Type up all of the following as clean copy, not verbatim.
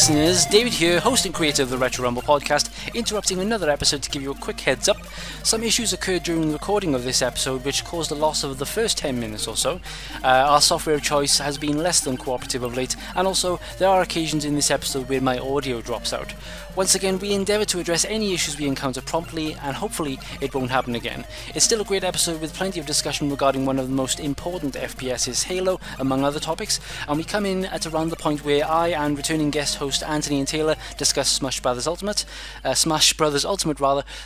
listeners, David here, host and creator of the Retro Rumble podcast, interrupting another episode to give you a quick heads up. Some issues occurred during the recording of this episode which caused the loss of the first 10 minutes or so. Our software of choice has been less than cooperative of late, and also there are occasions in this episode where my audio drops out. Once again, we endeavour to address any issues we encounter promptly, and hopefully it won't happen again. It's still a great episode with plenty of discussion regarding one of the most important FPS's, Halo, among other topics, and we come in at around the point where I and returning guest host Anthony and Taylor discuss Smash Brothers Ultimate,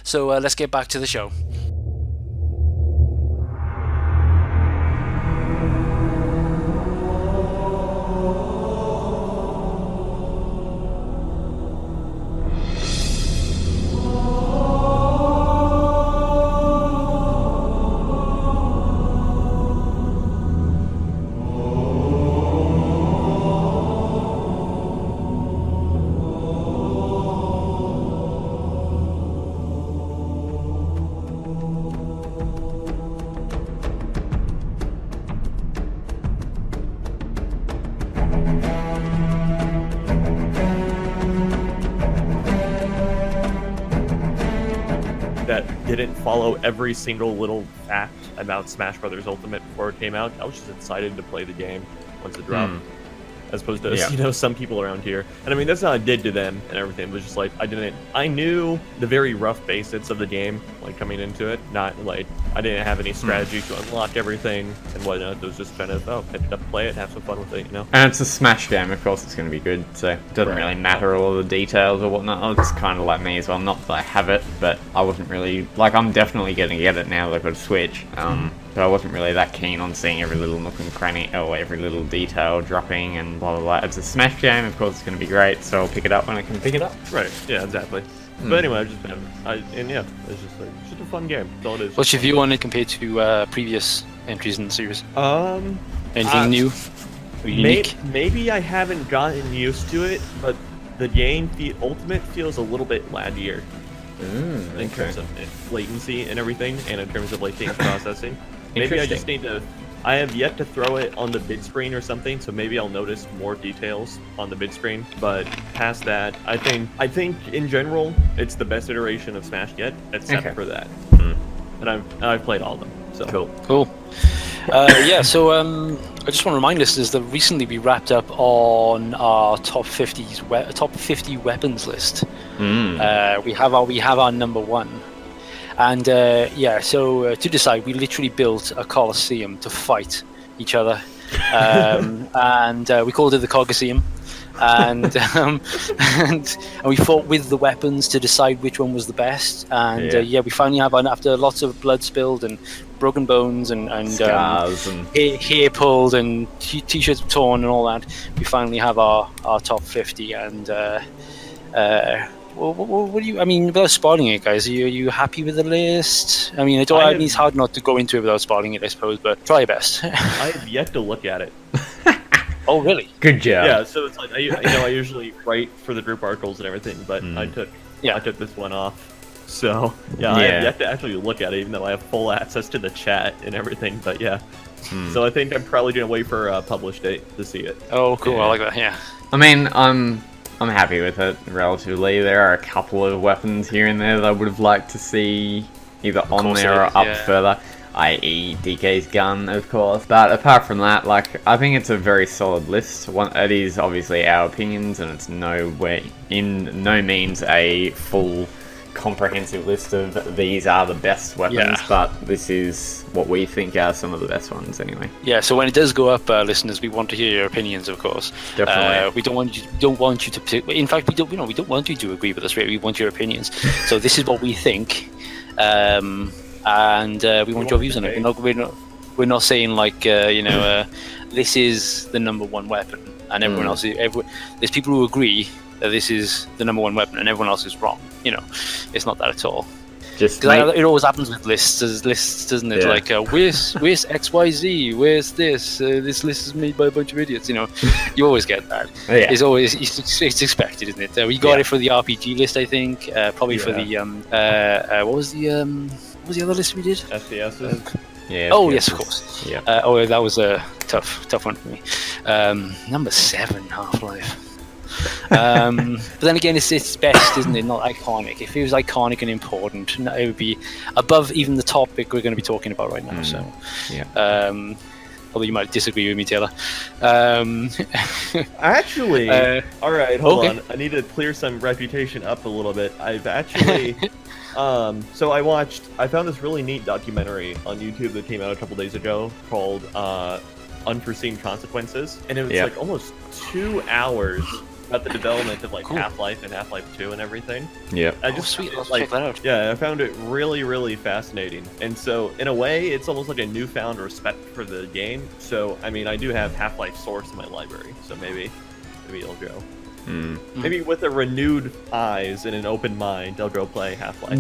so let's get back to the show. Didn't follow every single little fact about Smash Brothers Ultimate before it came out. I was just excited to play the game once it dropped, as opposed to some people around here. And I mean, that's how I did to them and everything. It was just like I knew the very rough basics of the game, like coming into it. Not like I didn't have any strategy to unlock everything and whatnot. It was just kind of pick it up, play it, have some fun with it, And it's a Smash game, of course it's going to be good, so it doesn't really matter all the details or whatnot. It's kind of like me as well, not that I have it, but I wasn't really, I'm definitely going to get it now that I've got a Switch, but I wasn't really that keen on seeing every little nook and cranny, or every little detail dropping and blah blah blah. It's a Smash game, of course it's going to be great, so I'll pick it up when I can pick it up. Right, yeah, exactly. But anyway, it's just a fun game. That's all it is. What's your view on it compared to previous entries in the series? Anything new? Or unique? Maybe I haven't gotten used to it, but the game, the Ultimate, feels a little bit laggier in terms of latency and everything, and in terms of things processing. Maybe I just need to. I have yet to throw it on the bid screen or something, so maybe I'll notice more details on the bid screen. But past that, I think in general it's the best iteration of Smash yet, except for that. And I've played all of them. So cool. So I just want to remind listeners that recently we wrapped up on our top 50 weapons list. We have our number one. And so to decide, we literally built a coliseum to fight each other, and we called it the Coliseum, and we fought with the weapons to decide which one was the best. And we finally have, after lots of blood spilled and broken bones and scars and hair pulled and t-shirts torn and all that, we finally have our top 50. And what do you? I mean, without spoiling it, guys, are you happy with the list? I mean, it's hard not to go into it without spoiling it, I suppose. But try your best. I have yet to look at it. Oh, really? Good job. Yeah. So it's like I usually write for the group articles and everything, but I took this one off. So I have yet to actually look at it, even though I have full access to the chat and everything. But so I think I'm probably gonna wait for a publish date to see it. Oh, cool. I like that. Yeah. I mean, I'm happy with it, relatively. There are a couple of weapons here and there that I would have liked to see either on there or up further, i.e. DK's gun, of course. But apart from that, I think it's a very solid list. It is obviously our opinions, and it's in no means a full comprehensive list of these are the best weapons, but this is what we think are some of the best ones anyway. Yeah, so when it does go up, listeners, we want to hear your opinions, of course. Definitely. We don't want you to. In fact, we don't want you to agree with us. Really, we want your opinions. So this is what we think, and we want your views on it. We're not saying this is the number one weapon, and everyone else. There's people who agree that this is the number one weapon, and everyone else is wrong. It's not that at all. It always happens with lists, doesn't it? Yeah. Where's XYZ? Where's this? This list is made by a bunch of idiots. You always get that. Yeah. It's expected, isn't it? We got it for the RPG list, I think. Probably for the what was the other list we did? FPSs. Oh yes, of course. Yeah. That was a tough one for me. Number 7, Half-Life. But then again, it's best, isn't it? Not iconic. If it was iconic and important, it would be above even the topic we're going to be talking about right now. So, Yeah. although you might disagree with me, Taylor. Actually, all right, hold okay. on. I need to clear some reputation up a little bit. I've actually, so I found this really neat documentary on YouTube that came out a couple days ago called Unforeseen Consequences, and it was like almost 2 hours about the development of like Half-Life and Half-Life 2 and everything. Yeah. I just sweet. Let's like, check that out. yeah, I found it really, really fascinating. And so, in a way, it's almost like a newfound respect for the game. So, I mean, I do have Half-Life Source in my library, so maybe it'll go. Maybe with a renewed eyes and an open mind, I'll go play Half-Life.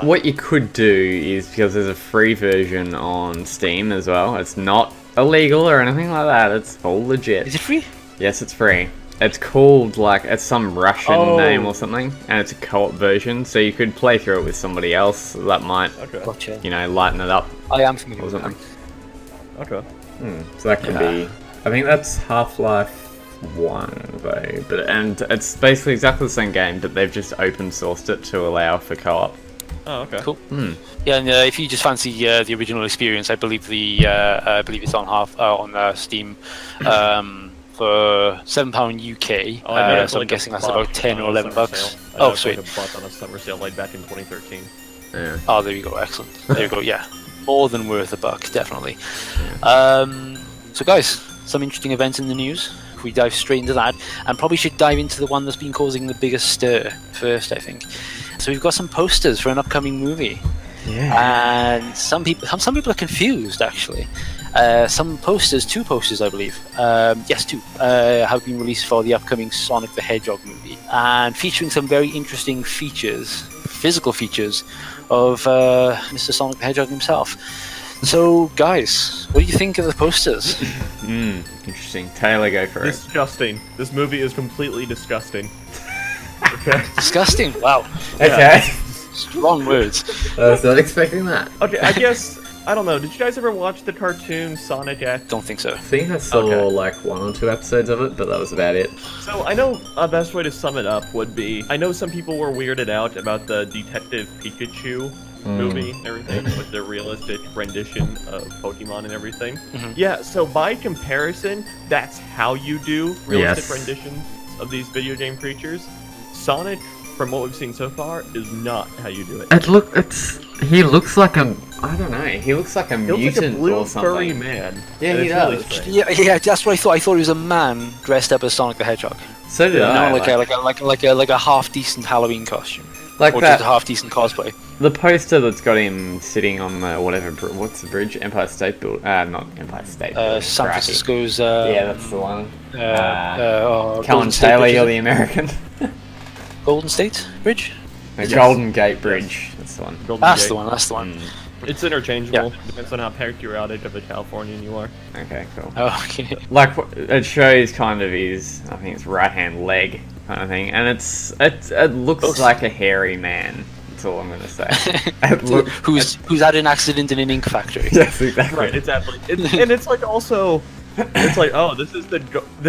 What you could do is, because there's a free version on Steam as well. It's not illegal or anything like that. It's all legit. Is it free? Yes, it's free. It's called, like, it's some Russian name or something, and it's a co-op version, so you could play through it with somebody else that might, Gotcha. you know, lighten it up I am familiar or with something. that. Okay. So that could be, I think that's Half-Life 1, though, and it's basically exactly the same game, but they've just open sourced it to allow for co-op. Oh, okay. Cool. Yeah, and if you just fancy the original experience, I believe it's on Steam. For £7 UK, so I'm guessing that's about 10 or 11 bucks. Oh, sweet. I bought on a summer sale like back in 2013. Yeah. Oh, there you go. Excellent. There you go. Yeah, more than worth a buck, definitely. So, guys, some interesting events in the news. If we dive straight into that, and probably should dive into the one that's been causing the biggest stir first, I think. So we've got some posters for an upcoming movie. Yeah. And some people are confused, actually. Two posters, I believe. Yes, two have been released for the upcoming Sonic the Hedgehog movie, and featuring some very interesting physical features of Mr. Sonic the Hedgehog himself. So, guys, what do you think of the posters? Interesting. Taylor, go for it. Disgusting. This movie is completely disgusting. Okay. Disgusting. Wow. Okay. Strong words. I was not expecting that. Okay, I guess, I don't know, did you guys ever watch the cartoon Sonic X? Don't think so. I think I saw like 1 or 2 episodes of it, but that was about it. So I know a best way to sum it up would be, I know some people were weirded out about the Detective Pikachu movie and everything, with the realistic rendition of Pokemon and everything. Yeah, so by comparison, that's how you do realistic renditions of these video game creatures. Sonic, from what we've seen so far, is not how you do it. He looks like a, I don't know, he looks like a He looks mutant like a blue or something. furry man. Yeah, And he it's really does. strange. Yeah, that's what I thought. I thought he was a man dressed up as Sonic the Hedgehog. So did I. Like a half decent Halloween costume, like or that. just a half decent cosplay. The poster that's got him sitting on the what's the bridge? Empire State Building. Not Empire State Building. San crappy. Francisco's. Yeah, that's the one. Golden Colin State Taylor, Bridge, you're is the American. it? Golden State Bridge. The Golden Gate Bridge. That's the one. Golden That's Gate. the one. That's the one. It's interchangeable. Depends on how patriotic of a Californian you are. Okay, cool. Oh, okay. Like it shows kind of his, I think it's right hand leg kind of thing, and it looks like a hairy man. That's all I'm gonna say. Who's had an accident in an ink factory? Yes, exactly. Right, exactly. And it's like also, it's like, oh, this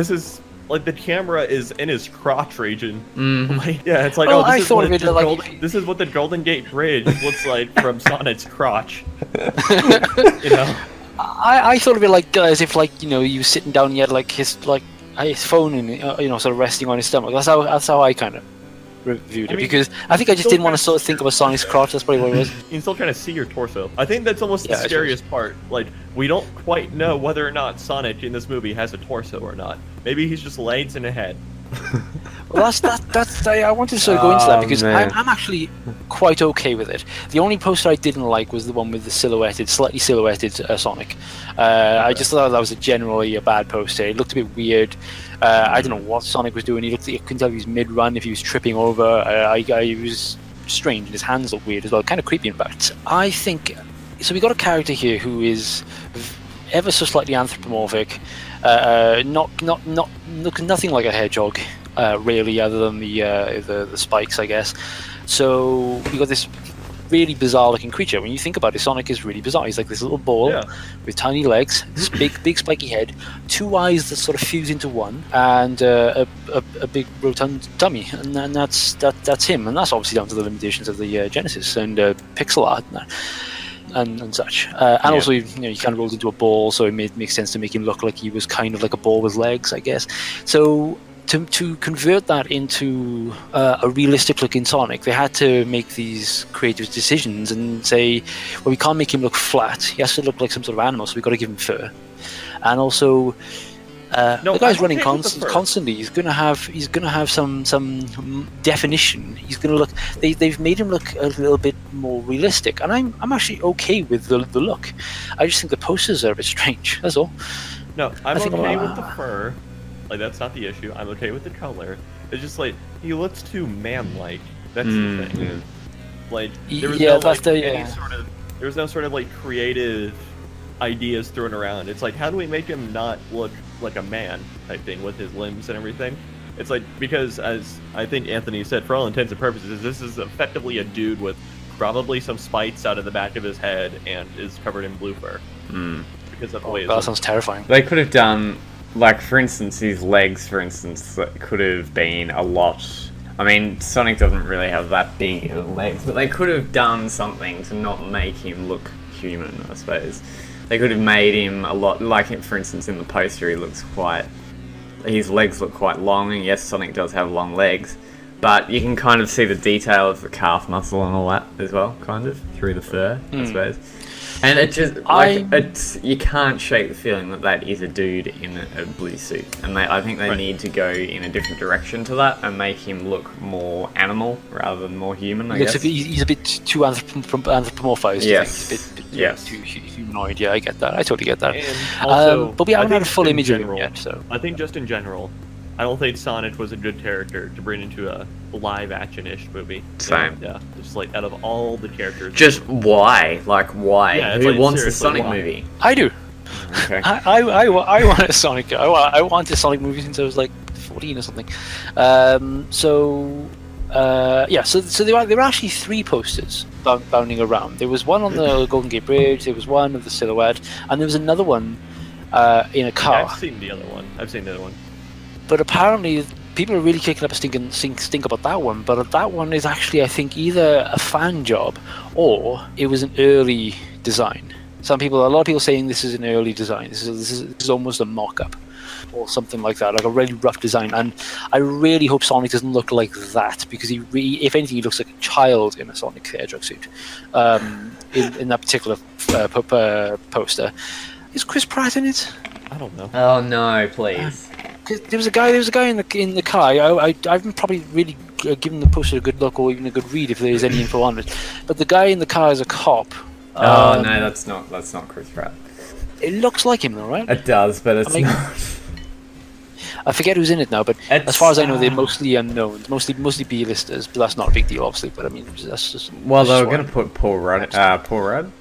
is like the camera is in his crotch region. Like, yeah, it's like, Well, oh, I thought of it like- this is what the Golden Gate Bridge looks like from Sonic's crotch. You know? I thought of it like as if he was sitting down and he had like his phone and sort of resting on his stomach. That's how I kind of reviewed it, because I think I just didn't want to sort of think of a Sonic's crotch. That's probably what it was. You can still kind of see your torso. I think that's almost Yeah, the I scariest part. Like, we don't quite know whether or not Sonic in this movie has a torso or not. Maybe he's just legs and a head. Well, I wanted to sort of go into that because man. I'm actually quite okay with it. The only poster I didn't like was the one with the slightly silhouetted Sonic. I just thought that was generally a bad poster. It looked a bit weird. I don't know what Sonic was doing. You couldn't tell if he was mid-run, if he was tripping over. He was strange, and his hands looked weird as well, kind of creepy in fact. I think so. We got a character here who is ever so slightly anthropomorphic, nothing like a hedgehog, really, other than the spikes, I guess. So we got this really bizarre looking creature. When you think about it, Sonic is really bizarre. He's like this little ball with tiny legs, this big spiky head, 2 eyes that sort of fuse into one, and a big rotund tummy, and that's him. And that's obviously down to the limitations of the Genesis and pixel art and such. And also, you kind of rolled into a ball, so it makes sense to make him look like he was kind of like a ball with legs, I guess. So to convert that into a realistic looking Sonic, they had to make these creative decisions and say, well, we can't make him look flat. He has to look like some sort of animal, so we've got to give him fur. And also, the guy's running constantly. He's gonna have some definition. He's gonna look. They've made him look a little bit more realistic, and I'm actually okay with the look. I just think the posters are a bit strange. That's all. No, I'm okay with the fur. Like, that's not the issue. I'm okay with the color. It's just like he looks too man-like. That's the thing. Yeah. Like there was no sort of like creative ideas thrown around. It's like, how do we make him not look like a man type thing with his limbs and everything? It's like, because as I think Anthony said, for all intents and purposes, this is effectively a dude with probably some spikes out of the back of his head and is covered in blue fur. Because of the way that sounds terrifying. They could have done, like, for instance, his legs, for instance, could have been a lot. I mean, Sonic doesn't really have that big legs, but they could have done something to not make him look human, I suppose. They could have made him a lot, like, for instance, in the poster, his legs look quite long, and yes, Sonic does have long legs, but you can kind of see the detail of the calf muscle and all that as well, kind of, through the fur, I suppose. And it just, you can't shake the feeling that is a dude in a blue suit. And I think they need to go in a different direction to that and make him look more animal rather than more human, I guess. He's a bit too anthropomorphized. Yes. Too humanoid. Yeah, I get that. I totally get that. And also, but we haven't had a full image of him yet, so. I think just in general, I don't think Sonic was a good character to bring into a live action-ish movie. Same. Yeah, just like out of all the characters. Just why? Like, why? Yeah, Who like, wants a Sonic movie? I do. Okay. I want a Sonic. I want a Sonic movie since I was like 14 or something. So there were actually 3 posters bounding around. There was one on the Golden Gate Bridge. There was one of the silhouette, and there was another one in a car. Yeah, I've seen the other one. But apparently, people are really kicking up a stink about that one. But that one is actually, I think, either a fan job or it was an early design. A lot of people saying this is an early design. This is almost a mock-up or something like that, like a really rough design. And I really hope Sonic doesn't look like that, because if anything, he looks like a child in a Sonic Hedgehog suit. In that particular poster, is Chris Pratt in it? I don't know. Oh no, please. There was a guy in the car. I haven't probably really given the poster a good look or even a good read if there is any info on it. But the guy in the car is a cop. No, that's not Chris Pratt. It looks like him though, right? It does, but it's not. I forget who's in it now, but as far as I know, they're mostly unknowns, mostly B-listers. But that's not a big deal, obviously. But I mean, that's just. Well, they were going to put Paul Rudd. Paul Rudd.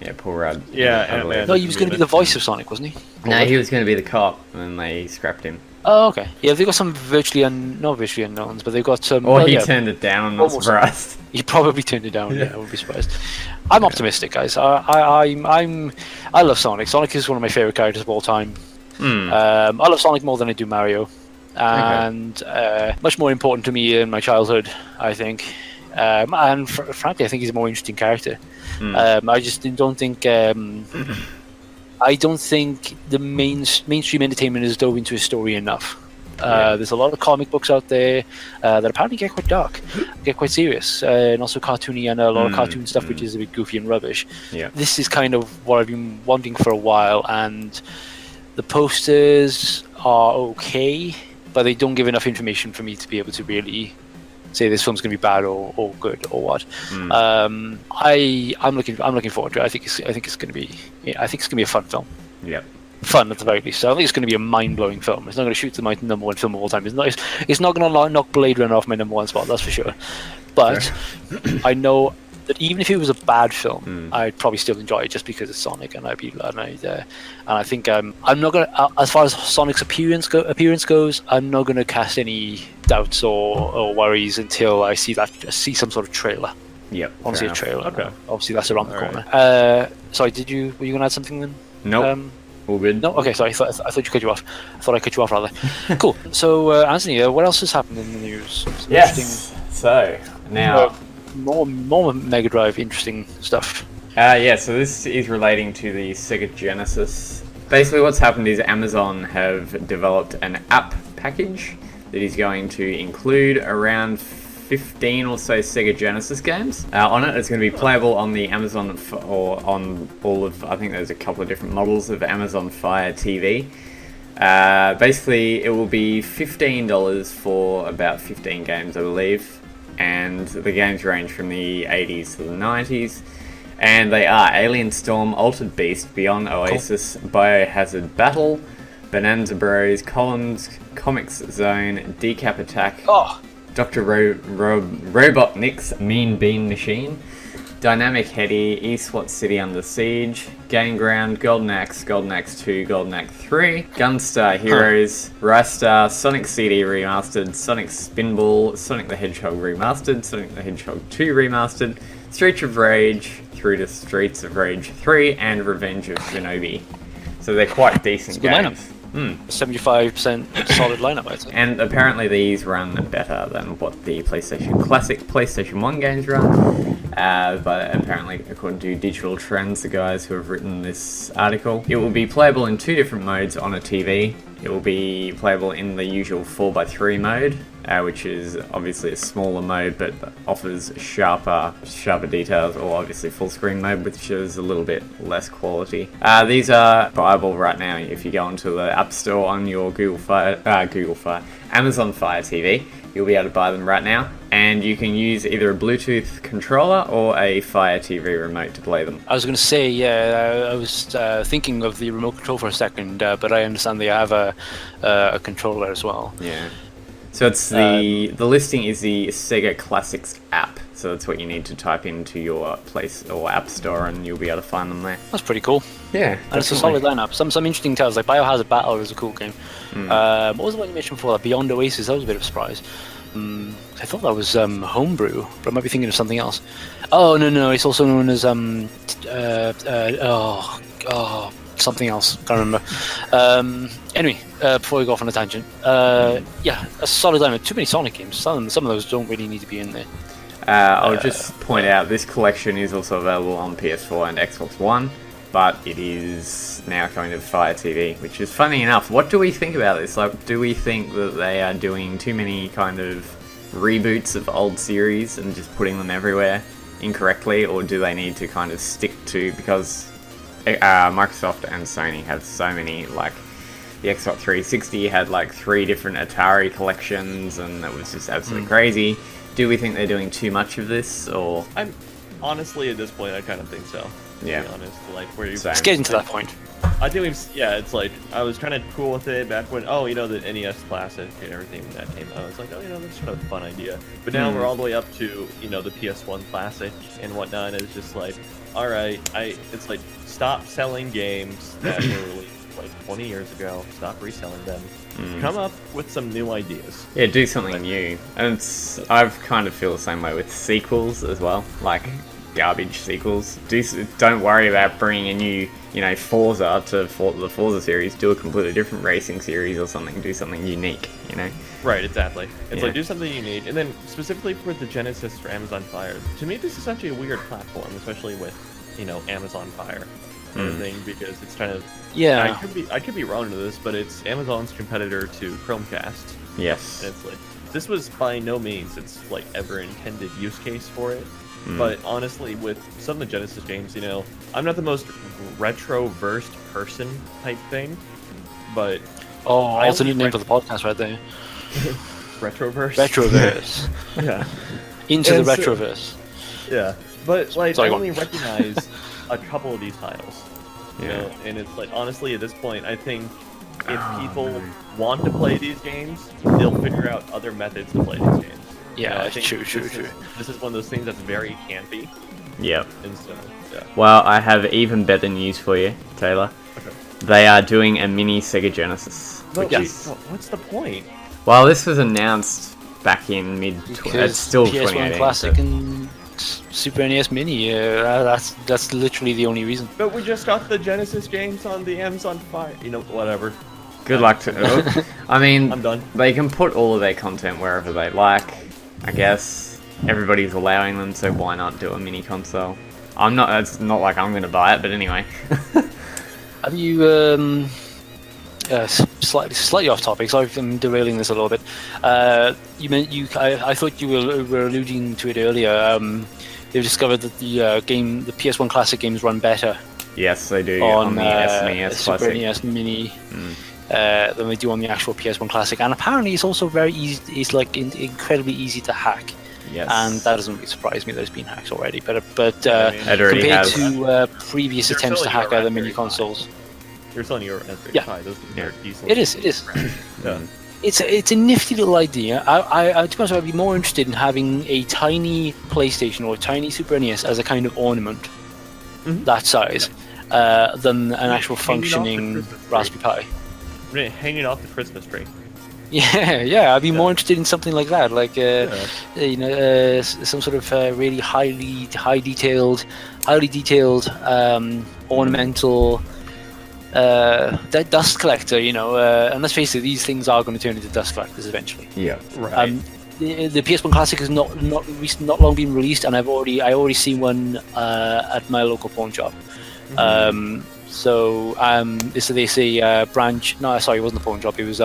Yeah, Paul Rudd. Yeah, no, he was going to be the voice of Sonic, wasn't he? No, he was going to be the cop, and then they scrapped him. Oh, okay. Yeah, they've got some not virtually unknowns, but they've got some. Or he turned it down. I'm not surprised. He probably turned it down. Yeah, I wouldn't be surprised. I'm optimistic, guys. I love Sonic. Sonic is one of my favorite characters of all time. I love Sonic more than I do Mario, and much more important to me in my childhood, I think. And frankly, I think he's a more interesting character. I just don't think. I don't think the mainstream entertainment has dove into his story enough. There's a lot of comic books out there that apparently get quite dark, get quite serious, and also cartoony, and a lot of cartoon stuff which is a bit goofy and rubbish. Yeah. This is kind of what I've been wanting for a while, and the posters are okay, but they don't give enough information for me to be able to really say this film's going to be bad or good or what. I'm looking forward to it. I think it's going to be a fun film. Yeah. Fun at the very least. So I think it's going to be a mind-blowing film. It's not going to shoot to my number 1 film of all time. It's not going to knock Blade Runner off my number 1 spot. That's for sure. But I know that even if it was a bad film, I'd probably still enjoy it just because it's Sonic, and I think I'm not gonna. As far as Sonic's appearance goes, I'm not gonna cast any doubts or worries until I see some sort of trailer. Yep. I want to see a trailer. Okay. Obviously, that's around the All corner. Sorry, were you going to add something then? Nope. All good. No. Okay. Sorry. I thought you cut you off. I thought I cut you off rather. Cool. So, Anthony, what else has happened in the news? Some Yes. So now, more Mega Drive interesting stuff. so this is relating to the Sega Genesis. Basically, what's happened is Amazon have developed an app package that is going to include around 15 or so Sega Genesis games. On it, it's going to be playable on the Amazon or on all of, I think there's a couple of different models of Amazon Fire TV. Basically, it will be $15 for about 15 games, I believe. And the games range from the 80s to the 90s. And they are Alien Storm, Altered Beast, Beyond Oasis, Biohazard Battle, Bonanza Bros, Columns, Comics Zone, Decap Attack, Dr. Robotnik's Mean Bean Machine, Dynamic Heady, eSWAT City Under Siege, Game Ground, Golden Axe 2, Golden Axe 3, Gunstar Heroes, Rystar, Sonic CD Remastered, Sonic Spinball, Sonic the Hedgehog Remastered, Sonic the Hedgehog 2 Remastered, Streets of Rage through to Streets of Rage 3, and Revenge of Shinobi. So they're quite decent games. 75% solid lineup, I'd say. And apparently these run better than what the PlayStation Classic PlayStation 1 games run. But apparently, according to Digital Trends, the guys who have written this article, it will be playable in 2 different modes on a TV. It will be playable in the usual 4x3 mode, which is obviously a smaller mode but offers sharper details, or obviously full screen mode, which is a little bit less quality. These are buyable right now if you go onto the App Store on your Amazon Fire TV. You'll be able to buy them right now, and you can use either a Bluetooth controller or a Fire TV remote to play them. I was going to say, I was thinking of the remote control for a second, but I understand they have a controller as well. Yeah. So it's the listing is the Sega Classics app. So that's what you need to type into your place or app store, and you'll be able to find them there. That's pretty cool. Yeah, and it's a solid lineup. Some interesting titles like Biohazard Battle is a cool game. What was the one you mentioned before? Beyond Oasis. That was a bit of a surprise. I thought that was homebrew, but I might be thinking of something else. Oh no, it's also known as something else. Can't remember. Anyway, before we go off on a tangent, a solid lineup. Too many Sonic games. Some of those don't really need to be in there. I'll just point out this collection is also available on PS4 and Xbox One, but it is now coming to Fire TV, which is funny enough. What do we think about this? Like, do we think that they are doing too many kind of reboots of old series and just putting them everywhere incorrectly, or do they need to kind of stick to, because Microsoft and Sony have so many, like the Xbox 360 had like 3 different Atari collections, and that was just absolutely crazy. Do we think they're doing too much of this, or? I'm honestly at this point, I kind of think so. Yeah. To be honest, like where you. It's getting to that point. I think it's like I was kind of cool with it back when the NES Classic and everything when that came out. I was like, that's kind of a fun idea. But now we're all the way up to the PS1 Classic and whatnot. And it's just like, all right, it's like stop selling games that were released like 20 years ago. Stop reselling them. Come up with some new ideas. Yeah, do something new. And I've kind of feel the same way with sequels as well, like garbage sequels. Don't worry about bringing a new, Forza to the Forza series. Do a completely different racing series or something. Do something unique, Right, exactly. It's like do something unique, and then specifically for the Genesis for Amazon Fire. To me, this is actually a weird platform, especially with Amazon Fire. Thing, because it's kind of I could be wrong to this, but it's Amazon's competitor to Chromecast. Yes. And it's like this was by no means its like ever intended use case for it. But honestly, with some of the Genesis games, I'm not the most retro-versed person type thing, but that's a new name for the podcast right there. Retroverse. Retroverse. Yeah. Into the retroverse. Yeah, but like I only recognize a couple of these titles. And it's like honestly at this point I think if people want to play these games, they'll figure out other methods to play these games. Yeah, I think true. This is one of those things that's very campy. Yep. And so, yeah. Well, I have even better news for you, Taylor. Okay. They are doing a mini Sega Genesis. But what's the point? Well, this was announced back in it's still PS1 2018. Classic and Super NES Mini. That's literally the only reason. But we just got the Genesis games on the Amazon Fire. Whatever. Good luck to them. I mean, I'm done. They can put all of their content wherever they like. I guess everybody's allowing them, so why not do a mini console? It's not like I'm going to buy it, but anyway. Have you slightly off topic? Sorry if I'm derailing this a little bit. I thought you were alluding to it earlier. They've discovered that the PS1 Classic games run better. Yes, they do on the SNES Super Classic. NES Mini than they do on the actual PS1 Classic, and apparently it's also very easy. It's like incredibly easy to hack. Yes. And that doesn't really surprise me. There's been hacks already, but it already compared has. to previous They're attempts to selling hack your other Raspberry mini Pi. consoles, You're selling your Raspberry Yeah. Pi. Those are decent. it is. Yeah. It's a nifty little idea. To be honest, I'd be more interested in having a tiny PlayStation or a tiny Super NES as a kind of ornament that size than an actual Hanging off the functioning Christmas tree. Raspberry Pi. Right, hanging off the Christmas tree. Yeah, I'd be more interested in something like that, like some sort of really highly detailed, ornamental dust collector. And let's face it, these things are going to turn into dust collectors eventually. Yeah. Right. The PS1 Classic has not long been released, and I already seen one at my local pawn shop. So there's a branch. No, sorry, it wasn't a pawn shop. It was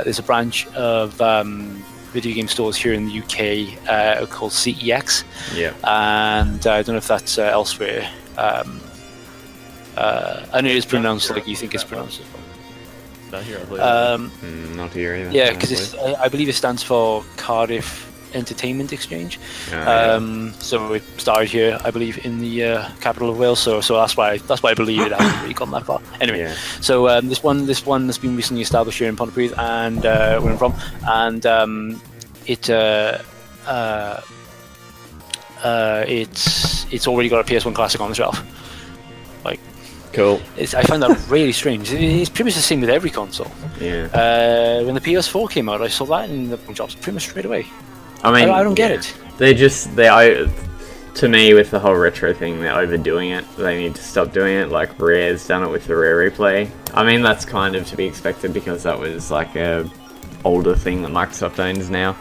there's a branch of video game stores here in the UK called CEX. Yeah. And I don't know if that's elsewhere. I know it's pronounced like you think it's pronounced as well. Not here. I'll Not here either. Yeah, because I believe it stands for Cardiff Entertainment Exchange. So it started here, I believe, in the capital of Wales. So that's why I believe it hasn't really gone that far. Anyway, Yeah. so this one has been recently established here in Pontypridd, and where I'm from, and it's already got a PS1 Classic on the shelf. Like, Cool. I find that really strange. It's pretty much the same with every console. Yeah. When the PS4 came out, I saw that in the shops pretty much straight away. I mean, I don't get it. To me, with the whole retro thing, they're overdoing it. They need to stop doing it. Like Rare's done it with the Rare Replay. I mean, that's kind of to be expected because that was like a older thing that Microsoft owns now.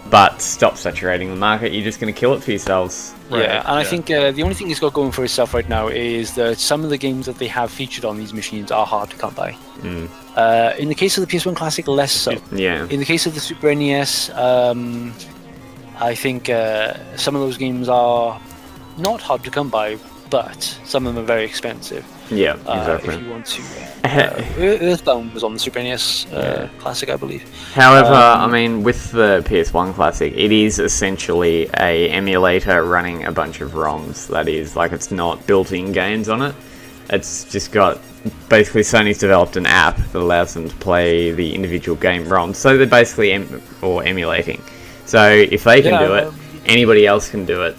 But stop saturating the market. You're just going to kill it for yourselves. Yeah, and I think the only thing it's got going for itself right now is that some of the games that they have featured on these machines are hard to come by. In the case of the PS1 Classic, less so. Yeah. In the case of the Super NES, I think some of those games are not hard to come by, but some of them are very expensive. Yeah, exactly. If you want to, Earthbound was on the Super NES Classic, I believe. However, I mean, with the PS1 Classic, it is essentially a emulator running a bunch of ROMs. That is, like, it's not built-in games on it. It's just got... Basically, Sony's developed an app that allows them to play the individual game ROMs. So they're basically emulating. So if they can do it, anybody else can do it.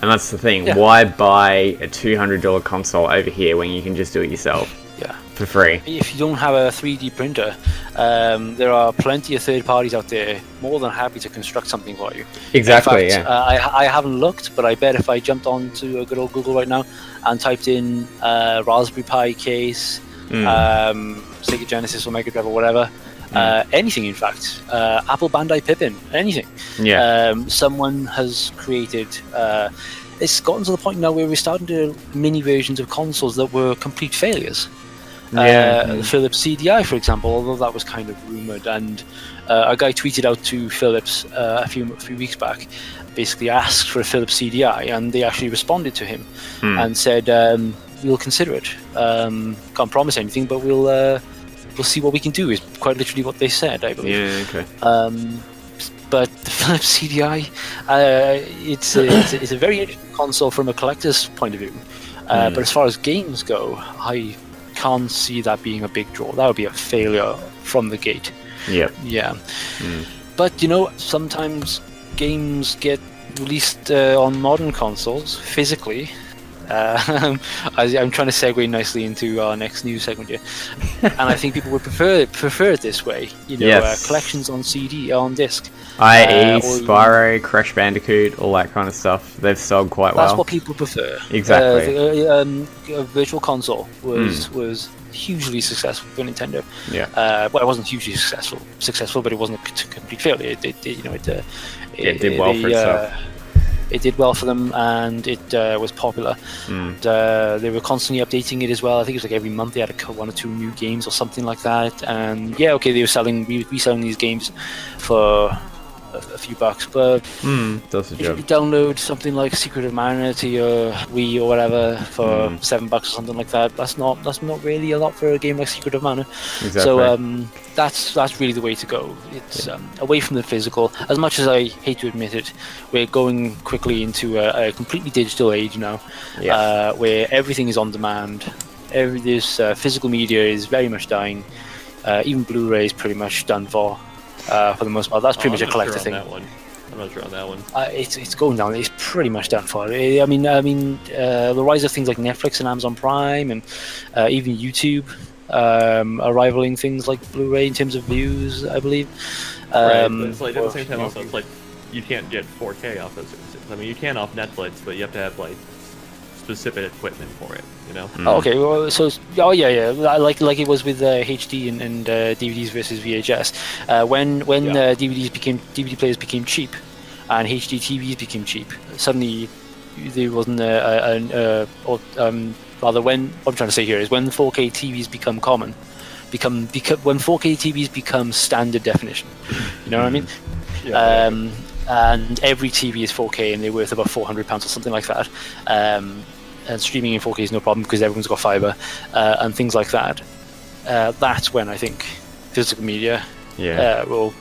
And that's the thing. Yeah. Why buy a $200 console over here when you can just do it yourself? Yeah. For free. If you don't have a 3D printer, there are plenty of third parties out there more than happy to construct something for you. Exactly, in fact, I haven't looked, but I bet if I jumped onto a good old Google right now and typed in Raspberry Pi case, Sega Genesis or Mega Drive or whatever, anything in fact, Apple Bandai Pippin, anything. Yeah. Someone has created... it's gotten to the point now where we're starting to do mini versions of consoles that were complete failures. The Philips CDI, for example, although that was kind of rumoured, and a guy tweeted out to Philips a few weeks back, basically asked for a Philips CDI, and they actually responded to him and said, "We'll consider it. Can't promise anything, but we'll see what we can do." Is quite literally what they said, I believe. Yeah, okay. But the Philips CDI, it's a very interesting console from a collector's point of view. But as far as games go, I can't see that being a big draw. That would be a failure from the gate. Yep. Yeah. But sometimes games get released on modern consoles physically, I'm trying to segue nicely into our next news segment here, and I think people would prefer it this way. Collections on CD, on disc. i.e. Spyro, Crash Bandicoot, all that kind of stuff. They've sold quite well. That's what people prefer. Exactly. Virtual Console was hugely successful for Nintendo. Yeah. Well, it wasn't hugely successful, but it wasn't a complete failure. It did well for itself. It did well for them, and it was popular. And, they were constantly updating it as well. I think it was like every month they had one or two new games or something like that. And they were reselling these games for a few bucks. But does the if job. you download something like Secret of Mana to your Wii or whatever for $7 or something like that, that's not really a lot for a game like Secret of Mana. Exactly. So that's really the way to go. It's away from the physical. As much as I hate to admit it, we're going quickly into a completely digital age now, where everything is on demand. This physical media is very much dying. Even Blu-ray is pretty much done for the most part. That's pretty much a collector thing. I'm not sure on that one. It's going down. It's pretty much done for. I mean, the rise of things like Netflix and Amazon Prime, and even YouTube, are rivaling things like Blu-ray in terms of views, I believe. Right, but it's like at the same time, also, it's like you can't get 4K off those services. I mean, you can off Netflix, but you have to have like specific equipment for it. Oh, okay, well, so like it was with HD and DVDs versus VHS. When DVD players became cheap, and HD TVs became cheap, suddenly there wasn't rather, when what I'm trying to say here is when 4K TVs become common, when 4K TVs become standard definition. You know what I mean? And every TV is 4K, and they're worth about £400 or something like that. And streaming in 4K is no problem because everyone's got fiber and things like that. That's when I think physical media will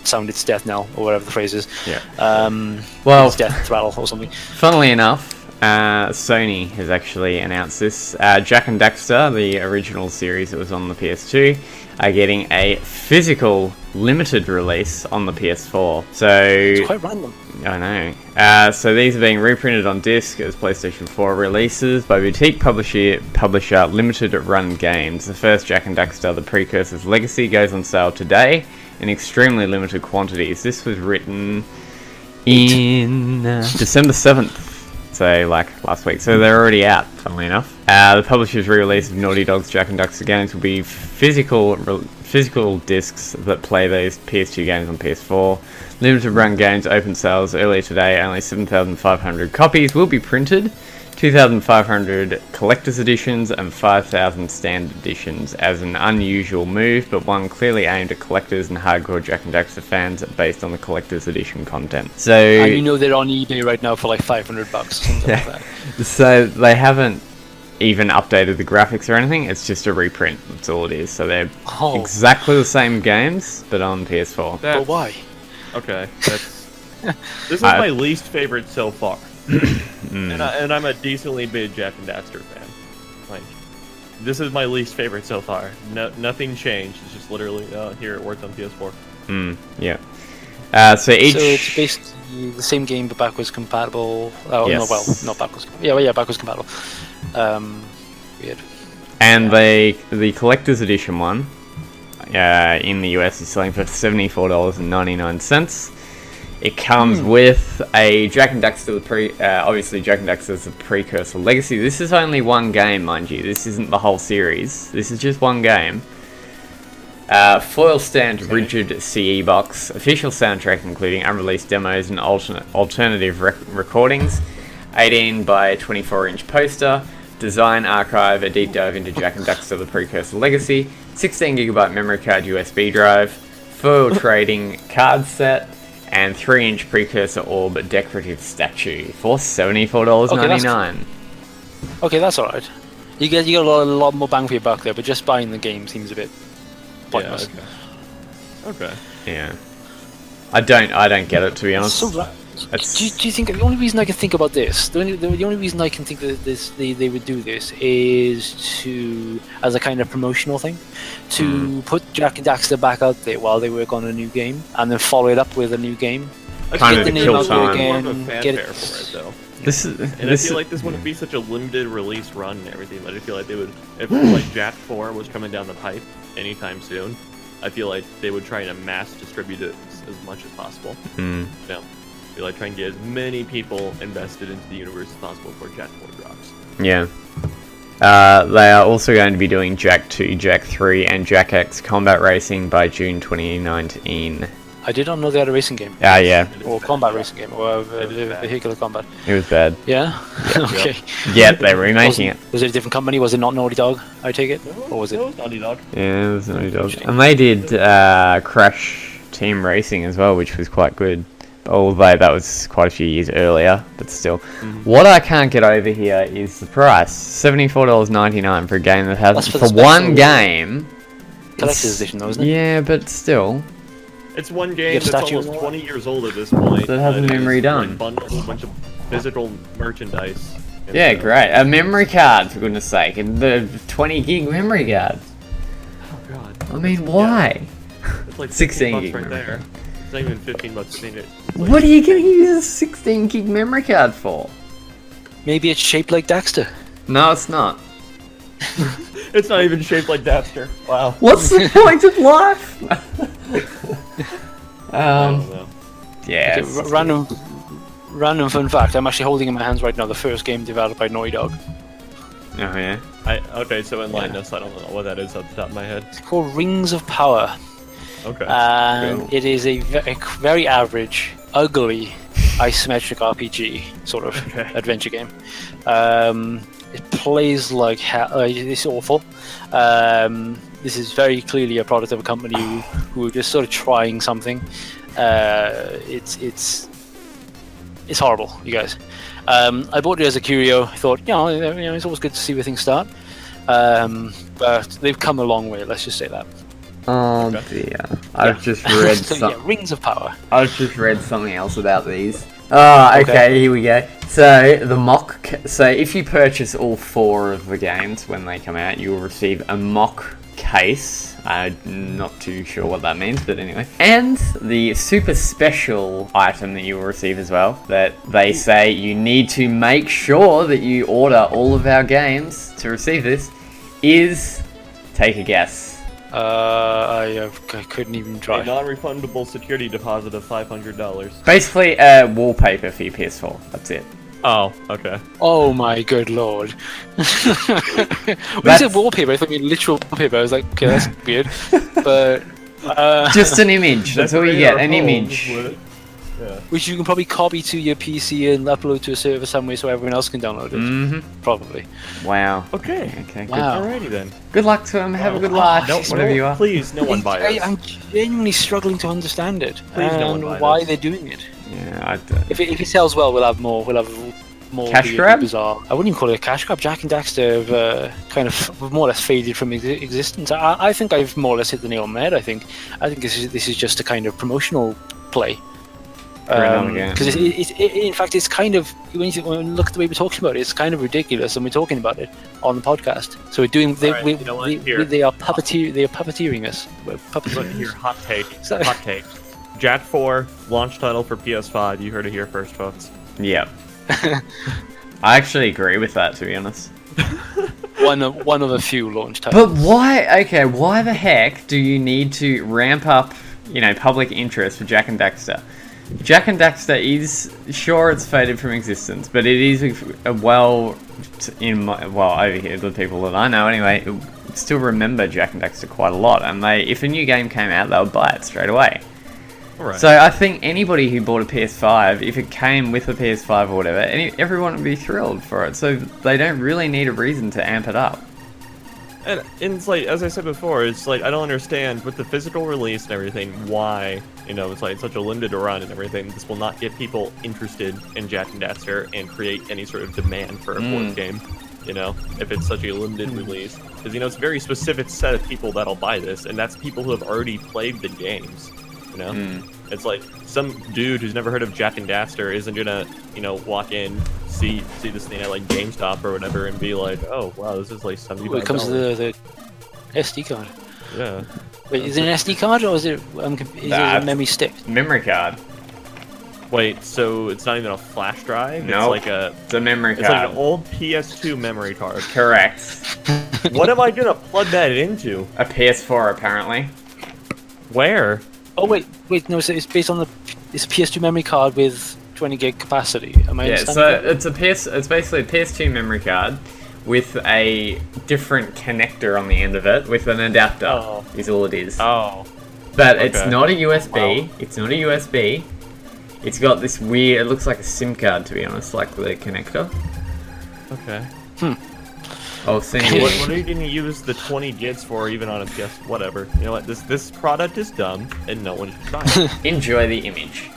sound its death knell, or whatever the phrase is. Its death rattle or something. Funnily enough, Sony has actually announced this. Jak and Daxter, the original series that was on the PS2, are getting a physical limited release on the PS4. So it's quite random. I know. So these are being reprinted on disc as PlayStation 4 releases by boutique publisher Limited Run Games. The first Jak and Daxter, The Precursor's Legacy, goes on sale today in extremely limited quantities. This was written in December 7th. So, like, last week. So they're already out, funnily enough. The publisher's re-release of Naughty Dog's Jak and Daxter games will be physical discs that play those PS2 games on PS4. Limited Run Games opened sales earlier today. Only 7,500 copies will be printed. 2,500 collector's editions and 5,000 standard editions as an unusual move, but one clearly aimed at collectors and hardcore Jak and Daxter fans based on the collector's edition content. So, and they're on eBay right now for like $500 or something like that. So they haven't even updated the graphics or anything. It's just a reprint. That's all it is. So they're exactly the same games, but on PS4. But why? Okay, this is my least favorite so far. And I'm a decently big Jak and Daxter fan. Like, this is my least favorite so far. Nothing changed. It's just literally here it works on PS4. So it's basically the same game but backwards compatible. Yes. Not backwards. Yeah, backwards compatible. Weird. And the collector's edition one in the US is selling for $74.99. It comes with a Jak and Daxter, obviously Jak and Daxter is the Precursor Legacy. This is only one game, mind you. This isn't the whole series. This is just one game. Foil stand rigid CE box, official soundtrack including unreleased demos and alternative recordings, 18 by 24 inch poster, design archive, a deep dive into Jak and Daxter, the Precursor Legacy, 16GB memory card USB drive, foil trading card set, and 3-inch Precursor orb decorative statue for $74.99. Okay, that's alright. You get a lot more bang for your buck there, but just buying the game seems a bit pointless. Yeah, okay. Yeah. I don't get it, to be honest. So, do you think the only reason I can think about this, the only reason I can think that they would do this is as a kind of promotional thing, to put Jak and Daxter back out there while they work on a new game, and then follow it up with a new game kind of the to name kill out there time. again. More of a Get fanfare it. for it though. This is And I feel like this wouldn't be such a limited release run and everything, but I feel like they would, if like Jak 4 was coming down the pipe anytime soon, I feel like they would try to mass distribute it as much as possible. Mm. You know, they like try and get as many people invested into the universe as possible before Jak 4 drops. Yeah. They are also going to be doing Jak 2, Jak 3, and Jak X Combat Racing by June 2019. I did not know they had a racing game. Yeah. Or combat racing game, or vehicular combat. It was bad. Yeah? Okay. Yeah, they're remaking it. Was it a different company? Was it not Naughty Dog, I take it? Or was it? No, Naughty Dog. Yeah, it was Naughty Dog. And they did Crash Team Racing as well, which was quite good. Although that was quite a few years earlier, but still. What I can't get over here is the price. $74.99 for a game that has... That's for For the one special game... Collector's edition, though, isn't it? Yeah, but still. It's one You game get that's statues. almost 20 years old at this point. That hasn't been redone. Like, bundles a bunch of physical merchandise. And Yeah, so- great. A memory card, for goodness sake. And the 20 gig memory card. Oh god. I mean, why? It's like 16 $16 gig right memory there. It's not even $15. I think it's like, What are you going to use a 16 gig memory card for? Maybe it's shaped like Daxter. No, it's not. It's not even shaped like Daxter. Wow. What's the point of life? I don't know. Yeah. Okay, random fun fact. I'm actually holding in my hands right now the first game developed by Naughty Dog. Oh, yeah. Okay, so enlighten us. I don't know what that is off the top of my head. It's called Rings of Power. Okay. And Cool. it is a very average, ugly, isometric RPG sort of Okay. adventure game. It plays like hell. It's awful. This is very clearly a product of a company who are just sort of trying something. It's horrible, you guys. I bought it as a curio. I thought, it's always good to see where things start. But they've come a long way. Let's just say that. Oh dear. I've just read So, yeah, Rings of Power. I've just read something else about these. Oh, okay, here we go. So, the mock... So, if you purchase all 4 of the games when they come out, you will receive a mock case. I'm not too sure what that means, but anyway. And the super special item that you will receive as well, that they say you need to make sure that you order all of our games to receive this, is... Take a guess. I couldn't even A try. non-refundable security deposit of $500. Basically, wallpaper for your PS4. That's it. Oh, okay. Oh my good lord. When you That's- said wallpaper, I thought you mean literal wallpaper. I was like, okay, that's weird. But Just an image. That's all you get. An image. Yeah. which you can probably copy to your PC and upload to a server somewhere so everyone else can download it. Mm-hmm. Probably. Wow. Okay. Okay. Wow. Alrighty then. Good luck to him. Have a good life. No, whatever you are. Please, no one buy this. I'm genuinely struggling to understand it Please don't and buy why this. they're doing it. Yeah. If it sells well, we'll have more. We'll have more Cash weirdly grab? bizarre. I wouldn't even call it a cash grab. Jak and Daxter have kind of more or less faded from existence. I think I've more or less hit the nail on the head. I think this is just a kind of promotional play. Because in fact, it's kind of when you look at the way we're talking about it, it's kind of ridiculous, and we're talking about it on the podcast. So we're doing they are puppeteering us. We're puppeteering. Here, hot take. So- Hot take. Jak 4 launch title for PS5. You heard it here first, folks. Yeah. I actually agree with that, to be honest. one of a few launch titles. But why? Okay, why the heck do you need to ramp up, public interest for Jak and Daxter? Jak and Daxter is sure it's faded from existence, but it is over here the people that I know anyway still remember Jak and Daxter quite a lot, and if a new game came out, they would buy it straight away. Alright. So I think anybody who bought a PS5, if it came with a PS5 or whatever, everyone would be thrilled for it. So they don't really need a reason to amp it up. And it's like, as I said before, it's like, I don't understand, with the physical release and everything, why, it's like such a limited run and everything, this will not get people interested in Jak and Daxter and create any sort of demand for a fourth game, if it's such a limited release. Because, it's a very specific set of people that'll buy this, and that's people who have already played the games, It's like, some dude who's never heard of Jak and Daxter isn't gonna, walk in, see this thing at like GameStop or whatever and be like, oh wow, this is like $75. It comes to the SD card. Yeah. Wait, is it an SD card or is it a memory stick? Memory card. Wait, so it's not even a flash drive? No, It's a memory like card. an old PS2 memory card. Correct. What am I gonna plug that into? A PS4 apparently. Where? Oh wait, no, it's based on it's a PS2 memory card with 20 gig capacity. Am I Yeah, understanding so it's basically a PS2 memory card with a different connector on the end of it with an adapter. Oh. Is all it is. Oh. But it's Okay. not a USB. Wow. It's not a USB. It's got this weird. It looks like a SIM card, to be honest, like the connector. Okay. I'll send you. What are you gonna use the 20 gigs for, even on a PS? Whatever. You know what? This product is dumb, and no one should buy it. Enjoy the image.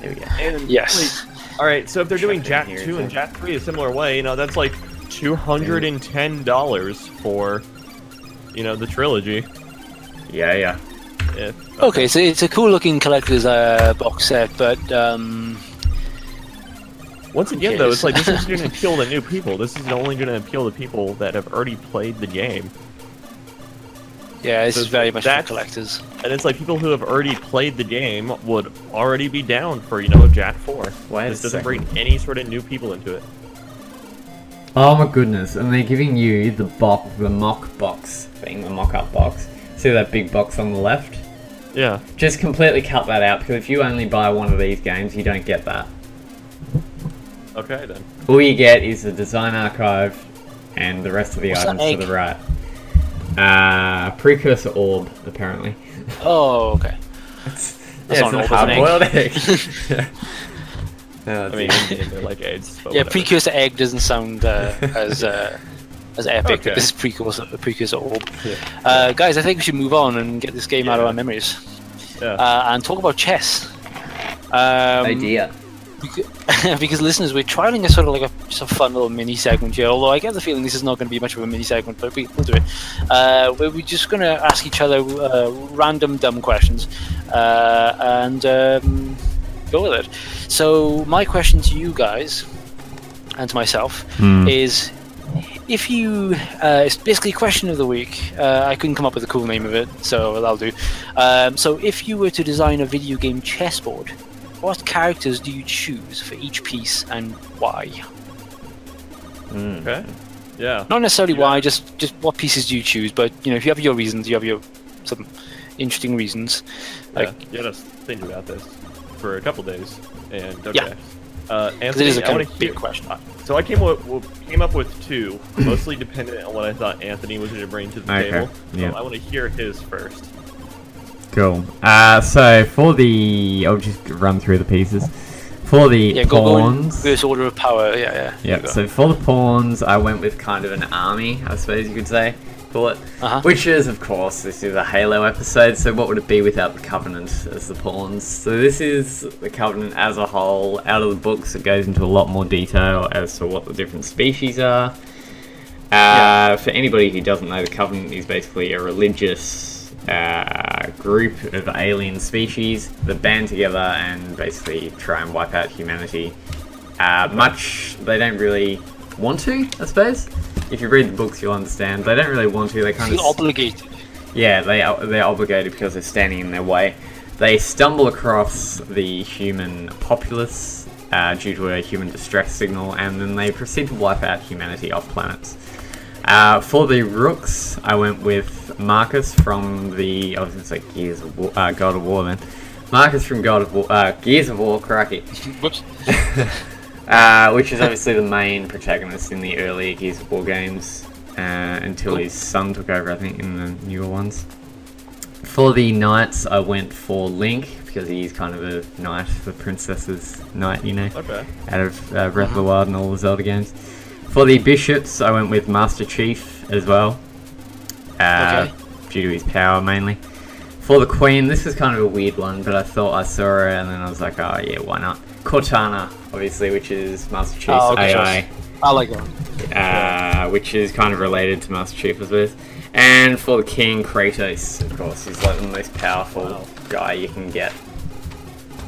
There we go. And, Yes. All right. So if they're doing Chuck it Jack in here, 2 and too. Jack 3 a similar way, that's like $210 for, the trilogy. Yeah. Okay, so it's a cool looking collector's box set, but Once again, though, it's like this Yes. is going to appeal to new people. This is only going to appeal to people that have already played the game. yeah, this So is very much for that's- collectors. And it's like people who have already played the game would already be down for, a Jack 4. Wait a This doesn't second. bring any sort of new people into it. Oh my goodness! And they're giving you the mock box thing, the mock-up box. See that big box on the left? Yeah. Just completely cut that out because if you only buy one of these games, you don't get that. Okay, then. All you get is the design archive and the rest of the What's that items to egg? the right. Precursor orb, apparently. Oh, okay. It's not an a orb, it's an egg. hard-boiled egg. Oh, I mean, dear. in-game they're like AIDS, but Yeah, whatever. precursor egg doesn't sound as epic. Okay. But this is precursor orb. Guys, I think we should move on and get this game out of Yeah. our memories Yeah. and talk about chess. Idea. Because listeners, we're trialing a sort of like just a fun little mini segment here. Although I get the feeling this is not going to be much of a mini segment, but we'll do it. Where we're just going to ask each other random dumb questions and go with it. So my question to you guys and to myself is: if you, it's basically question of the week. I couldn't come up with a cool name of it, so that'll do. So if you were to design a video game chessboard, what characters do you choose for each piece and why? Okay. Yeah. Not necessarily why, just what pieces do you choose, but if you have your reasons, you have your some interesting reasons. Like, You had us think about this for a couple days, and okay. Yeah. Anthony, because it is a I kind want of to big hear. question. So I came up with two, mostly dependent on what I thought Anthony was going to bring to the Okay, table. So yeah. I want to hear his first. Cool. So for the, I'll just run through the pieces. For the Yeah, go in pawns. reverse order of power. Yeah. Yeah, You go. so for the pawns, I went with kind of an army, I suppose you could say, call it. Uh-huh. Which is, of course, this is a Halo episode, so what would it be without the Covenant as the pawns? So this is the Covenant as a whole. Out of the books, it goes into a lot more detail as to what the different species are. For anybody who doesn't know, the Covenant is basically a religious group of alien species that band together and basically try and wipe out humanity. They don't really want to, I suppose. If you read the books, you'll understand. They don't really want to. They kind Feel of obligated. yeah, they're obligated because they're standing in their way. They stumble across the human populace due to a human distress signal, and then they proceed to wipe out humanity off planets. For the Rooks, I went with Marcus from the... I was going to say Gears of War, God of War then. Marcus from Gears of War, crikey. Whoops. Which is obviously the main protagonist in the earlier Gears of War games, until his son took over, I think, in the newer ones. For the Knights, I went for Link, because he's kind of a knight, the princess's knight, Okay. out of Breath of the Wild and all the Zelda games. For the Bishops, I went with Master Chief as well, due to his power mainly. For the Queen, this is kind of a weird one, but I thought I saw her and then I was like, oh yeah, why not? Cortana, obviously, which is Master Chief's AI, I like that. which is kind of related to Master Chief, I suppose. And for the King, Kratos, of course, he's like the most powerful guy you can get.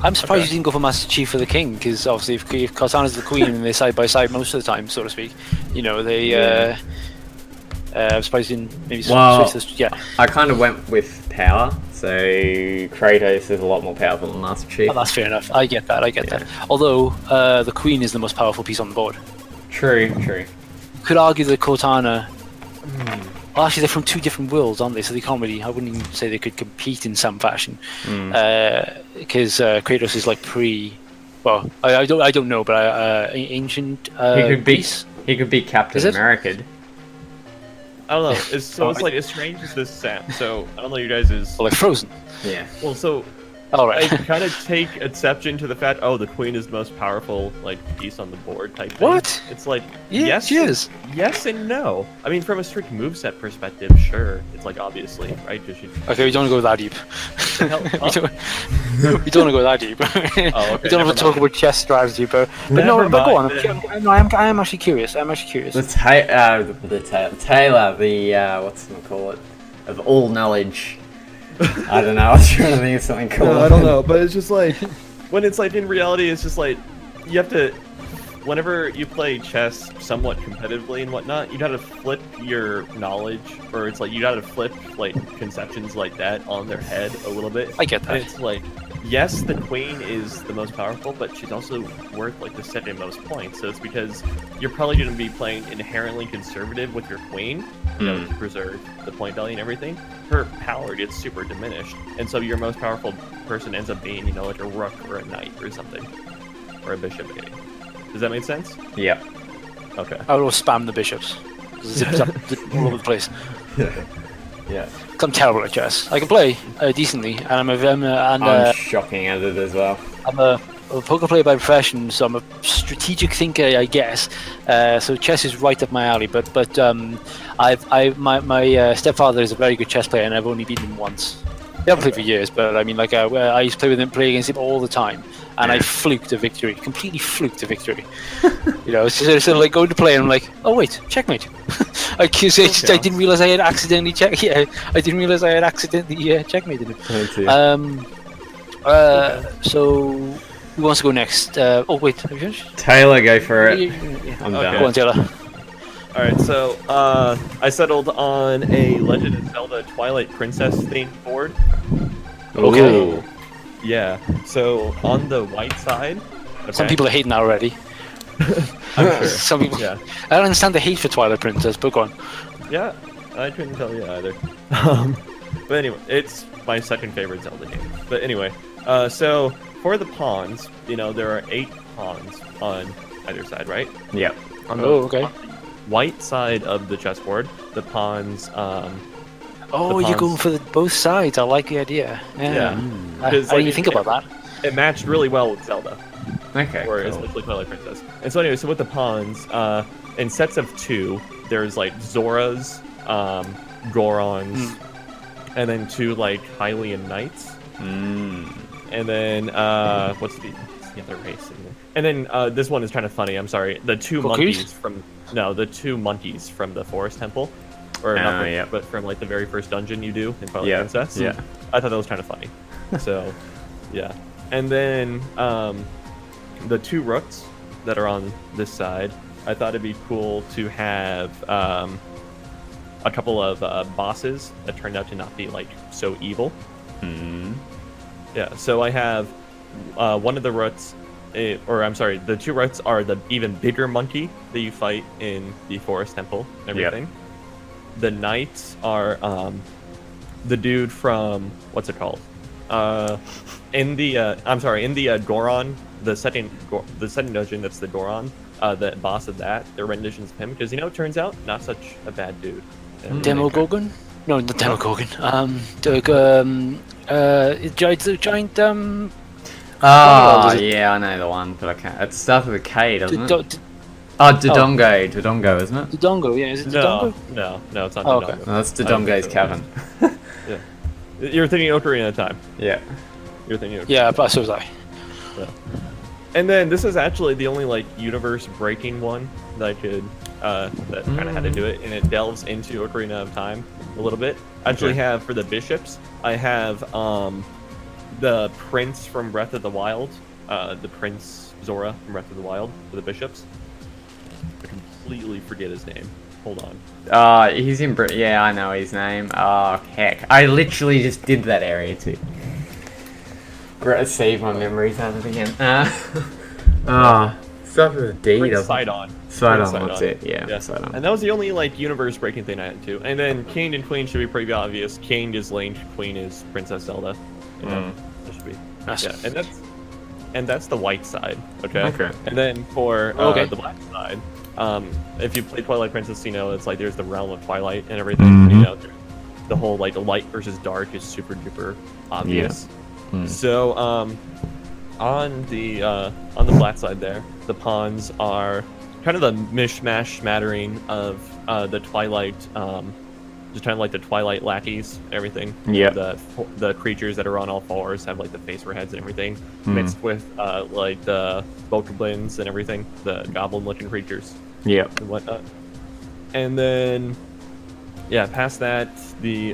I'm surprised you didn't go for Master Chief for the King, because obviously if Cortana's the Queen and they're side by side most of the time, so to speak, they. I'm surprised you didn't maybe Well, switch this. Yeah. I kind of went with power, so So Kratos is a lot more powerful than Master Chief. Oh, that's fair enough. I get that. Yeah. Although the Queen is the most powerful piece on the board. True. Could argue that Cortana. Well, actually, they're from two different worlds, aren't they? So they can't really. I wouldn't even say they could compete in some fashion, because Kratos is like pre. Well, I don't know, but ancient. He could be Captain America. I don't know. It's like as strange as this sounds. So I don't know you guys is. Like Frozen. Yeah. Well, so All right. I kind of take exception to the fact, the Queen is the most powerful like piece on the board type thing. What? It's like Yeah, yes, she is. Yes and no. I mean, from a strict moveset perspective, sure. It's like obviously, right? Okay, we don't want to go that deep. We don't want to go that deep. Okay, We don't want to talk about chess strategy, but Never but go on. mind. No, I am actually curious. The Taylor, what's it call it? Of all knowledge. I don't know. I was trying to think of something cool. No, I don't know, but it's just like when it's like in reality, it's just like you have to. Whenever you play chess somewhat competitively and whatnot, you gotta flip your knowledge, or it's like you gotta flip like conceptions like that on their head a little bit. I get that. And it's like, yes, the Queen is the most powerful, but she's also worth like the second most points. So it's because you're probably gonna be playing inherently conservative with your Queen, to preserve the point value and everything. Her power gets super diminished, and so your most powerful person ends up being, like a rook or a knight or something, or a bishop maybe. Does that make sense? Yeah. Okay. I will spam the bishops. Zips up all over the place. Yeah. 'Cause I'm terrible at chess. I can play decently, and I'm shocking at it as well. I'm a poker player by profession, so I'm a strategic thinker, I guess. So chess is right up my alley. But my stepfather is a very good chess player, and I've only beaten him once. We haven't played for years, but I mean, like I used to play against him all the time, and I fluked a victory, completely fluked a victory. It's just like going to play, and I'm like, oh wait, checkmate. I didn't realize I had accidentally I didn't realize I had accidentally checkmated him. So who wants to go next? Oh wait, have you finished? Taylor, go for it. I'm done. Go on, Taylor. Alright, so I settled on a Legend of Zelda Twilight Princess themed board. Okay. Ooh. Yeah. So on the white side, Some people are hating that already. I'm sure. Some people. Yeah. I don't understand the hate for Twilight Princess, but go on. Yeah, I couldn't tell you either. But anyway, it's my second favorite Zelda game. But anyway, so for the pawns, there are 8 pawns on either side, right? Yeah. On the white side of the chessboard, the pawns. You're going for both sides. I like the idea. Yeah. How do you think about that? It matched really well with Zelda. Okay. Or especially Twilight Princess. And so anyway, so with the pawns, in sets of 2, there's like Zoras, Gorons, and then 2 like Hylian Knights. And then what's the other race in there? And then this one is kind of funny. I'm sorry. The 2 monkeys from the Forest Temple, or not, but from like the very first dungeon you do in Twilight Princess. Yeah. I thought that was kind of funny. So, yeah. And then the 2 rooks that are on this side, I thought it'd be cool to have a couple of bosses that turned out to not be like so evil. Yeah, so I have one of the roots, the 2 roots are the even bigger monkey that you fight in the Forest Temple and everything. Yep. The knights are the dude from, what's it called? In the Goron, the second dungeon, that's the Goron, the boss of that, their renditions of him, because it turns out not such a bad dude. Demogorgon? No, not Demogorgon. Giant. Yeah, I know the one, but I can't. It starts with a K, doesn't it? Dodongo. Dodongo, isn't it? Dodongo, yeah. Is it Dodongo? No, it's not Dodongo. Okay. No, that's Dodongo's cavern. Yeah. You're thinking Ocarina of Time. Yeah. You're thinking Ocarina. Yeah, but so was I. Yeah. And then this is actually the only like universe-breaking one that I could that kind of had to do it, and it delves into Ocarina of Time a little bit. I actually have for the bishops, I have the prince from Breath of the Wild, the Prince Zora from Breath of the Wild for the bishops. I completely forget his name. Hold on. He's in Brit. Yeah, I know his name. Oh heck, I literally just did that area too. Great, save my memories out of it again. Stuff with a D. Sidon. Sidon, that's it. Yeah, Sidon. And that was the only like universe-breaking thing I had to. And then King and Queen should be pretty obvious. King is Link, Queen is Princess Zelda. You know, that should be. Yeah, and that's the white side. Okay. And then for the black side, if you play Twilight Princess, you know it's like there's the realm of Twilight and everything. You know, the whole like light versus dark is super duper obvious. So on the black side there, the pawns are kind of the mishmash smattering of the Twilight, just kind of like the Twilight lackeys, everything. Yeah. The creatures that are on all fours have like the face for heads and everything, mixed with like the bokoblins and everything, the goblin-looking creatures. Yeah. And whatnot. And then, yeah, past that, the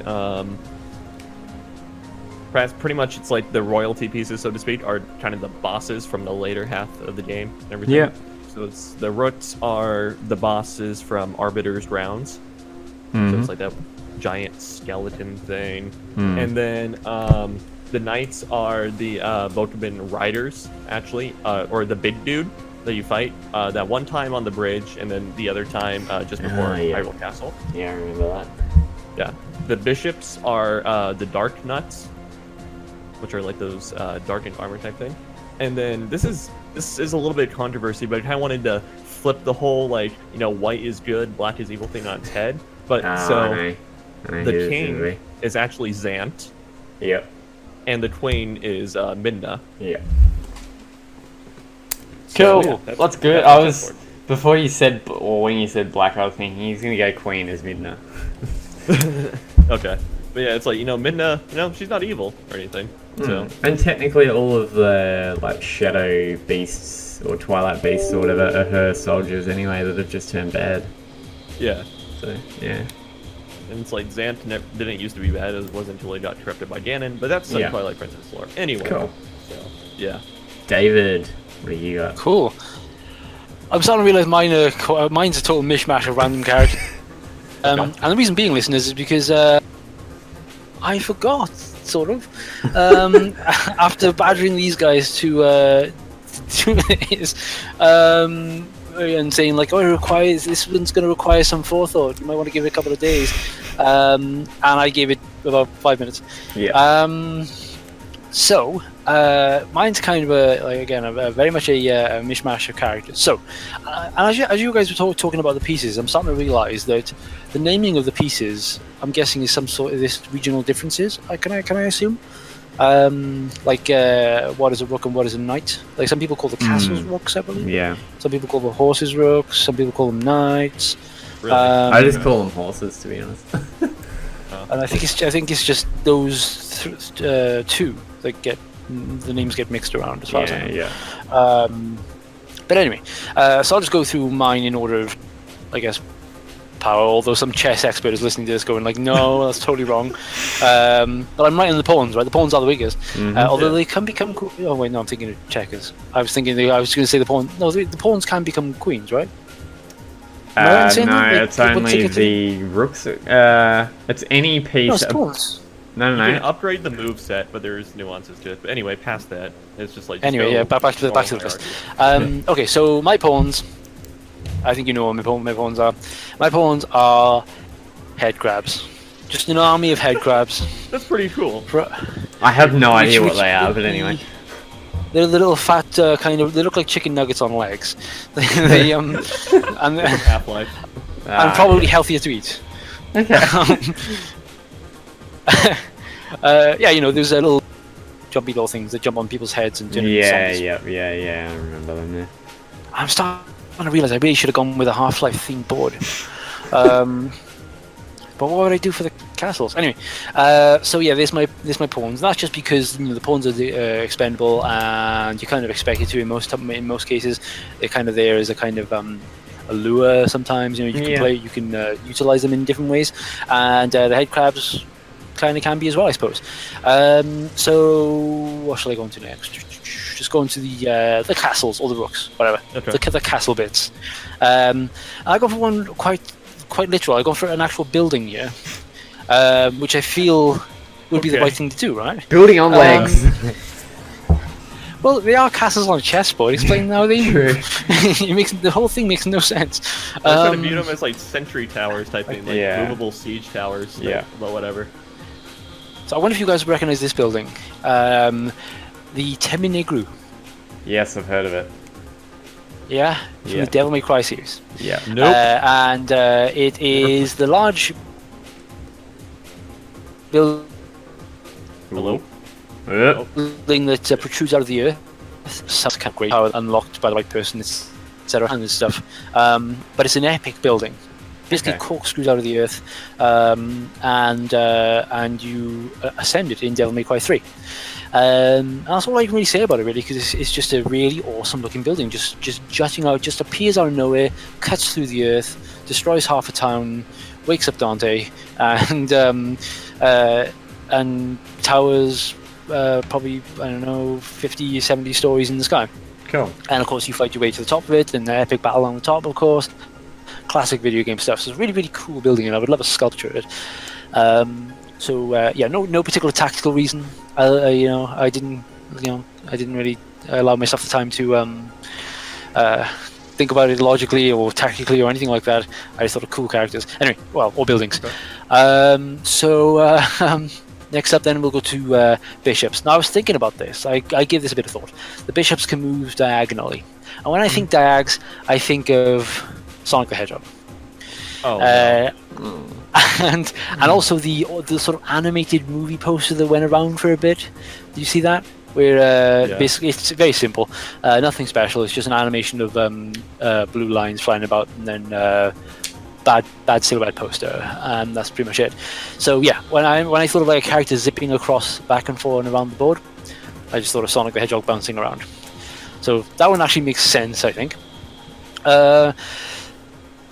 pretty much it's like the royalty pieces, so to speak, are kind of the bosses from the later half of the game and everything. Yeah. So it's the roots are the bosses from Arbiter's Grounds. So it's like that giant skeleton thing. And then the knights are the Bokoblin riders, actually, or the big dude that you fight that one time on the bridge, and then the other time just before Hyrule Castle. Yeah, I remember that. Yeah. The bishops are the dark nuts, which are like those darkened armor type thing. And then this is a little bit of controversy, but I kind of wanted to flip the whole like, you know, white is good, black is evil thing on its head. But the king is actually Zant. Yep. And the queen is Midna. Yeah. So, Cool. yeah, that's good. I was before you said, or when you said black, I was thinking he's gonna go queen as Midna. Okay. But yeah, it's like, you know, Midna, you know, she's not evil or anything. So. And technically all of the like shadow beasts or twilight beasts or whatever are her soldiers anyway that have just turned bad. Yeah. So, yeah. And it's like Zant didn't used to be bad, it wasn't until he got corrupted by Ganon, but that's some Twilight Princess lore. Anyway. Cool. So, yeah. David, what do you got? Cool. I'm starting to realise mine's a total mishmash of random characters. And the reason being, listeners, is because I forgot, sort of. After badgering these guys to do this, and saying like, oh, this one's going to require some forethought. You might want to give it a couple of days. And I gave it about 5 minutes. Yeah. So, mine's kind of a very much a mishmash of characters. So, and as you guys were talking about the pieces, I'm starting to realise that the naming of the pieces, I'm guessing, is some sort of this regional differences. Can I assume? Like what is a rook and what is a knight? Like some people call the castles rooks, I believe. Yeah. Some people call the horses rooks. Some people call them knights. Really? I just call them horses, to be honest. And I think it's just those two that get the names get mixed around as far as I know. Yeah. But anyway, so I'll just go through mine in order of, I guess, power. Although some chess expert is listening to this, going like, "No, that's totally wrong." But I'm right in the pawns, right? The pawns are the weakest. Although they can become. Oh wait, no, I'm thinking of checkers. I was going to say the pawn. No, the pawns can become queens, right? No, it's only the rooks. It's any piece. No, it's pawns. No. You can upgrade the move set, but there's nuances to it. But anyway, past that, it's just like. Anyway, yeah, back to the list. Okay, so my pawns. I think you know what my pawns are. My pawns are head crabs. Just an army of head crabs. That's pretty cool. I have no idea what they are, but anyway. They're the little fat kind of. They look like chicken nuggets on legs. they and Half-Life. and probably healthier to eat. Okay. Yeah, you know, there's a little jumpy little things that jump on people's heads and Yeah. I remember them. Yeah. I'm starting to realise I really should have gone with a Half-Life themed board. But what would I do for the castles? Anyway, so yeah, there's my pawns. That's just because, you know, the pawns are expendable, and you kind of expect it to in most cases. They're kind of there as a kind of a lure. Sometimes, you know, you can utilize them in different ways, and the head crabs kind of can be as well, I suppose. So what shall I go into next? Just go into the castles or the rooks, whatever. Okay. The castle bits. I go for one quite quite literal. I've gone for an actual building here, which I feel would be the right thing to do, right? Building on legs. Well, they are castles on a chessboard. Explain how they True. the whole thing makes no sense. I was trying to view them as like sentry towers type thing, like movable siege towers. Yeah. But whatever. So I wonder if you guys recognize this building, the Teminegru. Yes, I've heard of it. Yeah, from Yeah. the Devil May Cry series. Yeah. Nope. And it is the large building Hello. that protrudes out of the earth. Sounds kind of great. Power unlocked by the right person, etc. and stuff. But it's an epic building. Basically corkscrews out of the earth, and you ascend it in Devil May Cry 3. And that's all I can really say about it, really, because it's just a really awesome looking building, just jutting out, just appears out of nowhere, cuts through the earth, destroys half a town, wakes up Dante, and towers probably, I don't know, 50, 70 stories in the sky. Cool. And of course you fight your way to the top of it, and the epic battle on the top, of course. Classic video game stuff. So it's a really, really cool building, and I would love a sculpture of it. No particular tactical reason. I didn't really allow myself the time to think about it logically or tactically or anything like that. I just thought of cool characters. Anyway, well, or buildings. Okay. Next up, then we'll go to bishops. Now, I was thinking about this. I gave this a bit of thought. The bishops can move diagonally, and when I think diags, I think of Sonic the Hedgehog. Oh. And also the sort of animated movie poster that went around for a bit. Do you see that? Where basically it's very simple, nothing special. It's just an animation of blue lines flying about, and then bad silhouette poster, and that's pretty much it. So yeah, when I thought of like a character zipping across back and forth and around the board, I just thought of Sonic the Hedgehog bouncing around. So that one actually makes sense, I think.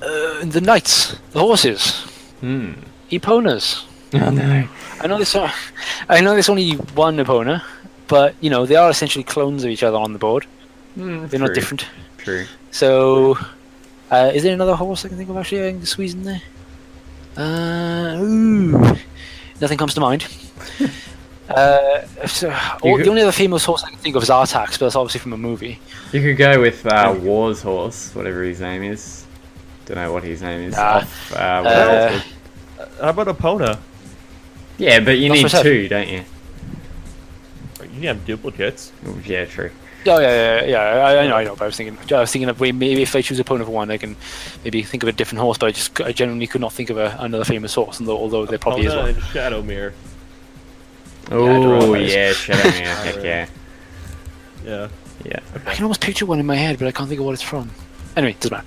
The knights, the horses, Eponas. Oh no. I know there's only one Epona, but you know they are essentially clones of each other on the board. They're not different. True. So, is there another horse I can think of actually I can squeeze in there? Nothing comes to mind. The only other famous horse I can think of is Artax, but that's obviously from a movie. You could go with War's horse, whatever his name is. Don't know what his name is. How about Epona? Yeah, but you need two, don't you? You can have duplicates. Oh, yeah, true. Oh yeah. I know. But I was thinking of maybe if I choose Epona for one, I can maybe think of a different horse. But I genuinely could not think of another famous horse, although there probably is one. And Shadowmere. Oh yeah, Shadowmere. Heck yeah. Yeah. Yeah. I can almost picture one in my head, but I can't think of what it's from. Anyway, doesn't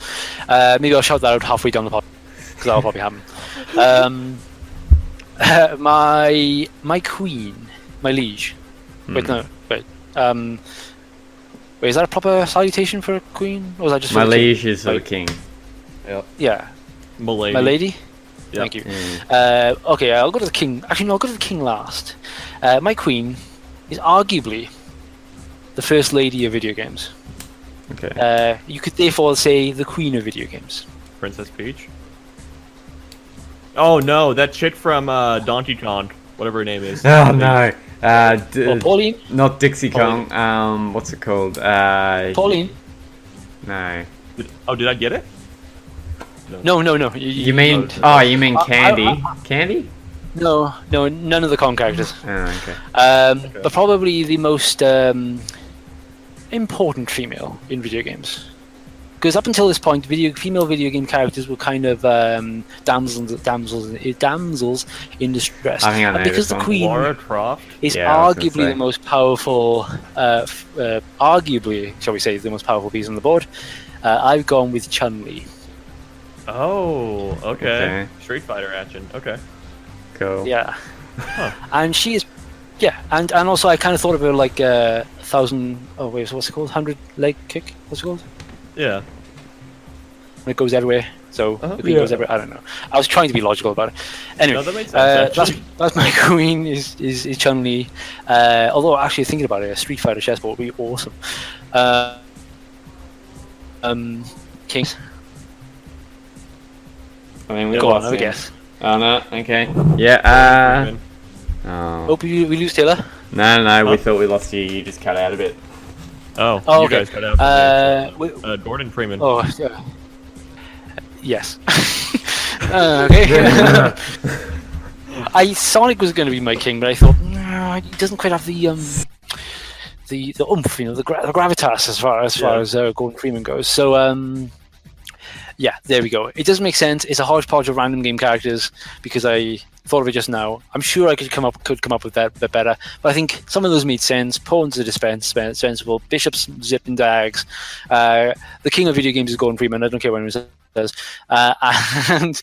matter. Maybe I'll shout that out halfway down the pod, because that'll probably happen. My queen, my liege. Wait, no, wait. Wait, is that a proper salutation for a queen, or is that just for My the king? liege is for the king. Yep. Yeah. My lady. My lady. Yep. Thank you. Okay, I'll go to the king. Actually, no, I'll go to the king last. My queen is arguably the first lady of video games. Okay. You could therefore say the queen of video games. Princess Peach. Oh no, that chick from Donkey Kong, whatever her name is. Oh no. Pauline. Not Dixie Kong. What's it called? Pauline. No. Did I get it? No. You mean? Oh, you mean Candy? Candy? No, none of the Kong characters. Oh, okay. But probably the most important female in video games. Because up until this point, female video game characters were kind of damsels in distress. I think I know and because this the one. queen Lara Croft. is Yeah, I was gonna arguably say. the most powerful, arguably, shall we say, the most powerful piece on the board, I've gone with Chun-Li. Oh, okay. Okay. Street Fighter action. Okay. Cool. Yeah, and she is, and also I kind of thought of her like 1,000. Oh wait, so what's it called? 100-leg kick. What's it called? Yeah. When it goes everywhere. So the queen goes everywhere. I don't know. I was trying to be logical about it. Anyway, No, that makes sense, actually. that's my queen is Chun-Li. Although actually thinking about it, a Street Fighter chessboard would be awesome. Kings. I mean, we Go on, lost have a him. guess. Oh no. Okay. Yeah. Oh. Hope we lose Taylor. No. We thought we lost you. You just cut out a bit. Oh, Oh, you okay. guys got out. Gordon Freeman. Oh, yeah. Yes. Okay. Sonic was going to be my king, but I thought no, he doesn't quite have the oomph, the gravitas as far as Gordon Freeman goes. So yeah, there we go. It doesn't make sense. It's a hodgepodge of random game characters because I thought of it just now. I'm sure I could come up with that better, but I think some of those made sense. Pawns are dispensable. Bishops, zip and dags. The king of video games is Gordon Freeman. I don't care what anyone says. And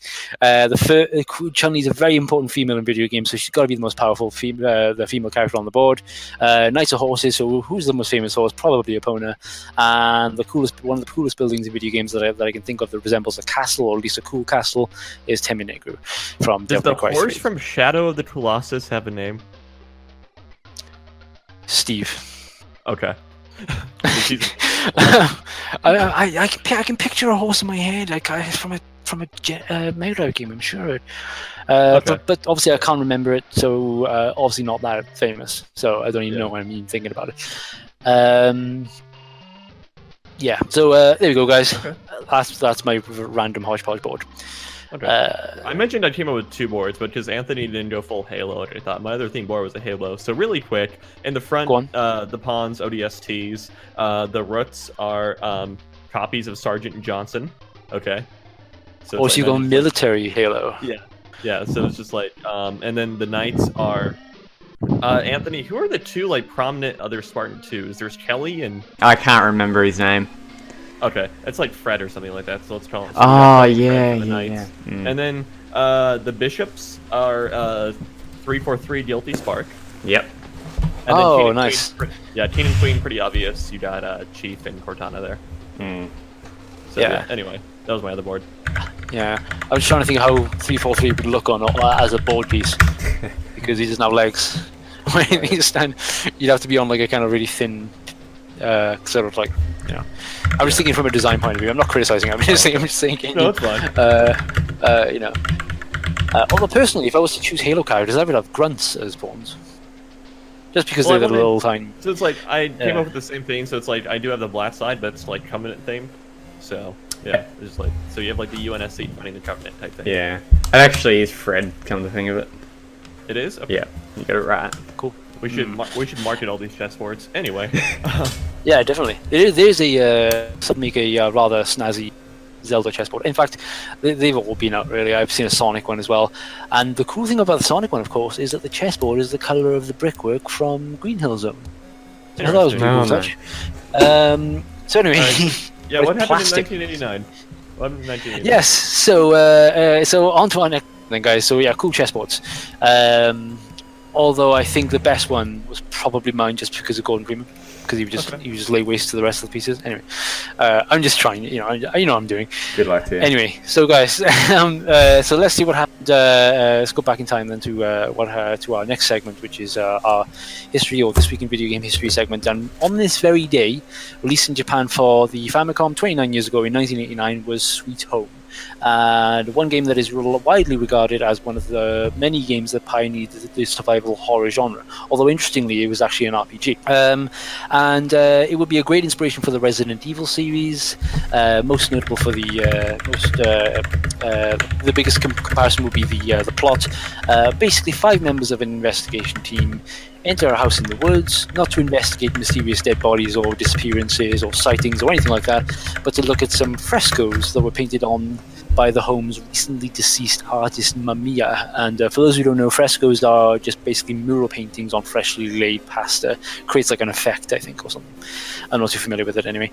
Chun-Li's a very important female in video games, so she's got to be the most powerful the female character on the board. Knights are horses, so who's the most famous horse? Probably Epona. And one of the coolest buildings in video games that I can think of that resembles a castle, or at least a cool castle, is Teminegru from Does Devil the May Cry horse 3. from Shadow of the Colossus have a name? Steve. Okay. I can picture a horse in my head, like from a Mega Drive game, I'm sure. Okay. But obviously I can't remember it, so obviously not that famous. So I don't even know what I'm even thinking about it. Yeah. So there we go, guys. Okay. That's my random hodgepodge board. Okay. I mentioned I came up with 2 boards, but because Anthony didn't go full Halo, I thought my other theme board was a Halo. So really quick, in the front, the pawns, ODSTs, the roots are copies of Sergeant Johnson. Okay. So you go military Halo. Yeah. So it's just like, and then the knights are. Anthony, who are the 2 prominent other Spartan 2s? There's Kelly and. I can't remember his name. Okay, it's like Fred or something like that, so let's call him. Oh, yeah. And then the bishops are 343 Guilty Spark. Yep. And then King and nice. Queen, King and Queen, pretty obvious. You got Chief and Cortana there. So anyway, that was my other board. Yeah, I was trying to think how 343 would look on as a board piece because he doesn't have legs. When he stand, you'd have to be on like a kind of really thin, sort of like. I'm just thinking from a design point of view. I'm not criticizing. I'm just thinking. No, it's fine. Although personally, if I was to choose Halo characters, I would have grunts as pawns, just because they're the little tiny. So it's like I came up with the same thing. So it's like I do have the black side, but it's like Covenant theme. So yeah, it's just like so you have like the UNSC fighting the Covenant type thing. Yeah, it actually is Fred. Come to think of it. It is. Okay. Yeah, you got it right. Cool. We should market all these chessboards anyway. Yeah, definitely. There's a rather snazzy Zelda chessboard. In fact, they've all been out really. I've seen a Sonic one as well. And the cool thing about the Sonic one, of course, is that the chessboard is the color of the brickwork from Green Hill Zone. I thought that was a pretty cool touch. So anyway, yeah, what happened plastic. in 1989? What happened in 1989? Yes. So on to our next thing, guys. So yeah, cool chessboards. Although I think the best one was probably mine, just because of Gordon Freeman, because he would just lay waste to the rest of the pieces. Anyway, I'm just trying. I know what I'm doing. Good luck to you. Anyway, so guys, so let's see what happened. Let's go back in time then to our next segment, which is our history, or this week in video game history segment. And on this very day, released in Japan for the Famicom 29 years ago in 1989, was Sweet Home. And one game that is widely regarded as one of the many games that pioneered the survival horror genre. Although interestingly, it was actually an RPG. And it would be a great inspiration for the Resident Evil series. Most notable for the biggest comparison would be the plot. Basically, 5 members of an investigation team enter a house in the woods, not to investigate mysterious dead bodies or disappearances or sightings or anything like that, but to look at some frescoes that were painted on by the home's recently deceased artist Mamiya. And for those who don't know, frescoes are just basically mural paintings on freshly laid pasta. Creates like an effect, I think, or something. I'm not too familiar with it anyway.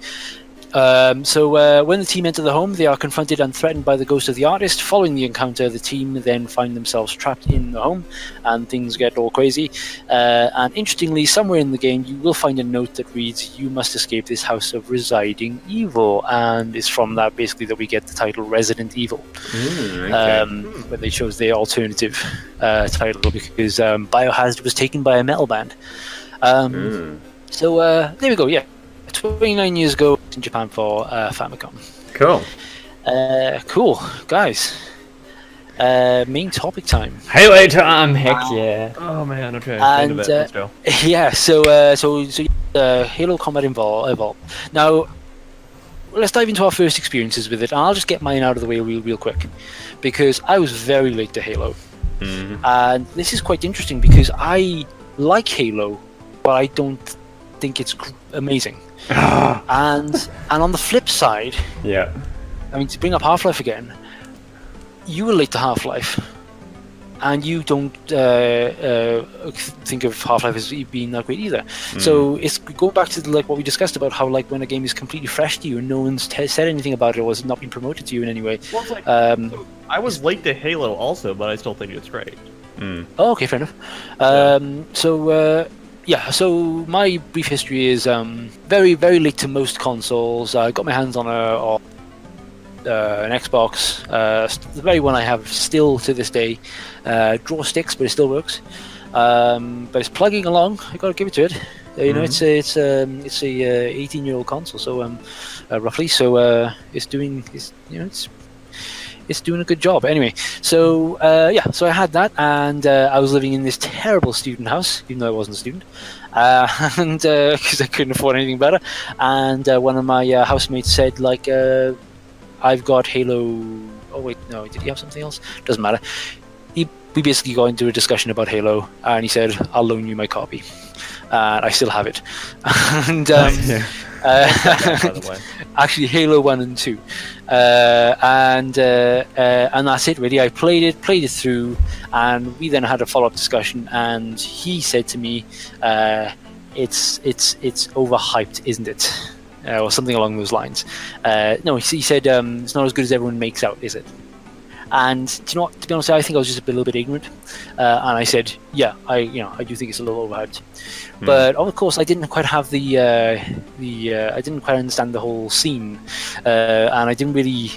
So when the team enter the home, they are confronted and threatened by the ghost of the artist. Following the encounter, the team then find themselves trapped in the home, and things get all crazy. And interestingly, somewhere in the game, you will find a note that reads, "You must escape this house of residing evil," and it's from that basically that we get the title Resident Evil. Where they chose their alternative title because Biohazard was taken by a metal band. So there we go. Yeah. 29 years ago in Japan for Famicom. Cool. Cool, guys. main topic time. Halo time, heck yeah. Oh man, okay. And Into it. Let's go. yeah, so Halo Combat Evolved. Now, let's dive into our first experiences with it, and I'll just get mine out of the way real quick, because I was very late to Halo, and this is quite interesting because I like Halo, but I don't think it's amazing. and on the flip side, Yeah. I mean, to bring up Half-Life again, you were late to Half-Life, and you don't think of Half-Life as being that great either. So it's going back to like what we discussed about how like when a game is completely fresh to you and no one's said anything about it or has not been promoted to you in any way. Well, it's like, I was late to Halo also, but I still think it's great. Oh, okay, fair enough. So my brief history is very late to most consoles. I got my hands on an Xbox, the very one I have still to this day. Draw sticks, but it still works. But it's plugging along. I got to give it to it. You know, it's a 18-year-old console, so roughly. So it's doing a good job. Anyway, so so I had that, and I was living in this terrible student house, even though I wasn't a student, and because I couldn't afford anything better. And one of my housemates said, like, I've got Halo. Oh wait, no, did he have something else? Doesn't matter. We basically got into a discussion about Halo, and he said, "I'll loan you my copy," and I still have it. And actually, Halo 1 and 2, and that's it really. I played it through, and we then had a follow-up discussion, and he said to me, "It's overhyped, isn't it?" Or something along those lines. No, he said it's not as good as everyone makes out, is it? And do you know what? To be honest, I think I was just a little bit ignorant, and I said, "Yeah, I do think it's a little overhyped." But of course, I didn't quite have I didn't quite understand the whole scene, and I didn't really,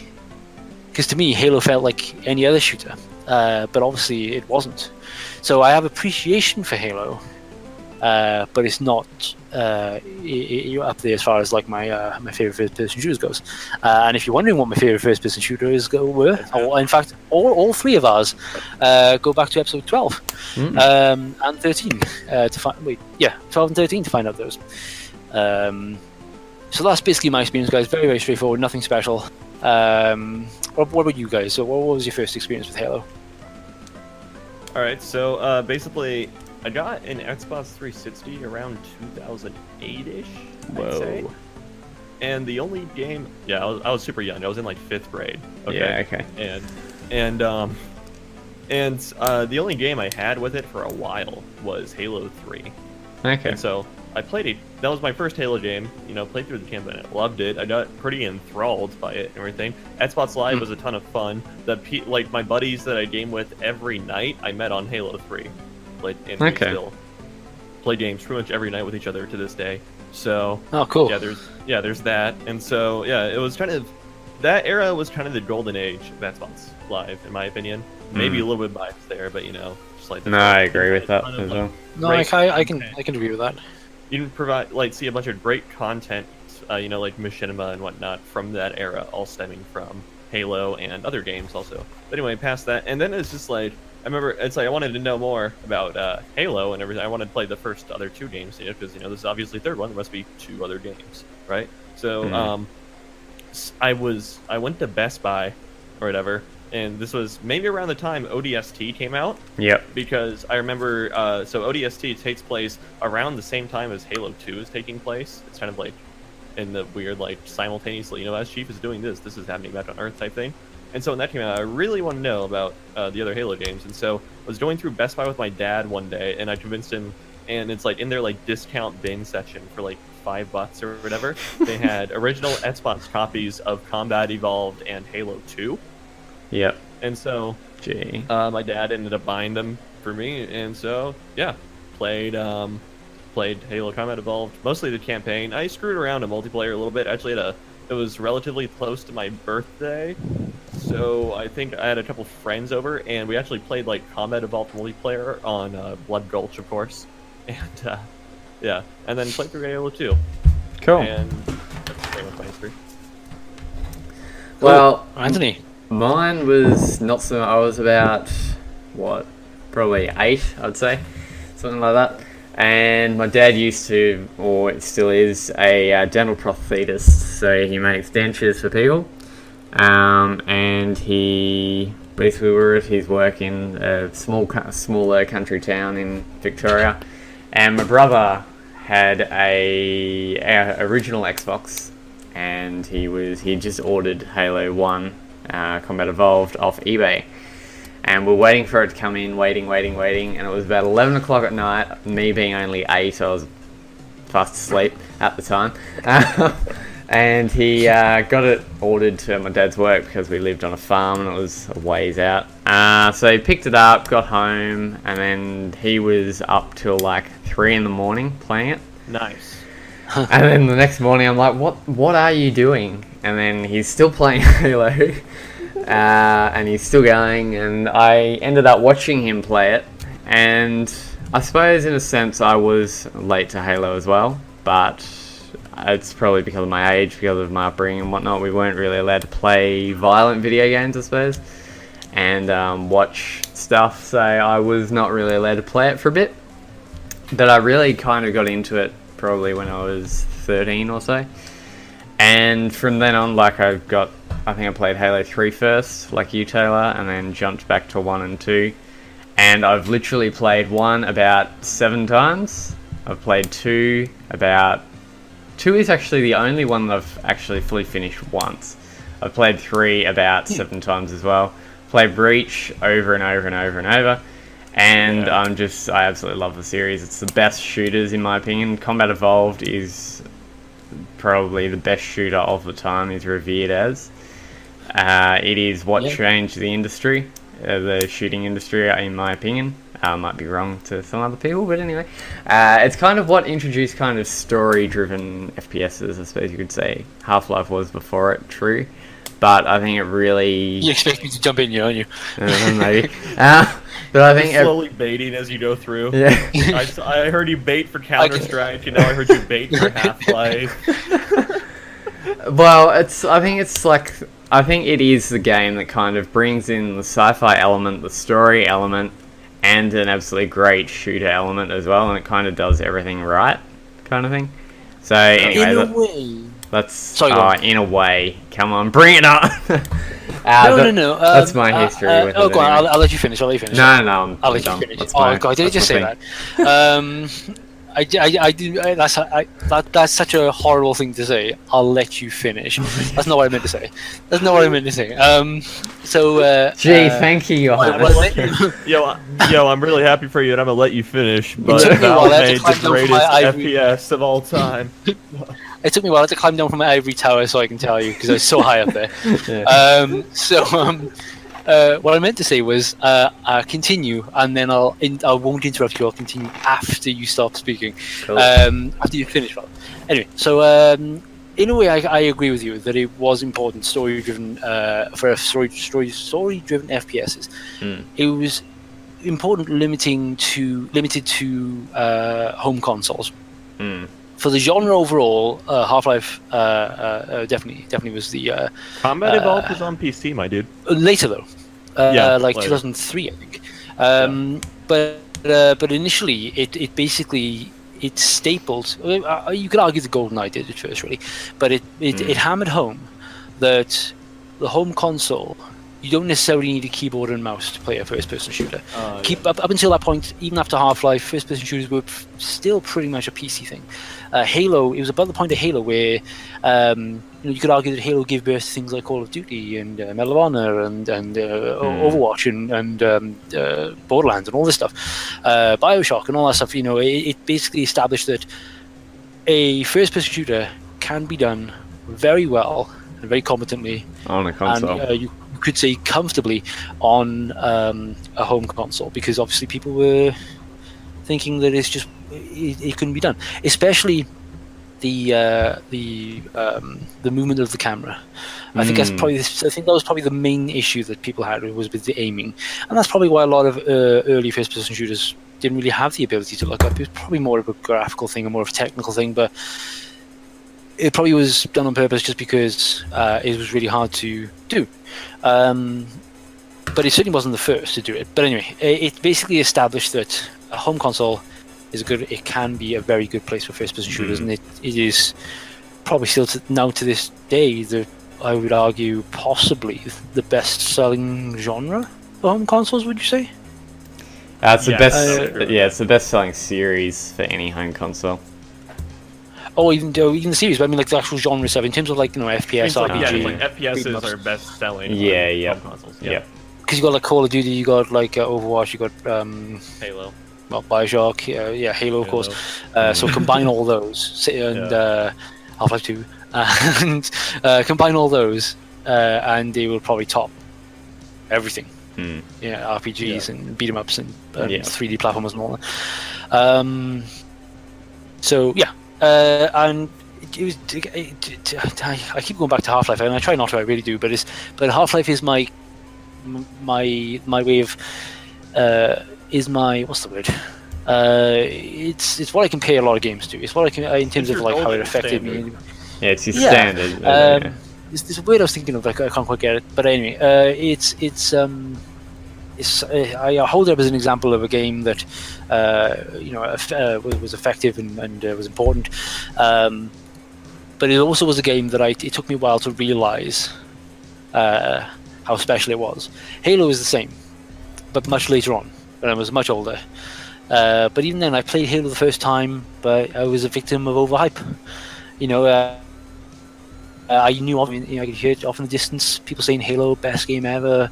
because to me, Halo felt like any other shooter, but obviously it wasn't. So I have appreciation for Halo, but it's not up there as far as like my favorite first-person shooters goes. And if you're wondering what my favorite first-person shooters were, or in fact, all three of ours go back to episode 12 and 13 to find. 12 and 13 to find out those. So that's basically my experience, guys. Very straightforward, nothing special. What about you guys? So, what was your first experience with Halo? All right, so basically, I got an Xbox 360 around 2008-ish, I'd say. And the only game, I was super young. I was in like 5th grade. Okay. Yeah, okay. And the only game I had with it for a while was Halo 3. Okay. And so I played it. That was my first Halo game. Played through the campaign. I loved it. I got pretty enthralled by it and everything. Xbox Live was a ton of fun. Like my buddies that I game with every night, I met on Halo 3. We still play games pretty much every night with each other to this day. So cool. There's that. And so it was kind of, that era was kind of the golden age of Xbox Live, in my opinion. Maybe a little bit biased there, but just like no, I agree with that as well. No, I can agree with that. You can provide see a bunch of great content, like Machinima and whatnot from that era, all stemming from Halo and other games also. But anyway, past that, and then it's just like, I remember it's like I wanted to know more about Halo and everything. I wanted to play the first other 2 games, because this is obviously the 3rd one. There must be 2 other games, right? So I went to Best Buy or whatever, and this was maybe around the time ODST came out. Yep. Because I remember, so ODST takes place around the same time as Halo 2 is taking place. It's kind of like in the weird simultaneously, as Chief is doing this is happening back on Earth type thing. And so when that came out, I really wanted to know about the other Halo games. And so I was going through Best Buy with my dad one day, and I convinced him, and it's in their discount bin section for $5 or whatever. They had original Xbox copies of Combat Evolved and Halo 2. Yep. And so my dad ended up buying them for me, and so played Halo Combat Evolved, mostly the campaign. I screwed around in multiplayer a little bit. Actually, it was relatively close to my birthday, so I think I had a couple friends over, and we actually played Combat Evolved multiplayer on Blood Gulch, of course, and and then played through Halo 2. Cool. And that's pretty much my history. Well, Anthony. Mine was not so. I was about probably 8, I'd say, something like that. And my dad used to, or it still is, a dental prosthetist. So he makes dentures for people. And he basically were at his work in a smaller country town in Victoria. And my brother had a original Xbox, and he just ordered Halo 1 Combat Evolved off eBay, and we're waiting for it to come in, waiting, and it was about 11 o'clock at night. Me being only 8, I was fast asleep at the time. And he got it ordered to my dad's work because we lived on a farm and it was a ways out. So he picked it up, got home, and then he was up till like 3 in the morning playing it. Nice. And then the next morning I'm like, what are you doing? And then he's still playing Halo. And he's still going, and I ended up watching him play it. And I suppose in a sense I was late to Halo as well, but it's probably because of my age, because of my upbringing and whatnot. We weren't really allowed to play violent video games, I suppose, and watch stuff, so I was not really allowed to play it for a bit. But I really kind of got into it probably when I was 13 or so. And from then on, like, I think I played Halo 3 first, like you, Taylor, and then jumped back to 1 and 2. And I've literally played 1 about 7 times. I've played 2 about... 2 is actually the only one that I've actually fully finished once. I've played 3 about 7 times as well. Played Breach over and over and over and over. And I absolutely love the series. It's the best shooters in my opinion. Combat Evolved is probably the best shooter of the time, is revered as. It is what changed the industry, the shooting industry, in my opinion. I might be wrong to some other people, but anyway. It's kind of what introduced kind of story-driven FPSs, I suppose you could say. Half-Life was before it, true. But I think it really... You expect me to jump in, aren't you? Maybe. But I think... You're slowly baiting as you go through. Yeah. I heard you bait for Counter-Strike, and now I heard you bait for Half-Life. Well, I think it is the game that kind of brings in the sci-fi element, the story element, and an absolutely great shooter element as well, and it kind of does everything right, kind of thing. So anyway, in a way. In a way. Come on, bring it up. No. That's my history with it. Go on, Anyway. I'll let you finish. No, I'll let you finish. That's Oh god, did I just say that? That's such a horrible thing to say. I'll let you finish. That's not what I meant to say. Thank you, Johannes. Yo, I'm really happy for you, and I'm gonna let you finish. But took me a while Valve made to climb the down from greatest my ivory. FPS of all time. It took me a while to climb down from my ivory tower so I can tell you, because I was so high up there. What I meant to say was continue, and then I won't interrupt you. I'll continue after you stop speaking. Cool. After you finish. Well. Anyway, so in a way, I agree with you that it was important, story-driven for story-driven FPSs. It was important, limited to home consoles. For the genre overall, Half-Life definitely was the... Combat Evolved was on PC, my dude. Later, though. Later. 2003, I think. But initially, it basically... It stapled... you could argue the GoldenEye did it first, really. But it hammered home that the home console... You don't necessarily need a keyboard and mouse to play a first-person shooter. Up until that point, even after Half-Life, first-person shooters were still pretty much a PC thing. Halo, it was about the point of Halo where you could argue that Halo gave birth to things like Call of Duty and Medal of Honor and Overwatch and Borderlands and all this stuff, Bioshock and all that stuff. It basically established that a first-person shooter can be done very well and very competently on a console. And you could say comfortably on a home console, because obviously people were thinking that it couldn't be done, especially the movement of the camera. I think that was probably the main issue that people had, was with the aiming, and that's probably why a lot of early first-person shooters didn't really have the ability to look up. It was probably more of a graphical thing, or more of a technical thing, but it probably was done on purpose just because it was really hard to do. But it certainly wasn't the first to do it. But anyway, it basically established that a home console it can be a very good place for first-person shooters, and it is probably still now to this day, I would argue, possibly the best-selling genre for home consoles. Would you say? It's the best. It's the best-selling series for any home console. Oh, even the series, but I mean, like the actual genre stuff in terms of like FPS, RPG. Like FPSs are best-selling. Home consoles. Yeah. Because you got like Call of Duty, you got like Overwatch, you got Halo. Well, Bioshock, Halo, of course. So combine all those, and Half-Life 2, and combine all those, and they will probably top everything. RPGs and beat 'em ups and 3D platformers and all that. And I keep going back to Half-Life, and I try not to. I really do, but Half-Life is my way of what's the word? It's what I compare a lot of games to. It's what I can in terms of like how it affected me. Yeah, it's your standard. There's a word I was thinking of, like I can't quite get it. But anyway, I hold it up as an example of a game that was effective and was important. But it also was a game that it took me a while to realize how special it was. Halo is the same, but much later on, when I was much older. But even then, I played Halo the first time, but I was a victim of overhype. I knew I could hear it off in the distance, people saying Halo, best game ever,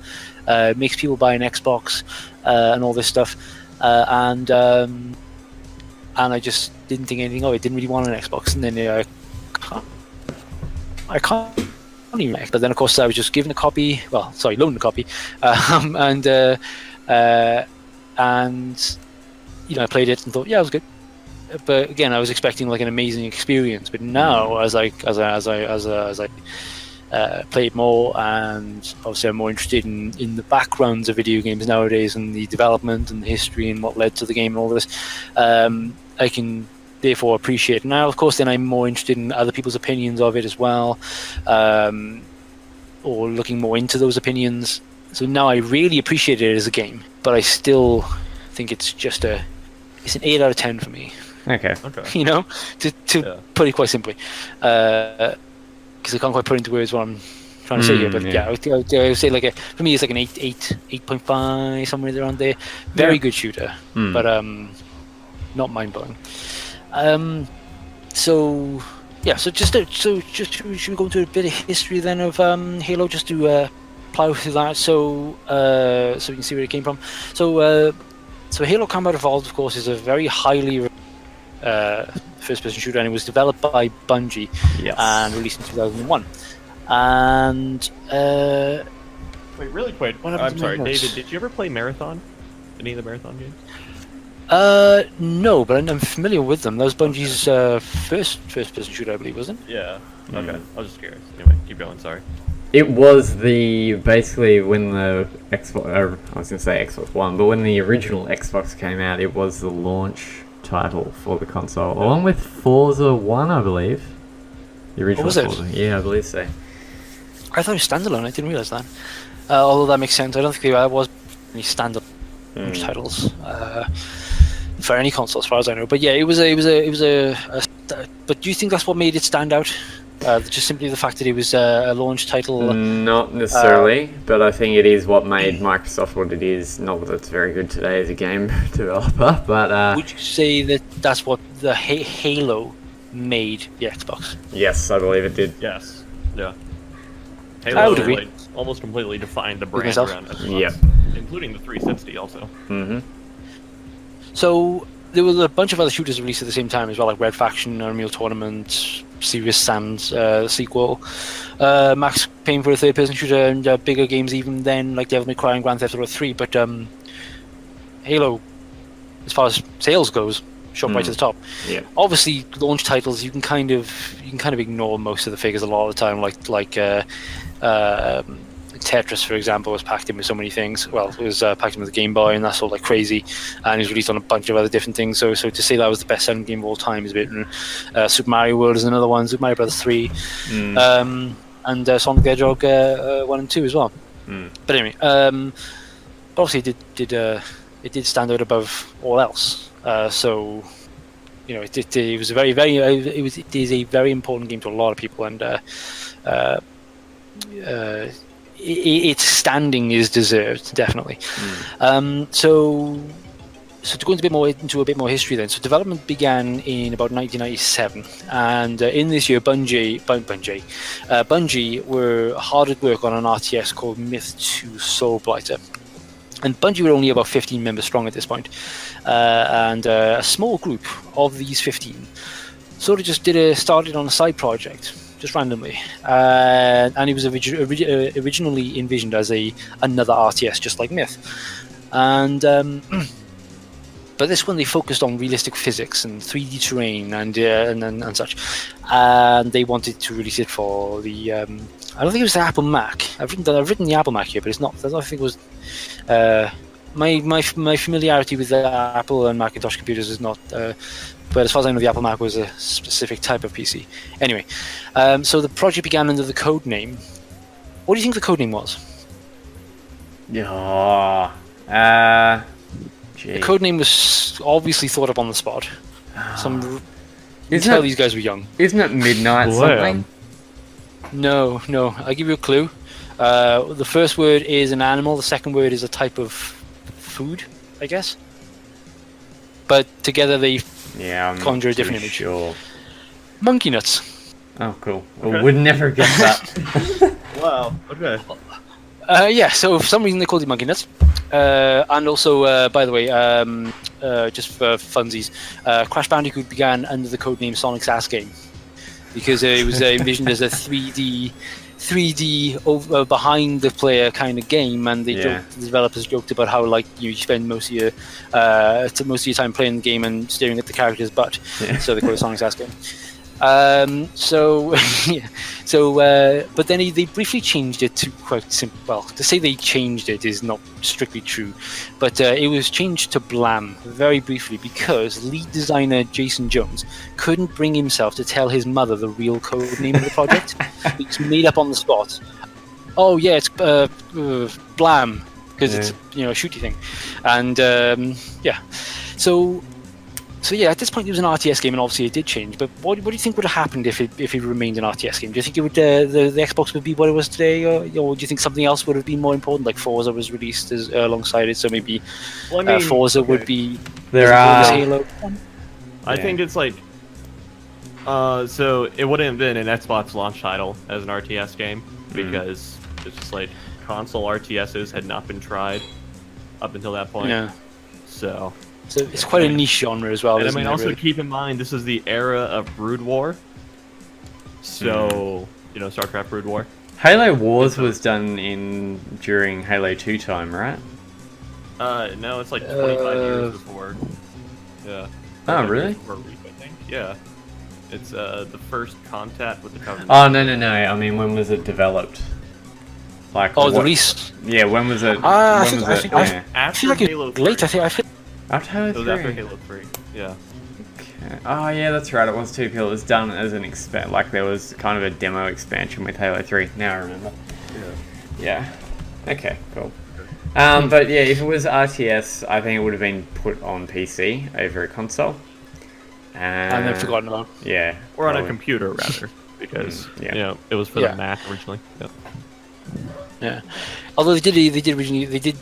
makes people buy an Xbox, and all this stuff. And I just didn't think anything of it, didn't really want an Xbox. And then I can't even, but then of course I was just given a copy, loaned a copy, and I played it and thought, yeah, it was good. But again, I was expecting like an amazing experience. But now, as I play it more, and obviously I'm more interested in the backgrounds of video games nowadays, and the development and the history and what led to the game and all this, I can therefore appreciate it. Now, of course, then I'm more interested in other people's opinions of it as well, or looking more into those opinions. So now I really appreciate it as a game, but I still think it's an 8 out of 10 for me. Okay. To put it quite simply, because I can't quite put into words what I'm trying to say here. But I would say for me it's like an 8.5, somewhere around there. Very good shooter, but not mind blowing. So should we go into a bit of history then of Halo, just to plow through that, so we can see where it came from. So Halo Combat Evolved, of course, is a very highly first-person shooter, and it was developed by Bungie and released in 2001. And wait, really quick. I'm sorry, David. Did you ever play Marathon? Any of the Marathon games? No, but I'm familiar with them. That was Bungie's first-person shooter, I believe, wasn't it? Yeah. Okay. I was just curious. Anyway, keep going. Sorry. It was basically when the Xbox, I was going to say Xbox One, but when the original Xbox came out, it was the launch title for the console, along with Forza 1, I believe. The original was it? Forza. Yeah, I believe so. I thought it was standalone. I didn't realize that. Although that makes sense. I don't think there was any standalone titles for any console, as far as I know. But yeah, it was a. But do you think that's what made it stand out? Just simply the fact that it was a launch title? Not necessarily, but I think it is what made Microsoft what it is. Not that it's very good today as a game developer, but... would you say that that's what the Halo made the Xbox? Yes, I believe it did. Yes. Yeah. I would agree. Almost completely defined the brand myself. around Xbox. Yep. Including the 360 also. Mm-hmm. So there were a bunch of other shooters released at the same time as well, like Red Faction, Unreal Tournament, Serious Sam's sequel, Max Payne for a third-person shooter, and bigger games even then, like Devil May Cry and Grand Theft Auto 3. But Halo, as far as sales goes, shot right to the top. Yeah. Obviously, launch titles you can kind of ignore most of the figures a lot of the time, like Tetris, for example, was packed in with so many things. Well, it was packed in with the Game Boy, and that's all like crazy, and it was released on a bunch of other different things. So to say that was the best-selling game of all time is a bit. Super Mario World is another one. Super Mario Brothers 3, and Sonic the Hedgehog 1 and 2 as well. But anyway, obviously it did stand out above all else. So it was a it is a very important game to a lot of people, and its standing is deserved, definitely. So to go into a bit more history then. So development began in about 1997, and in this year, Bungie were hard at work on an RTS called Myth 2 Soulblighter. And Bungie were only about 15 members strong at this point, and a small group of these 15 sort of just started on a side project, just randomly, and it was originally envisioned as another RTS, just like Myth, and but this one they focused on realistic physics and 3D terrain and such, and they wanted to release it for the I don't think it was the Apple Mac. I've written the Apple Mac here, but it's not. I don't think it was. My familiarity with the Apple and Macintosh computers is not. But as far as I know, the Apple Mac was a specific type of PC. Anyway, so the project began under the code name. What do you think the code name was? The code name was obviously thought up on the spot. You can tell these guys were young. Isn't it Midnight something? No. I'll give you a clue. The first word is an animal. The second word is a type of food, I guess. But together they conjure a different image. Sure. Monkey nuts. Oh, cool. Okay. I would never get that. Wow. Okay. So for some reason they called it monkey nuts. And also, by the way, just for funsies, Crash Bandicoot began under the codename Sonic's Ass Game, because it was envisioned as a 3D over behind the player kind of game, and the developers joked about how you spend most of your time playing the game and staring at the character's butt, so they call it Sonic's Ass Game. But then they briefly changed it to quite simple. Well, to say they changed it is not strictly true, but it was changed to Blam very briefly because lead designer Jason Jones couldn't bring himself to tell his mother the real code name of the project. It was made up on the spot. Oh yeah, it's Blam, because it's a shooty thing, and So at this point it was an RTS game, and obviously it did change. But what do you think would have happened if it remained an RTS game? Do you think it would the Xbox would be what it was today, or do you think something else would have been more important, like Forza was released alongside it? So maybe Forza would be Halo. I think it's like so it wouldn't have been an Xbox launch title as an RTS game because it's just like console RTSs had not been tried up until that point. Yeah. So it's quite a niche genre as well. And also keep in mind this is the era of Brood War. So StarCraft Brood War. Halo Wars was done during Halo 2 time, right? No, it's like 25 years before. Yeah. Oh, really? I think. Yeah. It's the first contact with the Covenant. Oh no! I mean, when was it developed? The release. Yeah, when was it? I feel like Halo it's late. After Halo 3? It was after Halo 3, yeah. Okay. Oh yeah, that's right, it was 2 people. It was done as an there was kind of a demo expansion with Halo 3, now I remember. Yeah. Okay, cool. But yeah, if it was RTS, I think it would have been put on PC over a console. And then forgotten about. Yeah. Or on a computer, rather, because, it was for the Mac originally. Yeah. Yeah, although they did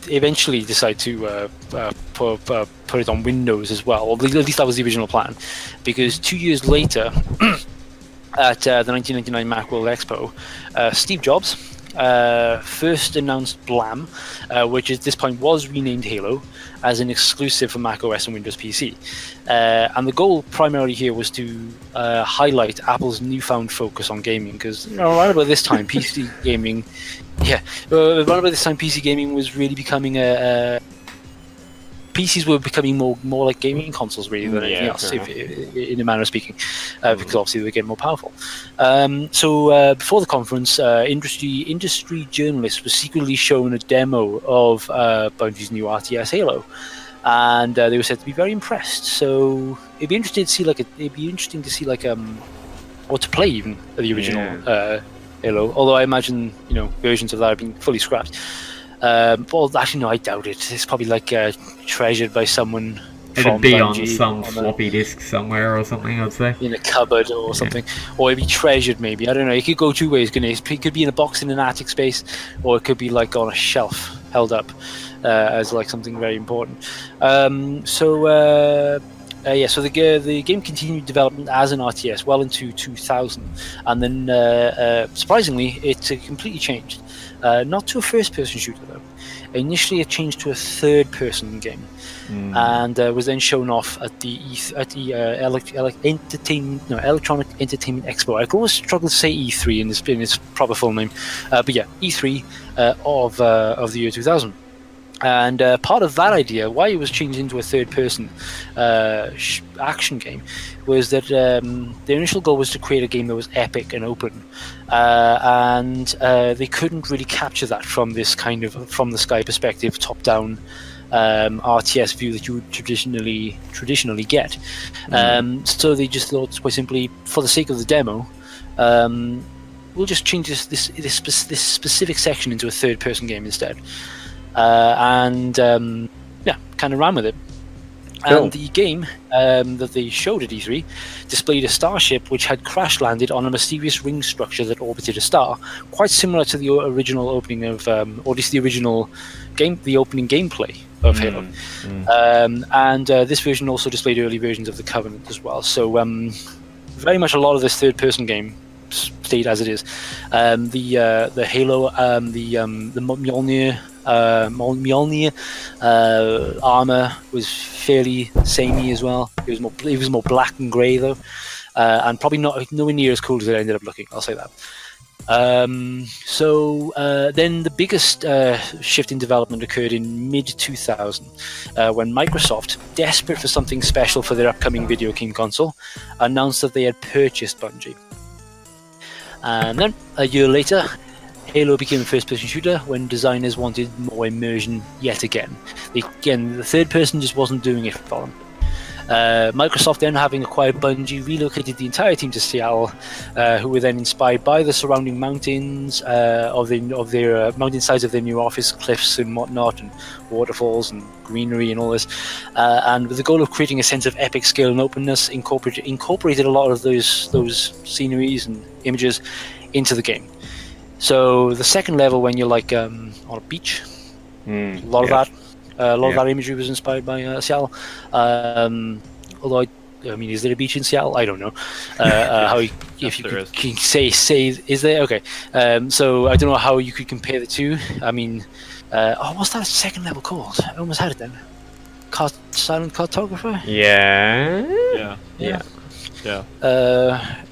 eventually decide to put it on Windows as well. Or at least that was the original plan, because 2 years later, at the 1999 Macworld Expo, Steve Jobs first announced Blam, which at this point was renamed Halo, as an exclusive for Mac OS and Windows PC. And the goal primarily here was to highlight Apple's newfound focus on gaming, because around about this time, PC gaming. Yeah, around about this time, PC gaming was really becoming PCs were becoming more like gaming consoles really than anything else, in a manner of speaking, because obviously they were getting more powerful. So before the conference, industry journalists were secretly shown a demo of Bungie's new RTS Halo, and they were said to be very impressed. So it'd be interesting to see or to play even the original Halo. Although I imagine versions of that have been fully scrapped. Well, actually, no, I doubt it. It's probably treasured by someone. It'd be Bungie, on some floppy disk somewhere or something, I'd say. In a cupboard or something. Or it'd be treasured, maybe. I don't know. It could go two ways, couldn't it? It could be in a box in an attic space, or it could be on a shelf, held up as something very important. So the game continued development as an RTS well into 2000, and then surprisingly, it completely changed. Not to a first-person shooter though. Initially, it changed to a third-person game, and was then shown off at the Electronic Entertainment Expo. I always struggle to say E3 in its proper full name, but yeah, E3 of the year 2000. And part of that idea, why it was changed into a third-person action game, was that the initial goal was to create a game that was epic and open, and they couldn't really capture that from this kind of from-the-sky perspective, top-down RTS view that you would traditionally get. So they just thought, quite simply, for the sake of the demo, we'll just change this specific section into a third-person game instead. And kind of ran with it. Cool. And the game that they showed at E3 displayed a starship which had crash landed on a mysterious ring structure that orbited a star, quite similar to the original opening of, or at least the original game, the opening gameplay of Halo. And this version also displayed early versions of the Covenant as well. So very much a lot of this third-person game stayed as it is. The Halo, the Mjolnir armor was fairly samey as well. It was more black and grey though, and probably nowhere near as cool as it ended up looking. I'll say that. Then the biggest shift in development occurred in mid-2000 when Microsoft, desperate for something special for their upcoming video game console, announced that they had purchased Bungie. And then, a year later, Halo became a first-person shooter when designers wanted more immersion yet again. The third person just wasn't doing it for them. Microsoft, then having acquired Bungie, relocated the entire team to Seattle, who were then inspired by the surrounding mountains of their mountainsides of their new office, cliffs and whatnot, and waterfalls and greenery and all this, and with the goal of creating a sense of epic scale and openness, incorporated a lot of those sceneries and images into the game. So the second level, when you're on a beach, a lot of that imagery was inspired by Seattle. Although I mean, is there a beach in Seattle? I don't know. If you can say, is there? Okay. So I don't know how you could compare the two. I mean, what's that second level called? I almost had it then. Silent Cartographer.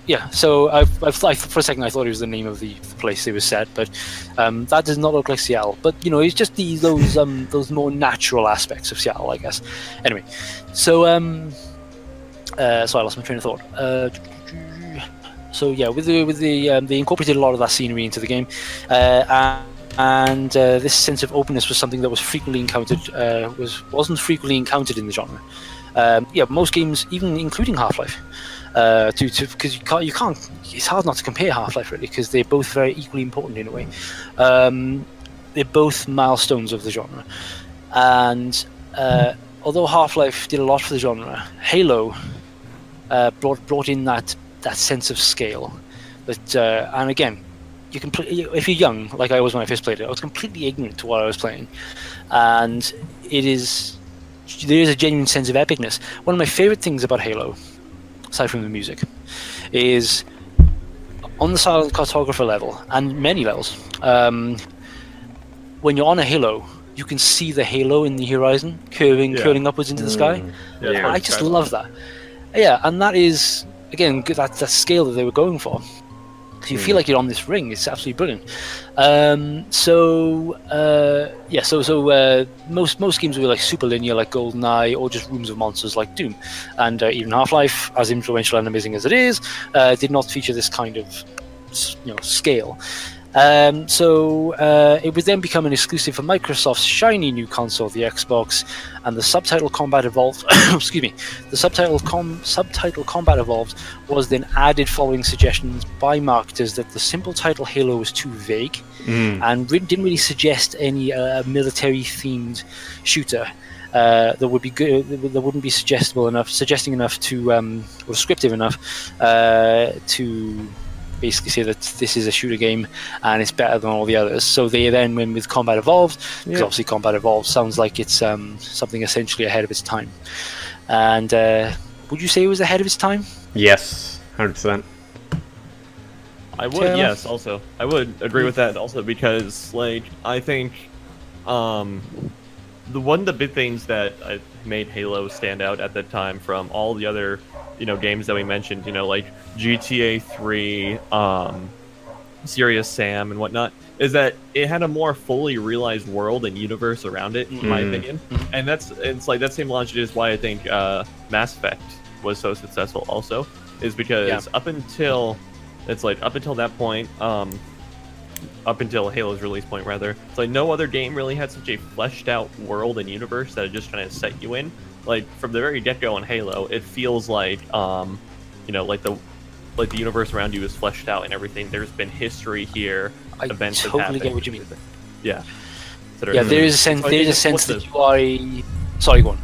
Yeah. So for a second I thought it was the name of the place it was set, but that does not look like Seattle. But it's just those more natural aspects of Seattle, I guess. Anyway, so I lost my train of thought. So yeah, with the they incorporated a lot of that scenery into the game, and this sense of openness was something that was frequently encountered. Wasn't frequently encountered in the genre. Most games, even including Half-Life. Because you can't. It's hard not to compare Half-Life really, because they're both very equally important in a way. They're both milestones of the genre, and although Half-Life did a lot for the genre, Halo brought in that sense of scale. But and again, you can play if you're young, like I was when I first played it. I was completely ignorant to what I was playing, and there is a genuine sense of epicness. One of my favorite things about Halo, aside from the music, is on the Silent Cartographer level and many levels. When you're on a Halo, you can see the halo in the horizon curling upwards into the sky. I just love that. Yeah, and that is again that scale that they were going for. So you feel like you're on this ring. It's absolutely brilliant. Most games were like super linear, like GoldenEye, or just rooms of monsters like Doom, and even Half-Life, as influential and amazing as it is, did not feature this kind of scale. It would then become an exclusive for Microsoft's shiny new console, the Xbox, and the subtitle Combat Evolved. excuse me. The subtitle Combat Evolved was then added following suggestions by marketers that the simple title Halo was too vague and didn't really suggest any military-themed shooter. That would be good. That wouldn't be suggesting enough to, or descriptive enough to basically say that this is a shooter game and it's better than all the others. So they then went with Combat Evolved, because obviously Combat Evolved sounds like it's something essentially ahead of its time. And would you say it was ahead of its time? Yes, 100%. I would, yes, also. I would agree with that also, because, like, I think one of the big things that made Halo stand out at the time from all the other games that we mentioned, like GTA 3, Serious Sam, and whatnot, is that it had a more fully realized world and universe around it, in my opinion. And it's like that same logic is why I think Mass Effect was so successful. Also, is because up until that point, up until Halo's release point, rather, it's like no other game really had such a fleshed out world and universe that it just kind of set you in. Like from the very get-go on Halo, it feels like like the universe around you is fleshed out and everything. There's been history here, events that happen. I totally get what you mean. Yeah. Yeah, there is a sense. There is a sense that you are. Sorry, go on.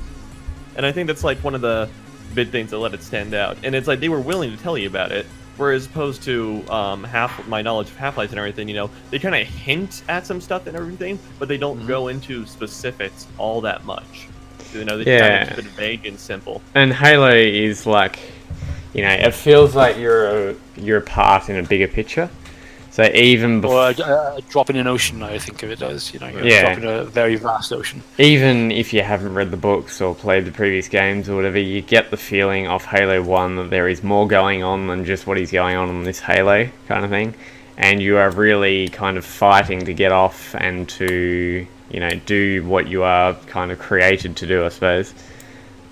And I think that's like one of the big things that let it stand out. And it's like they were willing to tell you about it. Whereas opposed to half my knowledge of Half-Life and everything, they kind of hint at some stuff and everything, but they don't go into specifics all that much. They kind of keep it vague and simple. And Halo is like, it feels like you're a part in a bigger picture. So even or a drop in an ocean, I think of it as, you're a drop in a very vast ocean. Even if you haven't read the books or played the previous games or whatever, you get the feeling of Halo 1 that there is more going on than just what is going on in this Halo kind of thing. And you are really kind of fighting to get off and to, do what you are kind of created to do, I suppose.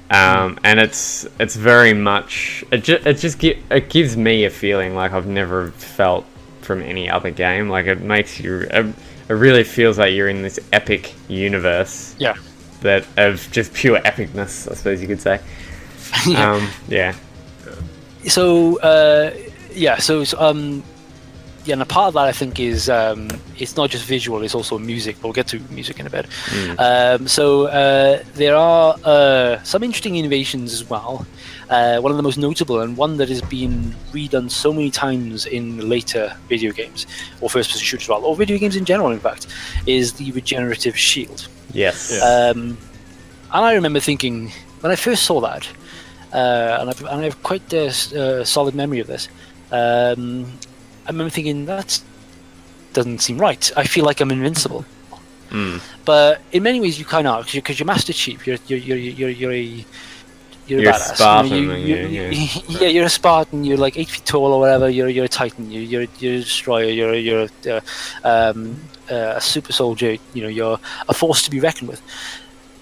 And it's very much, it gives me a feeling like I've never felt from any other game. Like it makes you, it really feels like you're in this epic universe. Yeah. That of just pure epicness, I suppose you could say. And a part of that I think is it's not just visual; it's also music. We'll get to music in a bit. There are some interesting innovations as well. One of the most notable, and one that has been redone so many times in later video games, or first-person shooters, or video games in general, in fact, is the regenerative shield. Yes. And I remember thinking when I first saw that, and I have quite a solid memory of this. I remember thinking that doesn't seem right. I feel like I'm invincible. But in many ways, you kind of are, because you're Master Chief. You're a badass. Spartan. You're a Spartan. You're like 8 feet tall or whatever. You're a Titan. You're a destroyer. You're a super soldier. You're a force to be reckoned with.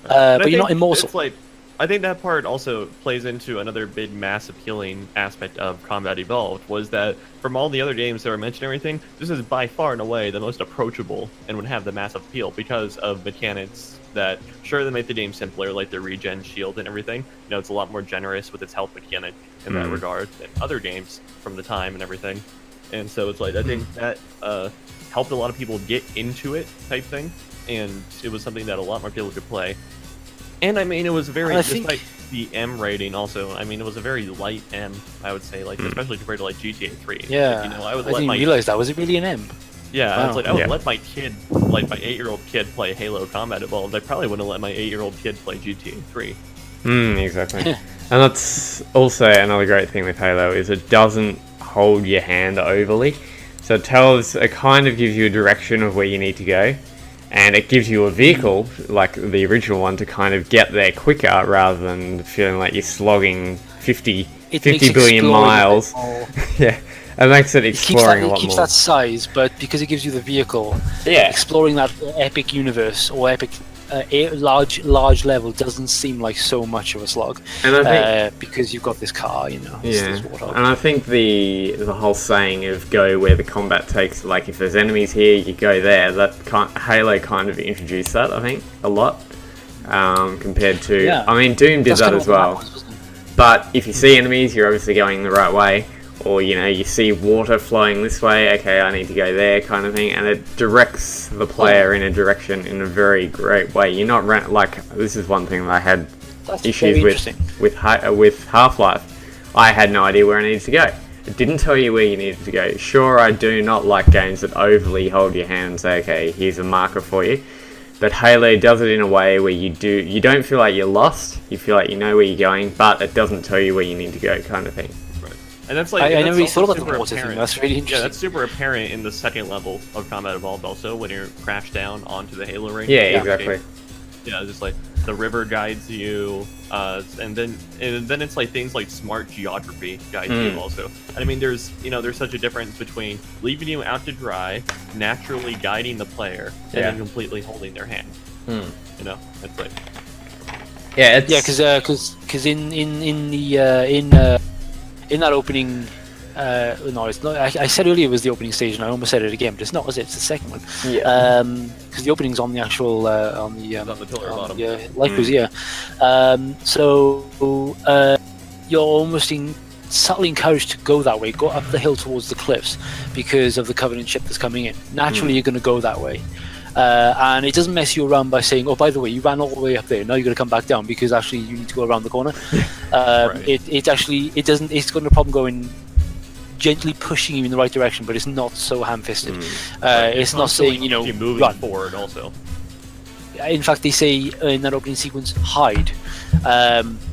But you're not immortal. It's like, I think that part also plays into another big, mass appealing aspect of Combat Evolved, was that from all the other games that were mentioned and everything, this is by far and away the most approachable and would have the massive appeal because of mechanics that, sure, they make the game simpler, like the regen shield and everything. It's a lot more generous with its health mechanic in that regard than other games from the time and everything. And so it's like, I think that helped a lot of people get into it type thing, and it was something that a lot more people could play. And I mean, it was very, despite the M rating also, I mean, it was a very light M, I would say, like, especially compared to, like, GTA 3. Yeah, I didn't realize that. Was it really an M? Yeah, wow. It's like, I would let my kid, like, my 8-year-old kid play Halo Combat Evolved. I probably wouldn't let my 8-year-old kid play GTA 3. Exactly. And that's also another great thing with Halo, is it doesn't hold your hand overly. So it kind of gives you a direction of where you need to go. And it gives you a vehicle, like the original one, to kind of get there quicker rather than feeling like you're slogging 50 billion miles. Yeah. It makes it It keeps exploring a that, lot it keeps more. that size, but because it gives you the vehicle, Yeah. exploring that epic universe or epic large level doesn't seem like so much of a slog. And I think because you've got this car, you know. yeah, This Warthog. and I think the whole saying of go where the combat takes, like if there's enemies here, you go there. Halo kind of introduced that, I think, a lot compared to. Yeah. I mean, Doom did That's that kind of as what the well. map was, wasn't it? But if you see enemies, you're obviously going the right way. Or, you know, you see water flowing this way, okay, I need to go there, kind of thing. And it directs the player in a direction in a very great way. You're not this is one thing that I had That's issues very with Half-Life. I had no idea where I needed to go. It didn't tell you where you needed to go. Sure, I do not like games that overly hold your hand and say, okay, here's a marker for you. But Halo does it in a way where you don't feel like you're lost. You feel like you know where you're going, but it doesn't tell you where you need to go, kind of thing. Right. And that's like I never really thought about the super water thing. apparent. That's really interesting. Yeah, that's super apparent in the second level of Combat Evolved also, when you crash down onto the Halo ring. Yeah, exactly. Yeah, just like the river guides you, and then it's like things like smart geography guides you also. And I mean, there's such a difference between leaving you out to dry, naturally guiding the player, and then completely holding their hand. You know, it's like because in that opening. No, it's not. I said earlier it was the opening stage, and I almost said it again, but it's not, is it? It's the second one. Yeah. Because the opening's on the actual on the pillar bottom. Yeah, light cruise, yeah. So you're almost subtly encouraged to go that way, go up the hill towards the cliffs, because of the Covenant ship that's coming in. Naturally, you're going to go that way. And it doesn't mess you around by saying, oh, by the way, you ran all the way up there, now you're going to come back down, because actually you need to go around the corner. Right. It doesn't, it's got no problem going gently pushing you in the right direction, but it's not so ham-fisted. It's not saying, you know, you're moving run forward also. In fact, they say in that opening sequence, hide.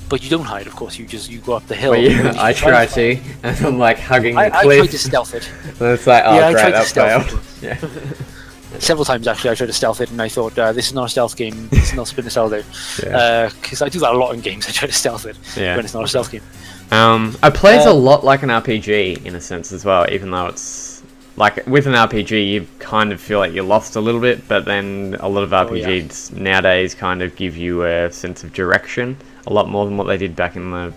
But you don't hide, of course. You go up the hill. Well, yeah, I try to, and I'm like hugging the I cliff. tried to stealth it. And it's like, oh Yeah, I great, tried to that stealth failed. Yeah. Several times actually, I tried to stealth it, and I thought, this is not a stealth game. This is not Splinter Cell day. Because I do that a lot in games. I try to stealth it when it's not a stealth game. It plays a lot like an RPG in a sense as well, even though it's like with an RPG you kind of feel like you're lost a little bit, but then a lot of RPGs nowadays kind of give you a sense of direction a lot more than what they did back in the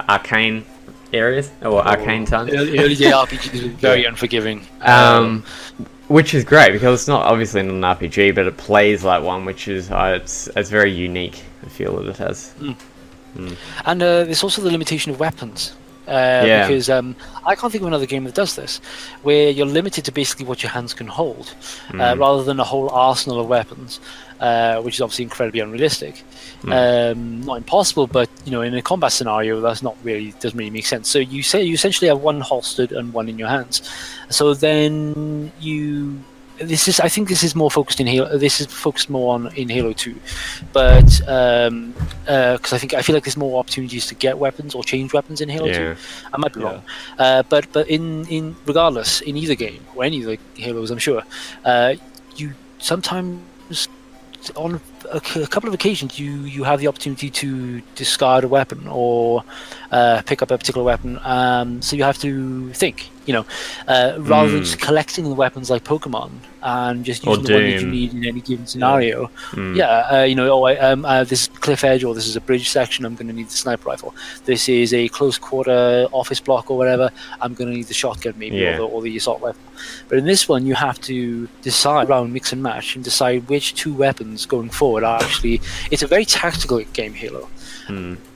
arcane areas or arcane times. Early RPGs are very unforgiving. Which is great because it's not obviously not an RPG, but it plays like one, which is it's very unique. I feel that it has. And there's also the limitation of weapons. Because I can't think of another game that does this, where you're limited to basically what your hands can hold, rather than a whole arsenal of weapons, which is obviously incredibly unrealistic. Not impossible, but you know, in a combat scenario, doesn't really make sense. So you essentially have one holstered and one in your hands. So then I think this is more focused in Halo. This is focused more on in Halo 2, but because I feel like there's more opportunities to get weapons or change weapons in Halo 2. I might be wrong, but in regardless, in either game or any of the Halos, I'm sure, you sometimes on a couple of occasions you have the opportunity to discard a weapon or pick up a particular weapon. So you have to think, rather than just collecting the weapons like Pokemon and just using the one that you need in any given scenario. This is cliff edge, or this is a bridge section, I'm going to need the sniper rifle. This is a close quarter office block or whatever, I'm going to need the shotgun maybe, or the assault rifle. But in this one, you have to decide around mix and match and decide which two weapons going forward are actually. It's a very tactical game, Halo.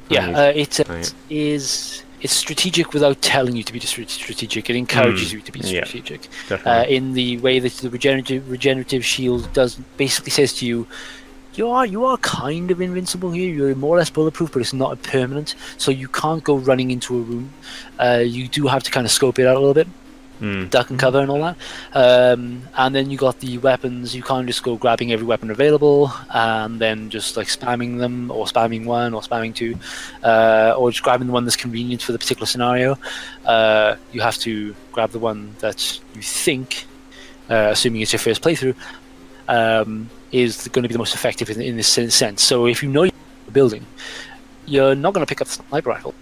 It's strategic without telling you to be strategic. It encourages you to be strategic. In the way that the regenerative shield basically says to you, you are kind of invincible here. You're more or less bulletproof, but it's not permanent. So you can't go running into a room. You do have to kind of scope it out a little bit. Duck and cover and all that, and then you got the weapons. You can't just go grabbing every weapon available and then just like spamming them, or spamming one, or spamming two, or just grabbing the one that's convenient for the particular scenario. You have to grab the one that you think, assuming it's your first playthrough, is going to be the most effective in this sense. So if you know you're building, you're not going to pick up the sniper rifle.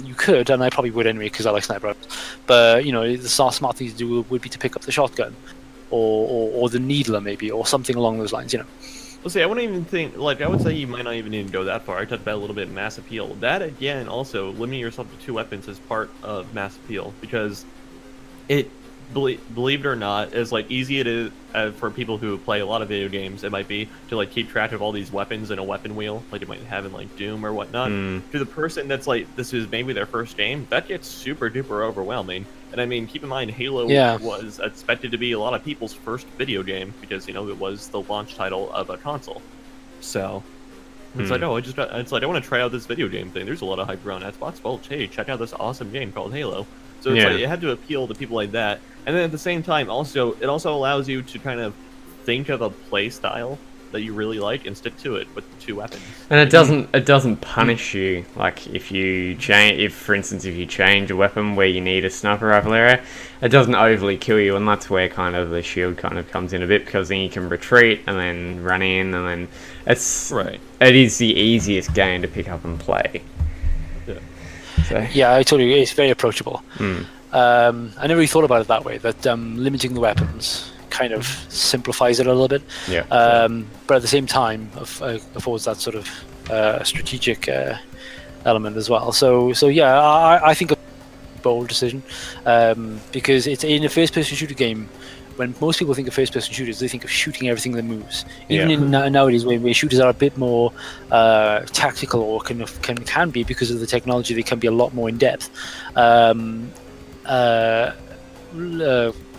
You could, and I probably would anyway because I like sniper rifles. But the smart thing to do would be to pick up the shotgun, or the needler maybe, or something along those lines. Well, see, I wouldn't even think, I would say you might not even need to go that far. I talked about a little bit of mass appeal. That, again, also, limiting yourself to 2 weapons is part of mass appeal, because it, believe it or not, as, easy it is for people who play a lot of video games, it might be, to, keep track of all these weapons in a weapon wheel, like it might have in, Doom or whatnot. To the person that's, this is maybe their first game, that gets super duper overwhelming. And I mean, keep in mind, Halo was expected to be a lot of people's first video game because it was the launch title of a console. So it's I want to try out this video game thing. There's a lot of hype around Xbox. Well, hey, check out this awesome game called Halo. So it's it had to appeal to people like that. And then at the same time, it also allows you to kind of think of a play style that you really like and stick to it with the 2 weapons. And it doesn't punish you, if you change, for instance, if you change a weapon where you need a sniper rifle area, it doesn't overly kill you, and that's where kind of the shield kind of comes in a bit, because then you can retreat and then run in, and then it is the easiest game to pick up and play. Yeah, I totally agree. It's very approachable. I never really thought about it that way, that limiting the weapons kind of simplifies it a little bit. But at the same time, affords that sort of strategic element as well. So yeah, I think a bold decision, because it's in a first-person shooter game. When most people think of first-person shooters, they think of shooting everything that moves. Even nowadays, where shooters are a bit more tactical, or can be because of the technology, they can be a lot more in depth.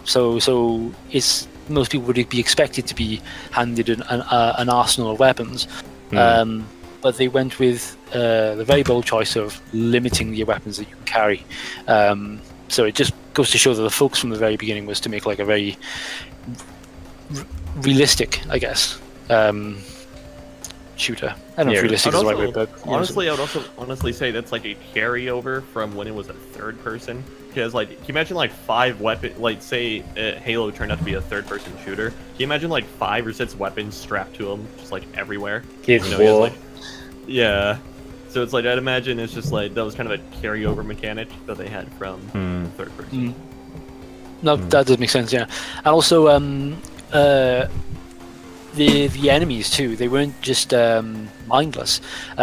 So it's most people would be expected to be handed an arsenal of weapons, but they went with the very bold choice of limiting the weapons that you can carry. So it just goes to show that the focus from the very beginning was to make a very realistic, I guess, shooter. I don't know if realistic is the right word, but honestly, I would also honestly say that's a carryover from when it was a third person. Because can you imagine 5 weapons? Say Halo turned out to be a third-person shooter. Can you imagine 5 or 6 weapons strapped to him, just everywhere? Yeah. So it's I'd imagine it's just that was kind of a carryover mechanic that they had from third person. No, that does make sense. Yeah, and also the enemies too. They weren't just mindless.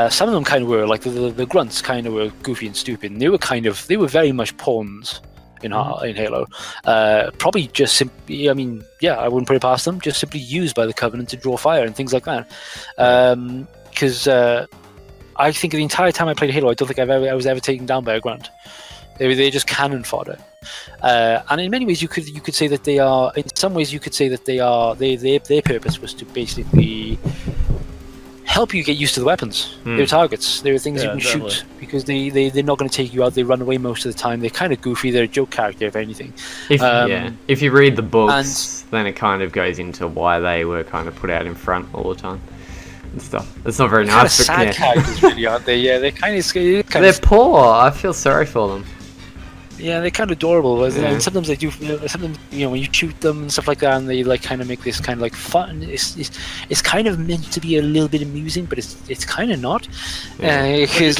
Some of them kind of were the grunts kind of were goofy and stupid. And they were very much pawns in Halo. Probably just simply, I wouldn't put it past them. Just simply used by the Covenant to draw fire and things like that. Because I think the entire time I played Halo, I don't think I was ever taken down by a grunt. They're just cannon fodder. And in many ways, you could say that they are. In some ways, you could say that their purpose was to basically help you get used to the weapons. They're targets. They're things you can shoot because they're not going to take you out. They run away most of the time. They're kind of goofy. They're a joke character, if anything. If you read the books, then it kind of goes into why they were kind of put out in front all the time and stuff. It's not very nice. Kind of sad characters, really, aren't they? Yeah, they're kind of scary. They're poor. I feel sorry for them. Yeah, they're kind of adorable. And sometimes they do. Sometimes when you shoot them and stuff like that, and they kind of make this kind of fun. It's kind of meant to be a little bit amusing, but it's kind of not. Because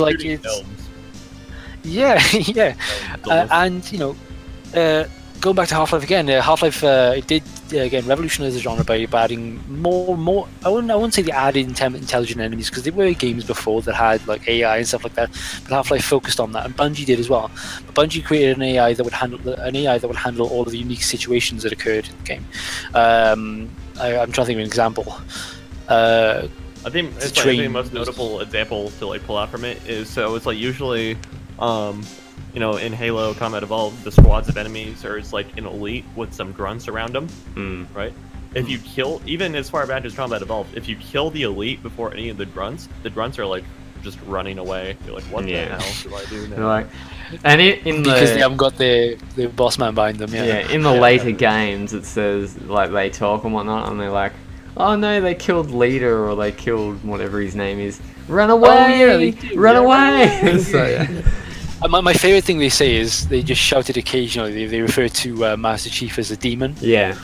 and going back to Half-Life again, Half-Life it did again revolutionize the genre by adding more. I wouldn't say they added intelligent enemies because there were games before that had AI and stuff like that. But Half-Life focused on that, and Bungie did as well. But Bungie created an AI that would handle all of the unique situations that occurred in the game. I'm trying to think of an example. I think the most notable example to pull out from it is it's usually. In Halo Combat Evolved, the squads of enemies are an elite with some grunts around them, right? If you kill, even as far back as Combat Evolved, if you kill the elite before any of the grunts are just running away. You're what the hell do I do now? Because they haven't got the boss man behind them. In the later games, it says they talk and whatnot, and they're oh no, they killed Leader or they killed whatever his name is. Run away! Run away! So, my favorite thing they say is they just shout it occasionally. They refer to Master Chief as a demon. Yeah.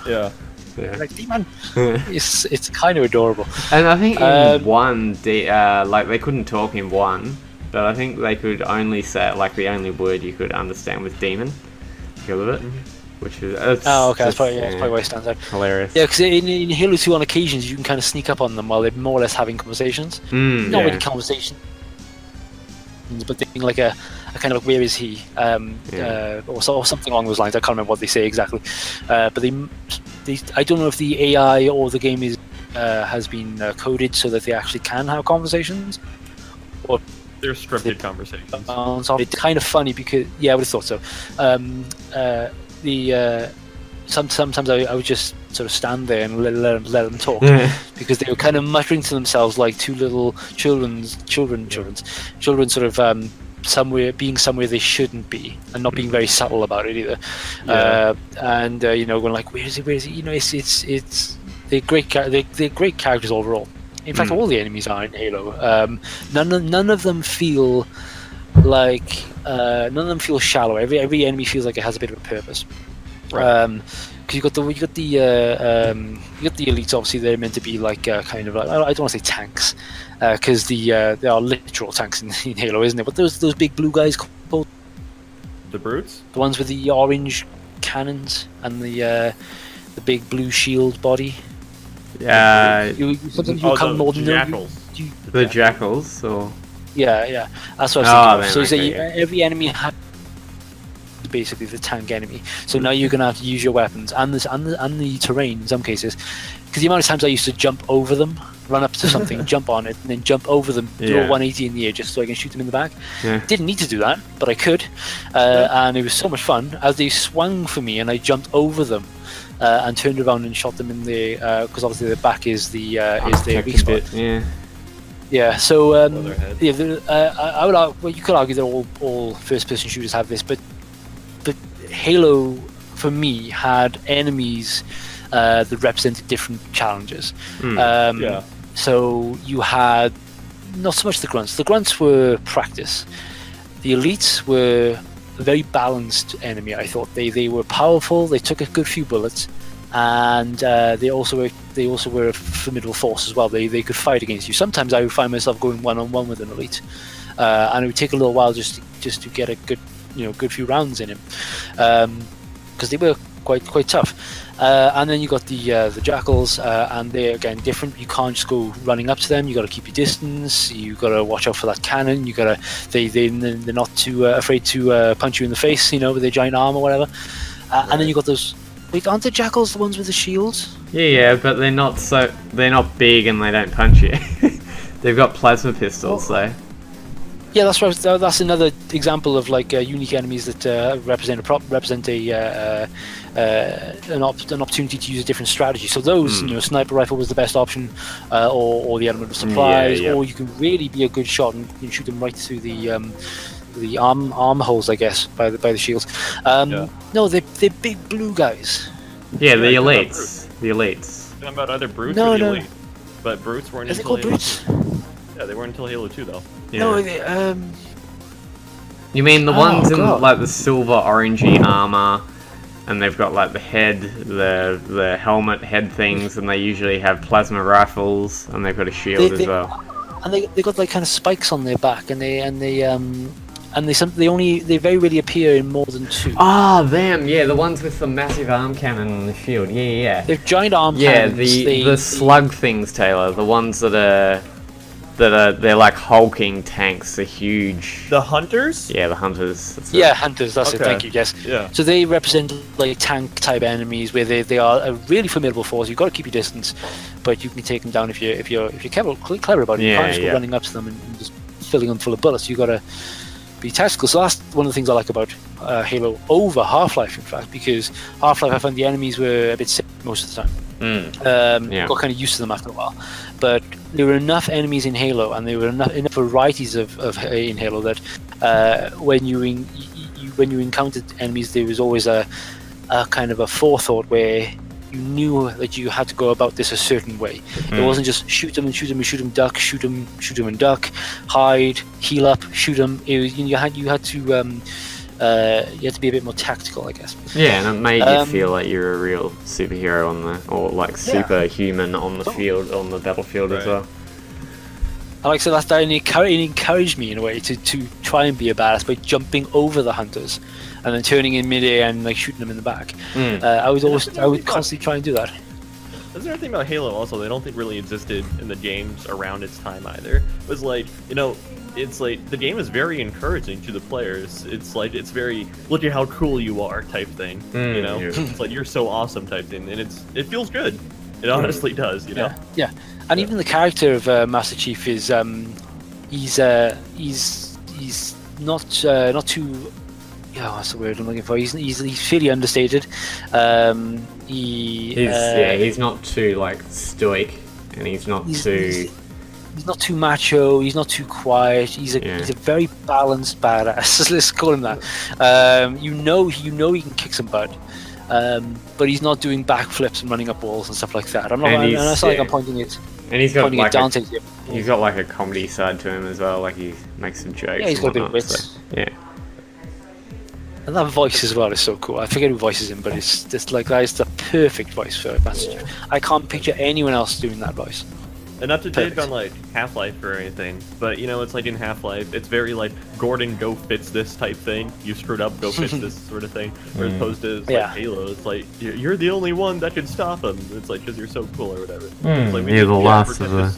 Demon. It's kind of adorable. And I think in 1, they couldn't talk in 1, but I think they could only say, like, the only word you could understand was demon because of it, which is Oh, okay, that's probably why it stands out. Hilarious. Yeah, because in Halo 2, on occasions, you can kind of sneak up on them while they're more or less having conversations. Not really conversations, but they're like a kind of like, where is he? Or something along those lines. I can't remember what they say exactly. But they, I don't know if the AI or the game has been coded so that they actually can have conversations, or They're scripted conversations. it's kind of funny because I would have thought so. Sometimes I would just sort of stand there and let them talk because they were kind of muttering to themselves like two little children sort of somewhere they shouldn't be, and not being very subtle about it either. Going like, where is he? It's they're great characters overall. In fact, all the enemies are in Halo. None of them feel like none of them feel shallow. Every enemy feels like it has a bit of a purpose. Because you got the elites. Obviously, they're meant to be like kind of like, I don't want to say tanks, because they are literal tanks in Halo, isn't it? But those big blue guys called the brutes, the ones with the orange cannons and the big blue shield body. Yeah. Sometimes you call more than jackals. The jackals, or yeah. That's what I was thinking of. So every enemy has basically the tank enemy. So now you're gonna have to use your weapons and the terrain in some cases. Because the amount of times I used to jump over them, run up to something, jump on it, and then jump over them, do a 180 in the air just so I can shoot them in the back. Didn't need to do that, but I could, and it was so much fun as they swung for me and I jumped over them. And turned around and shot them in the because obviously the back is their weak spot. Yeah. So I would argue, you could argue that all first-person shooters have this, but Halo for me had enemies that represented different challenges. So you had not so much the grunts. The grunts were practice. The elites were a very balanced enemy. I thought they were powerful. They took a good few bullets, and they also were a formidable force as well. They could fight against you. Sometimes I would find myself going one-on-one with an elite, and it would take a little while just to get a good few rounds in him, because they were quite tough. And then you got the jackals, and they're again different. You can't just go running up to them. You got to keep your distance. You got to watch out for that cannon. They're not too afraid to punch you in the face, with their giant arm or whatever. And then you got those. Wait, aren't the jackals the ones with the shields? Yeah, but they're not big and they don't punch you. They've got plasma pistols, though. Yeah, that's right. That's another example of like unique enemies that represent an opportunity to use a different strategy. So those, sniper rifle was the best option, or the element of supplies, or you can really be a good shot and you can shoot them right through the arm holes, I guess, by the shields. No, they're big blue guys. Yeah, the elites. The elites. Talking about either brutes no, or the no. elite. But brutes weren't Is it until called Halo brutes? 2. Yeah, they weren't until Halo 2 though. Yeah. No, You mean the ones in like the silver orangey armor, and they've got like the head, the helmet head things, and they usually have plasma rifles, and they've got a shield as well. And they got like kind of spikes on their back, and they very rarely appear in more than two. Ah, them, yeah, the ones with the massive arm cannon and the shield. Yeah. They're giant arm cannons. Yeah, the slug things, Taylor. The ones they're like hulking tanks. They're huge. The hunters? Yeah, the hunters. Hunters. That's it. Thank you. Yes. Yeah. So they represent like tank type enemies, where they are a really formidable force. You've got to keep your distance, but you can take them down if you're clever about it. You can't just go running up to them and just filling them full of bullets. You got to be tactical. So that's one of the things I like about Halo over Half-Life, in fact, because Half-Life I found the enemies were a bit sick most of the time. Got kind of used to them after a while, but there were enough enemies in Halo, and there were enough varieties in Halo that when you encountered enemies, there was always a kind of a forethought where you knew that you had to go about this a certain way. It wasn't just shoot them, duck, shoot them and duck, hide, heal up, shoot them. You had to be a bit more tactical, I guess. Yeah, and it made you feel like you're a real superhero or like superhuman on the field, on the battlefield as well. like I said last time, it encouraged me in a way to try and be a badass by jumping over the hunters, and then turning in midair and like shooting them in the back. I would constantly try and do that. That's another thing about Halo also, I don't think really existed in the games around its time either. It was like, it's like the game is very encouraging to the players. It's like, it's very, look at how cool you are type thing, Yeah. It's like, you're so awesome type thing, and it feels good. It honestly does, Yeah. And even the character of Master Chief is he's not too, what's the word I'm looking for? He's fairly understated. He's not too like stoic, and he's not too. He's not too macho. He's not too quiet. He's a very balanced badass. Let's call him that. You know he can kick some butt, but he's not doing backflips and running up walls and stuff like that. I'm not. And it's not like I'm pointing it. And he's got like he's got like a comedy side to him as well. Like he makes some jokes. Yeah, he's got a bit of wits. So, yeah. And that voice as well is so cool. I forget who voices him, but it's just like that is the perfect voice for Master Chief. I can't picture anyone else doing that voice. And not to take on like Half-Life or anything, but it's like in Half-Life, it's very like Gordon, go fix this type thing. You screwed up, go fix this sort of thing. As opposed to like Halo, it's like you're the only one that can stop him. It's like because you're so cool or whatever. It's like, you're the last of the.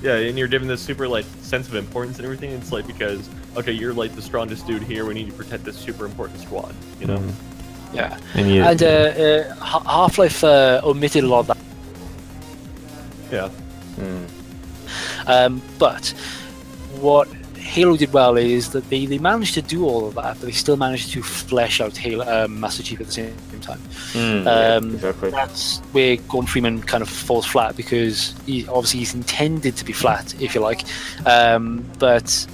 Yeah, and you're given this super like sense of importance and everything. It's like because okay, you're like the strongest dude here. We need to protect this super important squad. Yeah. And Half-Life omitted a lot of that. Yeah. But what Halo did well is that they managed to do all of that, but they still managed to flesh out Master Chief at the same time. Exactly. That's where Gordon Freeman kind of falls flat, because he's intended to be flat, if you like, but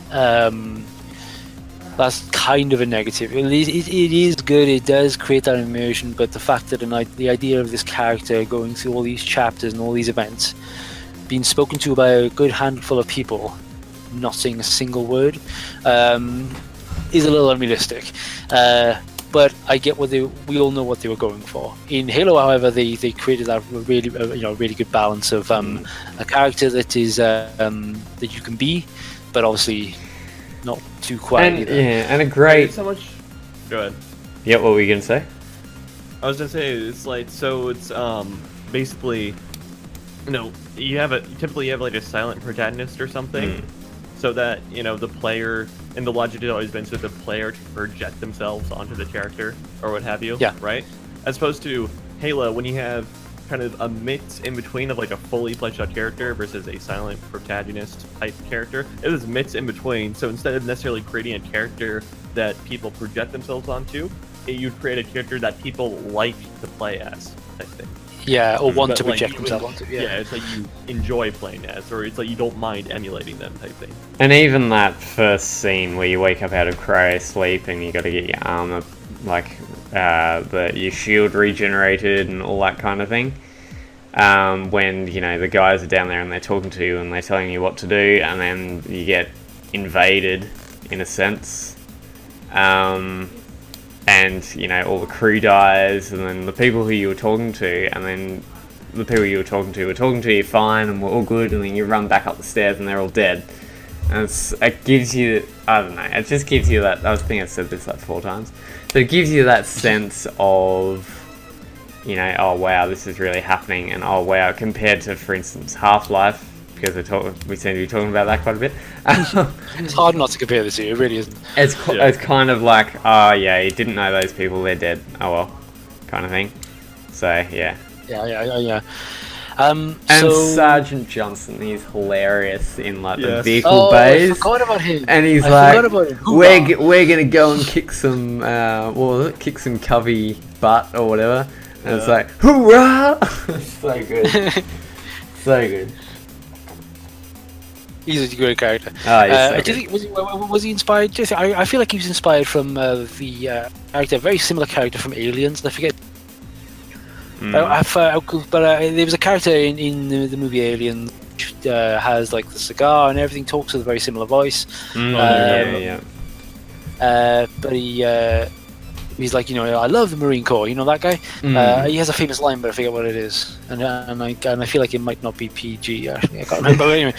that's kind of a negative. It is good, it does create that immersion, but the fact that the idea of this character going through all these chapters and all these events, being spoken to by a good handful of people, not saying a single word, is a little unrealistic. But I get we all know what they were going for. In Halo, however, they created that really good balance of a character that is that you can be, but obviously not too quiet either. Yeah, and a great. So much. Go ahead. Yeah, what were you gonna say? I was gonna say it's like it's basically. Typically you have like a silent protagonist or something, so that the player, and the logic has always been so the player to project themselves onto the character or what have you. Yeah. Right. As opposed to Halo, when you have kind of a mix in between of like a fully fleshed out character versus a silent protagonist type character, it is mixed in between. So instead of necessarily creating a character that people project themselves onto, you'd create a character that people like to play as type thing. Yeah, or want to like, project themselves onto. Yeah, it's like you enjoy playing as, or it's like you don't mind emulating them type thing. And even that first scene where you wake up out of cryo sleep and you got to get your armor, like your shield regenerated and all that kind of thing. When the guys are down there and they're talking to you and they're telling you what to do, and then you get invaded in a sense. And all the crew dies, and then the people who you were talking to, and then the people you were talking to you fine, and we're all good, and then you run back up the stairs and they're all dead. And it gives you, I don't know, it just gives you that, I think I've said this like 4 times, but it gives you that sense of, oh wow, this is really happening, and oh wow, compared to, for instance, Half-Life, because we seem to be talking about that quite a bit. It's hard not to compare the two, it really isn't. It's kind of like, oh yeah, you didn't know those people, they're dead, oh well, kind of thing. So, yeah. Yeah. And Sergeant Johnson, he's hilarious in like the vehicle bays. I forgot about him. And he's we're gonna go and kick some, kick some covey butt or whatever. And it's like, hoorah! So good. So good. He's a great character. Do you think, was he inspired? I feel like he was inspired from the character, a very similar character from Aliens. I forget. But there was a character in the movie Aliens which has like the cigar and everything, talks with a very similar voice. Yeah. But he He's like, I love the Marine Corps. You know that guy? He has a famous line, but I forget what it is. And I feel like it might not be PG. Actually, I can't remember. But anyway,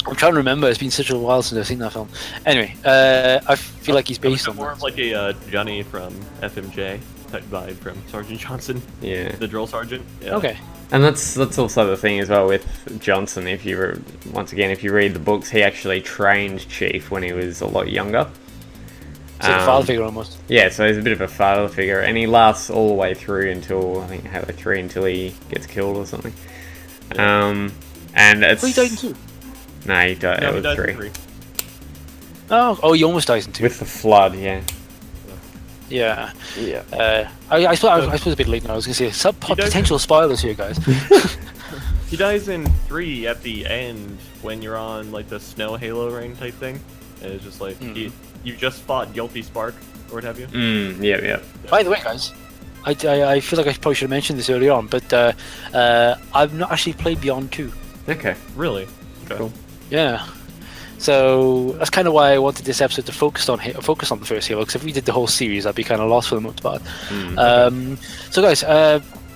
I'm trying to remember. It's been such a while since I've seen that film. Anyway, I feel like he's based on more of like a Johnny from FMJ type vibe from Sergeant Johnson. Yeah. The drill sergeant. Yeah. Okay. And that's also the thing as well with Johnson. If you read the books, he actually trained Chief when he was a lot younger. So a father figure almost. Yeah, so he's a bit of a father figure, and he lasts all the way through until I think Halo 3 until he gets killed or something. And it's. He died in 2. No, he died. No, It he was died 3. in 3. Oh, he almost dies in 2. With the flood, yeah. Yeah. Yeah. I suppose a bit late now. I was going to say some potential spoilers here, guys. He dies in 3 at the end when you're on like the snow halo ring type thing. And it's just like you just fought Guilty Spark or what have you. Yeah. By the way, guys, I feel like I probably should have mentioned this earlier on, but I've not actually played Beyond 2. Okay. Really? Okay. Cool. Yeah. So that's kind of why I wanted this episode to focus on the first Halo, because if we did the whole series, I'd be kind of lost for the most part. So guys,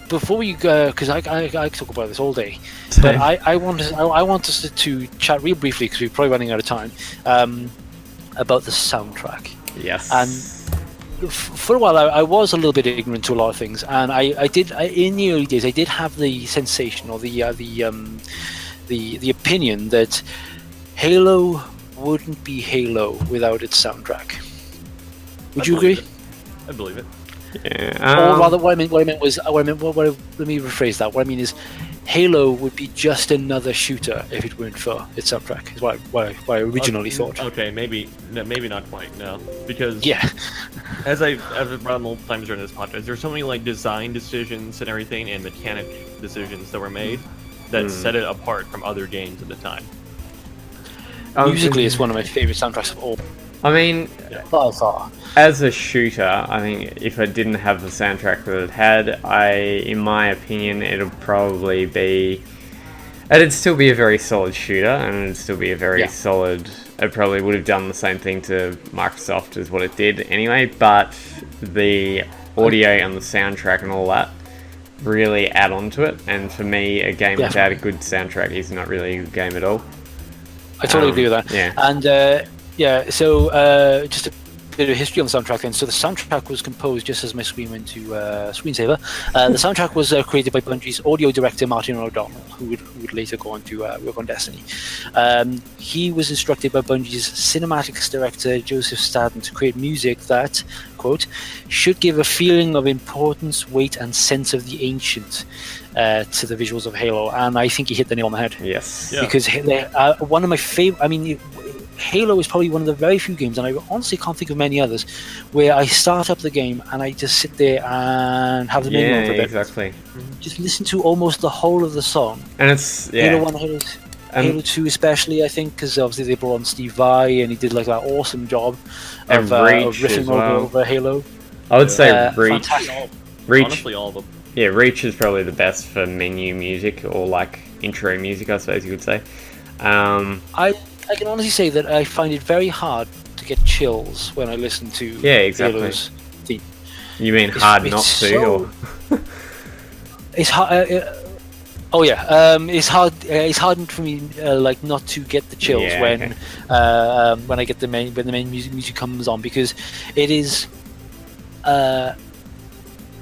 before we go, because I talk about this all day, but I want us to chat real briefly, because we're probably running out of time, about the soundtrack. Yes. And for a while, I was a little bit ignorant to a lot of things, and I did in the early days I did have the sensation or the opinion that Halo wouldn't be Halo without its soundtrack. Would you agree? I believe it. Yeah. Or rather, what I meant was, let me rephrase that. What I mean is, Halo would be just another shooter if it weren't for its soundtrack. Is what I originally thought. Okay, maybe not quite. No, because Yeah. as I've brought up multiple times during this podcast, there's so many like design decisions and everything, and mechanic decisions that were made that set it apart from other games at the time. Musically, it's one of my favorite soundtracks of all. I mean, By far. as a shooter, I think if it didn't have the soundtrack that it had, in my opinion, it'd probably be. It'd still be a very solid shooter, and it'd still be a very solid. It probably would have done the same thing to Microsoft as what it did anyway, but the audio and the soundtrack and all that really add on to it. And for me, a game without a good soundtrack is not really a good game at all. I totally agree with that. Yeah. And so just a bit of history on the soundtrack then. So the soundtrack was composed just as my screen went to screensaver. The soundtrack was created by Bungie's audio director Martin O'Donnell, who would later go on to work on Destiny. He was instructed by Bungie's cinematics director Joseph Staten to create music that, quote, should give a feeling of importance, weight, and sense of the ancient to the visuals of Halo. And I think he hit the nail on the head. Yes. Yeah. Because one of my favorite. I mean, Halo is probably one of the very few games, and I honestly can't think of many others, where I start up the game and I just sit there and have the menu on for a bit. Exactly. Just listen to almost the whole of the song. And it's Halo 1, Halo 2 especially, I think, because obviously they brought on Steve Vai and he did like that awesome job of Reach riffing as well. over Halo. I would say Reach. Fantastic. Reach. Honestly, all of them. Yeah, Reach is probably the best for menu music or like intro music, I suppose you could say. I can honestly say that I find it very hard to get chills when I listen to Halo's theme. You mean hard not to? So, it's hard. It's hard. It's hard for me, like, not to get the chills when I get the main music comes on, because it is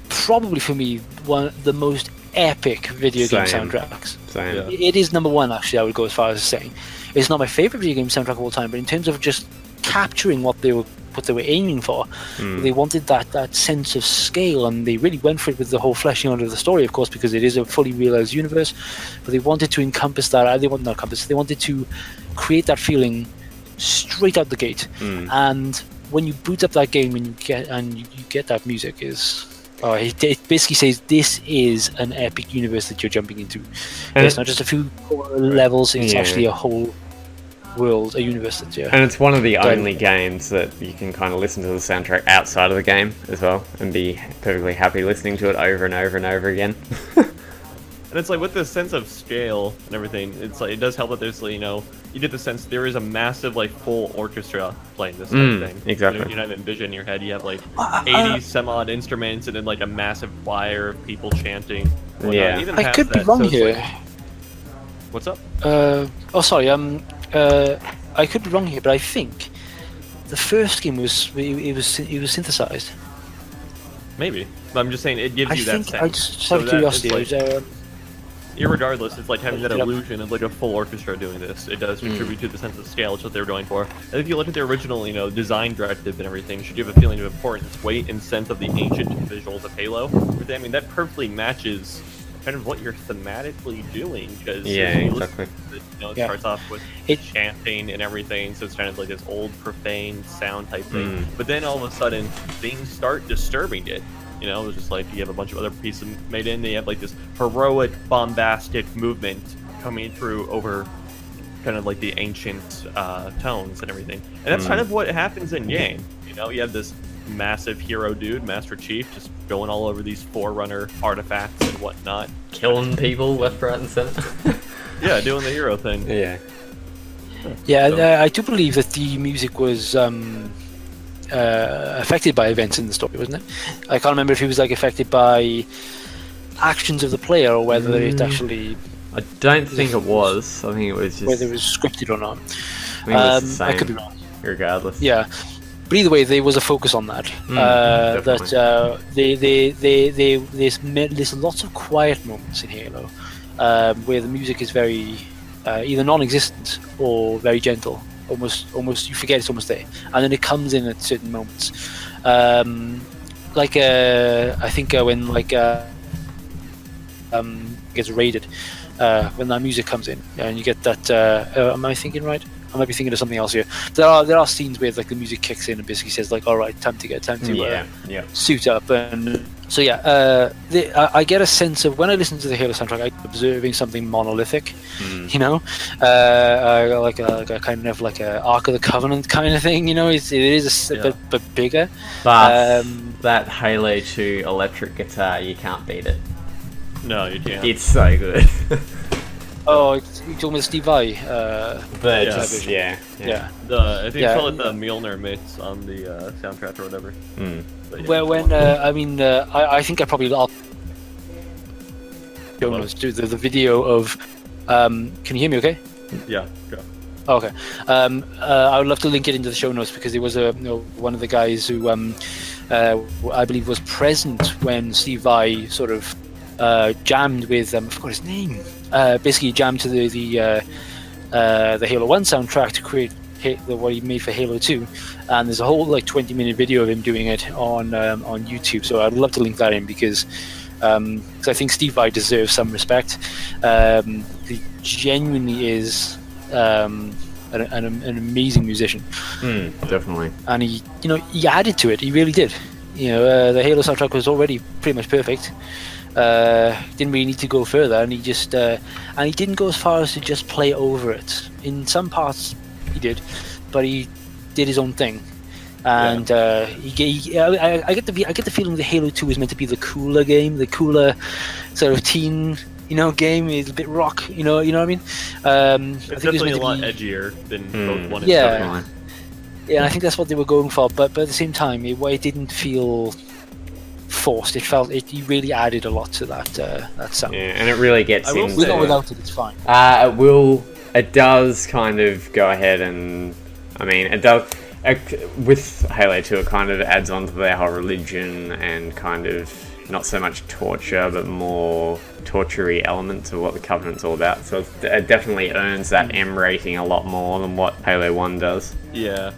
probably for me one of the most epic video game soundtracks. Same. Yeah. It is number one, actually. I would go as far as saying it's not my favorite video game soundtrack of all time, but in terms of just capturing what they were aiming for, they wanted that sense of scale, and they really went for it with the whole fleshing out of the story, of course, because it is a fully realized universe. But they wanted to encompass that. They wanted to create that feeling straight out the gate. And when you boot up that game and you get that music, it basically says this is an epic universe that you're jumping into. And it's not just a few levels; it's actually a whole world, a universe that And it's one of the only games that you can kind of listen to the soundtrack outside of the game as well, and be perfectly happy listening to it over and over and over again. And it's like with the sense of scale and everything, it's like it does help that there's you get the sense there is a massive like full orchestra playing this type of thing. Exactly. You kind of envision in your head you have like 80 some odd instruments and then like a massive choir of people chanting. Yeah. Even I past could be that, wrong so it's here. like- what's up? Oh, sorry. I could be wrong here, but I think the first game was synthesized. Maybe. But I'm just saying it gives I you that think. sense. I just So out of that it's curiosity. like- Irregardless, it's like having that Yep. illusion of like a full orchestra doing this. It does contribute to the sense of scale, which is what they were going for. And if you look at the original, design directive and everything, should give a feeling of importance, weight, and sense of the ancient visuals of Halo. I mean, that perfectly matches kind of what you're thematically doing. Because exactly. It Yeah. starts off with It- chanting and everything, so it's kind of like this old profane sound type thing. But then all of a sudden, things start disturbing it. It was just like you have a bunch of other pieces made in. They have like this heroic, bombastic movement coming through over kind of like the ancient tones and everything. And that's kind of what happens in game. You have this massive hero dude, Master Chief, just going all over these Forerunner artifacts and whatnot. Killing people left, right, and center. Yeah, doing the hero thing. Yeah. Yeah, So- I do believe that the music was affected by events in the story, wasn't it? I can't remember if it was like affected by actions of the player or whether it actually I don't think it was. I think it was just. whether it was scripted or not. I think it was the I could be same, wrong. regardless. Yeah, but either way, there was a focus on that. There's lots of quiet moments in Halo where the music is very either non-existent or very gentle. Almost you forget it's almost there, and then it comes in at certain moments. I think when gets raided, when that music comes in and you get that. Am I thinking right? I might be thinking of something else here. There are scenes where like the music kicks in and basically says like, "All right, time to suit up." And so yeah, I get a sense of when I listen to the Halo soundtrack, I'm observing something monolithic. Like a kind of like a Ark of the Covenant kind of thing. It is a bit bigger. But that Halo 2 electric guitar, you can't beat it. No, you can't. It's so good. Oh, you're talking about Steve Vai? But Yeah. just, yeah. I think Yeah. they call it the Mjolnir mix on the soundtrack or whatever. But yeah. I think I'll do the video of. Can you hear me? Okay. Yeah, go. Okay. I would love to link it into the show notes because it was one of the guys who I believe was present when Steve Vai sort of jammed with I forgot his name. Basically jammed to the Halo 1 soundtrack to create what he made for Halo 2, and there's a whole like 20-minute video of him doing it on YouTube. So I'd love to link that in because I think Steve Vai deserves some respect. He genuinely is an amazing musician. Definitely. And he added to it. He really did. The Halo soundtrack was already pretty much perfect. Didn't really need to go further, and he just and he didn't go as far as to just play over it. In some parts, he did, but he did his own thing. And I get the feeling that Halo 2 is meant to be the cooler game, the cooler sort of teen. Game is a bit rock. You know what I mean? I think It's definitely a meant to lot be- edgier than both 1 and 2. Yeah. Definitely. Yeah, and I think that's what they were going for. But at the same time, it didn't feel forced. He really added a lot to that sound. Yeah, and it really gets I will into. With or without it, it's fine. It does kind of go ahead and. I mean, it does. With Halo 2, it kind of adds on to their whole religion and kind of not so much torture, but more torture-y elements of what the Covenant's all about. So it definitely earns that M rating a lot more than what Halo 1 does. Yeah.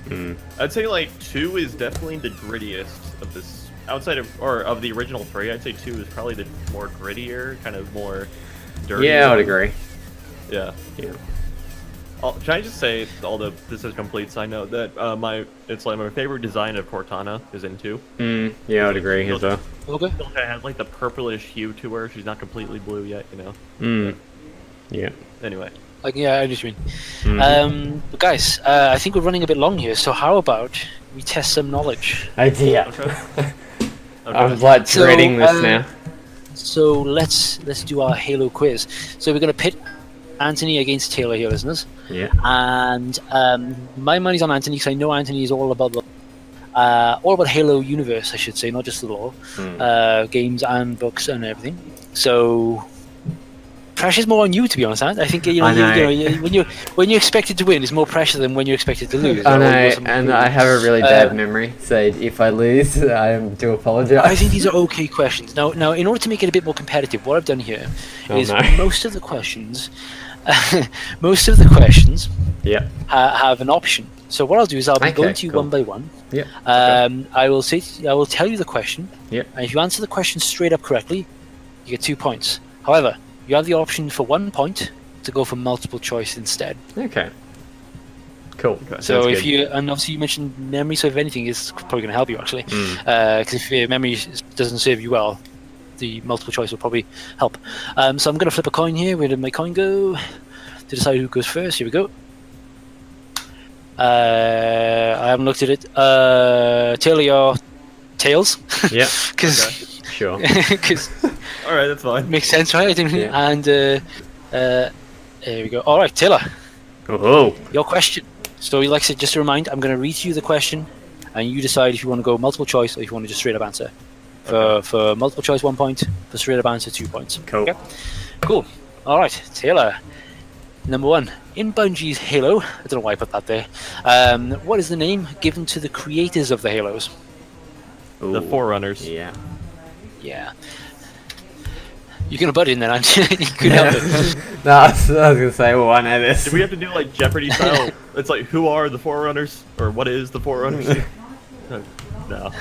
I'd say like 2 is definitely the grittiest of this. Outside of the original 3, I'd say 2 is probably the more grittier, kind of more dirty. Yeah, I would agree. Yeah. Yeah. Can I just say, although this is a complete side note, that my favorite design of Cortana is in 2. Yeah, I would agree as well. Okay. Still kind of has like the purplish hue to her. She's not completely blue yet, Yeah. Anyway. I know what you mean. But guys, I think we're running a bit long here. So how about we test some knowledge? Idea. Okay. I'm like So, dreading this now. So let's do our Halo quiz. So we're going to pit Anthony against Taylor here, listeners. Yeah. And my money's on Anthony because I know Anthony is all about Halo universe, I should say, not just the lore, games and books and everything. So pressure's more on you, to be honest. I think when you're expected to win, it's more pressure than when you're expected to lose. I know, and I have a really bad memory, so if I lose, I do apologise. I think these are okay questions. Now, in order to make it a bit more competitive, what I've done here is most of the questions Yeah. have an option. So what I'll do is I'll be going to you one by one. Yeah. I will tell you the question. Yeah. And if you answer the question straight up correctly, you get 2 points. However, you have the option for 1 point to go for multiple choice instead. Okay. Cool. So and obviously you mentioned memory, so if anything, it's probably going to help you actually. Because if your memory doesn't serve you well, the multiple choice will probably help. So I'm going to flip a coin here. Where did my coin go? To decide who goes first. Here we go. I haven't looked at it. Taylor, your tails. Yeah. Because sure. All right, that's fine. Makes sense, right? Yeah. And there we go. All right, Taylor. Oh. Your question. So, like I said, just to remind, I'm going to read you the question, and you decide if you want to go multiple choice or if you want to just straight up answer. For multiple choice, 1 point. For straight up answer, 2 points. Cool. Okay? Cool. All right, Taylor. Number 1. In Bungie's Halo, I don't know why I put that there. What is the name given to the creators of the Halos? Ooh. The Forerunners. Yeah. Yeah. You're going to butt in then, aren't you? You could help it. No, I was gonna say, well, I know this. Do we have to do like Jeopardy style? It's like, who are the Forerunners, or what is the Forerunners? No.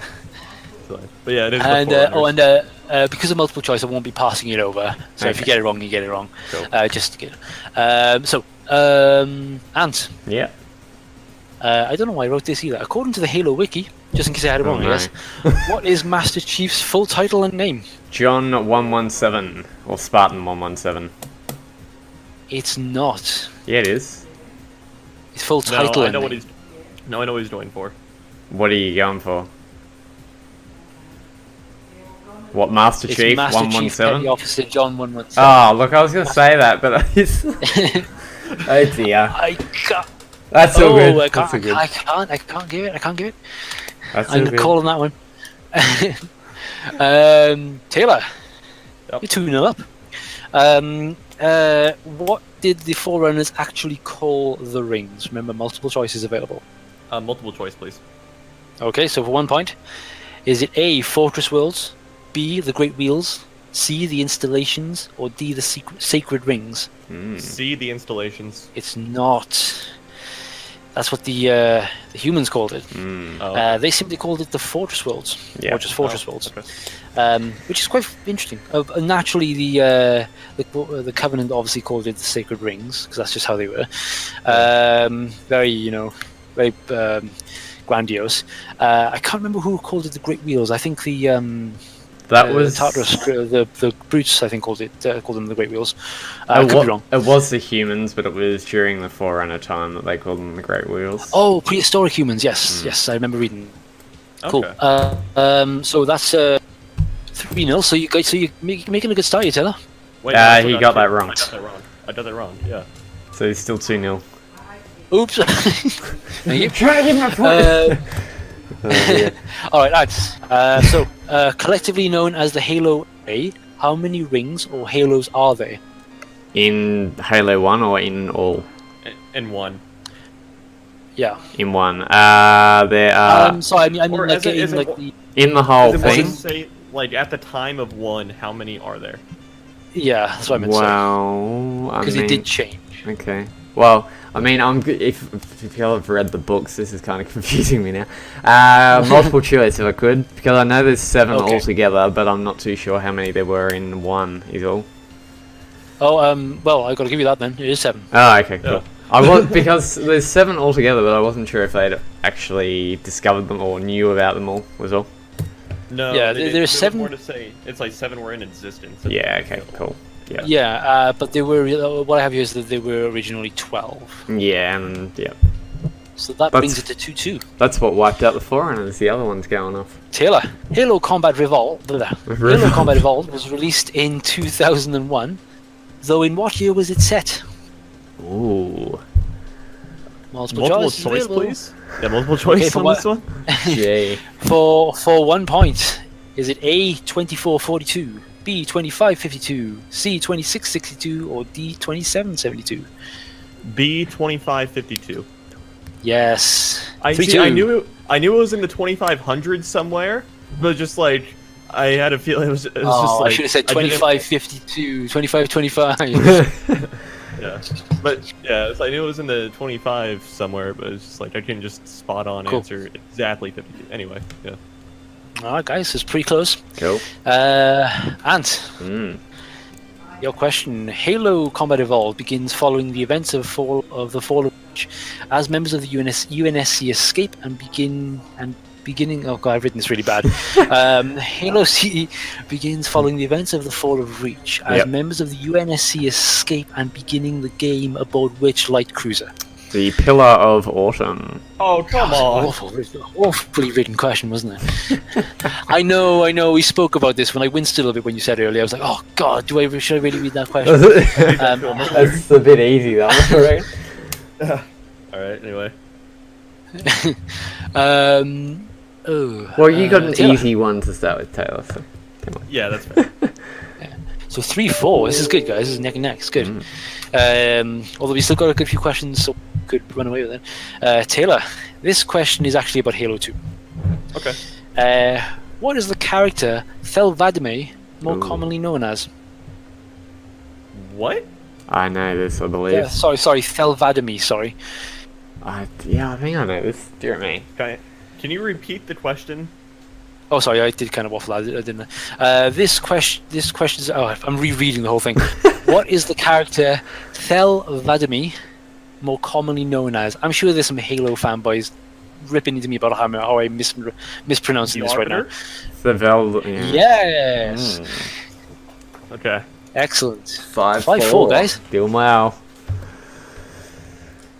But yeah, it is. And the Forerunners. because of multiple choice, I won't be passing it over. So if you get it wrong, you get it wrong. Cool. Just to get. Ant. Yeah. I don't know why I wrote this either. According to the Halo Wiki, just in case I had it wrong, I guess. What is Master Chief's full title and name? John 117 or Spartan 117. It's not. Yeah, it is. His full title. I know what he's going for. What are you going for? What, Master Chief Master 117? Chief Petty Officer John 117. Oh, look, I was gonna say that, but it's... oh dear. I can't. That's so good. I can't. That's so good. I can't give it. That's I'm so good. calling that one. Taylor, Yep. you're 2-0 up. What did the Forerunners actually call the rings? Remember, multiple choices available. Multiple choice, please. Okay, so for 1 point, is it A, Fortress Worlds, B, the Great Wheels, C, the Installations, or D, the Sacred Rings? C, the installations. It's not. That's what the humans called it. They simply called it the Fortress Worlds, or just Fortress Worlds, okay. which is quite interesting. Naturally, the Covenant obviously called it the Sacred Rings because that's just how they were. Very grandiose. I can't remember who called it the Great Wheels. I think That was Tartarus, the brutes. I think called them the Great Wheels. I could be wrong. It was the humans, but it was during the Forerunner time that they called them the Great Wheels. Oh, prehistoric humans. Yes, I remember reading. Cool. Okay. So that's 3-0. So you're making a good start, you Taylor. Wait, no, he got that wrong. I got that wrong. Yeah. So he's still 2-0. Oops. Thank you. Try to get my point. All right, lads. So collectively known as the Halo A, how many rings or halos are there? In Halo 1 or in all? And one. Yeah. In one. There are... Sorry, I mean Or like, is it- is it- the... in the whole Does thing? it say, like, at the time of one, how many are there? Yeah, that's what I meant to say. Well, I Because mean... it did change. Okay. Well, I mean, if y'all have read the books, this is kind of confusing me now. Multiple choice, if I could, because I know there's 7 altogether, but I'm not too sure how many there were in one. Is all. Oh, well, I got to give you that then. It is 7. Oh, okay, cool. Yeah. I was because there's 7 altogether, but I wasn't sure if they'd actually discovered them or knew about them all. Was all. No. Yeah, there's there's 7. more to say. It's like 7 were in existence. Yeah. Okay. Cool. Yeah. Yeah, but they were. What I have here is that they were originally 12. Yeah, and yeah. So that That's- brings it to 2-2. That's what wiped out the Foreigners. The other one's going off. Taylor, Halo Combat Revolved. Halo Combat Evolved was released in 2001. Though in what year was it set? Ooh. Multiple Choice, available. please. Yeah, multiple choice for on what- this one. Jay. For 1 point, is it A 2442, B 2552, C 2662, or D 2772? B 2552. Yes. I 3-2. see. I knew it was in the 2500s somewhere, but just like I had a feeling it was just Oh, like I should have said I didn't- 2552, 2525. Yeah, but yeah, so I knew it was in the 25 somewhere, but it's just like I couldn't just spot on Cool. answer exactly 52. Anyway, yeah. Alright, guys, it's pretty close. Cool. Ant, Mm. your question. Halo Combat Evolved begins following the events of the Fall of Reach. As members of the UNSC escape and beginning. Oh god, I've written this really bad. Halo CE begins following the events of the Fall of Reach as Yep. members of the UNSC escape and beginning the game aboard which light cruiser? The Pillar of Autumn. Oh come Awfully written question, wasn't it? I know. We spoke about this when I winced a little bit when you said earlier. I was like, oh god, should I really read that question? That's a bit easy, though, right? All right. Anyway, Well, you got an Taylor. easy one to start with, Taylor. So come on. yeah, that's fair. So 3-4. This is good, guys. This is neck and neck. It's good. Although we still got a good few questions, so we could run away with it. Taylor, this question is actually about Halo 2. Okay. What is the character Thel Vadime more Ooh. commonly known as? What? I know this, I believe. Yeah, sorry, Thel Vadime. Sorry. I think I know this. Dear me. Okay. Can you repeat the question? Oh, sorry, I did kind of waffle. I didn't. This question's. Oh, I'm rereading the whole thing. What is the character Thel Vadime more commonly known as? I'm sure there's some Halo fanboys ripping into me about how I mispronouncing The this right now. Arbiter? The Vel. Yeah. Yes. Okay. Excellent. 5-4, guys. Doing well.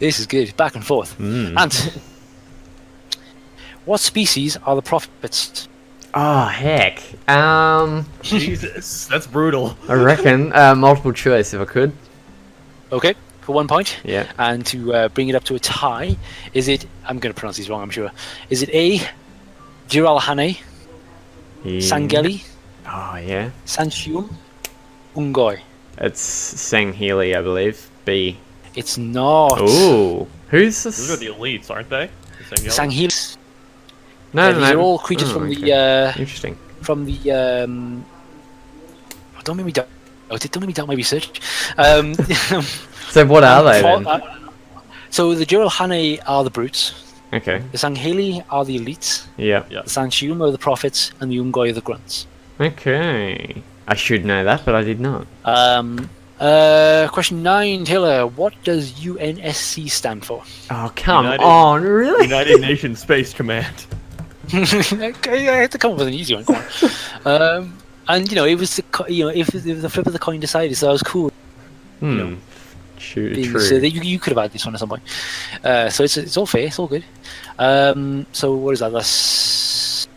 This is good. Back and forth. And what species are the prophets? Oh, heck. Jesus, that's brutal. I reckon multiple choice if I could. Okay, for 1 point. Yeah. And to bring it up to a tie, is it? I'm going to pronounce these wrong. I'm sure. Is it A, Jiralhane, Sangeli, Oh, yeah. Sanchium, Ungoi? It's Sang Healy, I believe. B. It's not. Ooh. Who's this? Those are the elites, aren't they? The same yellow? Sanghil. No, These are all creatures from the Interesting. oh, don't make me doubt. Don't make me doubt my research. So what are they then? So the Jiralhane are the brutes. Okay. The Sangheli are the elites. Yeah. Yeah. The Sanchium are the prophets, and the Ungoi are the grunts. Okay. I should know that, but I did not. Question 9, Taylor. What does UNSC stand for? Oh, come United- on, really? United Nations Space Command. Okay, I had to come up with an easy one. Come on. And it was if the flip of the coin decided, so that was cool. True. So you could have had this one at some point. So it's all fair. It's all good. So what is that? That's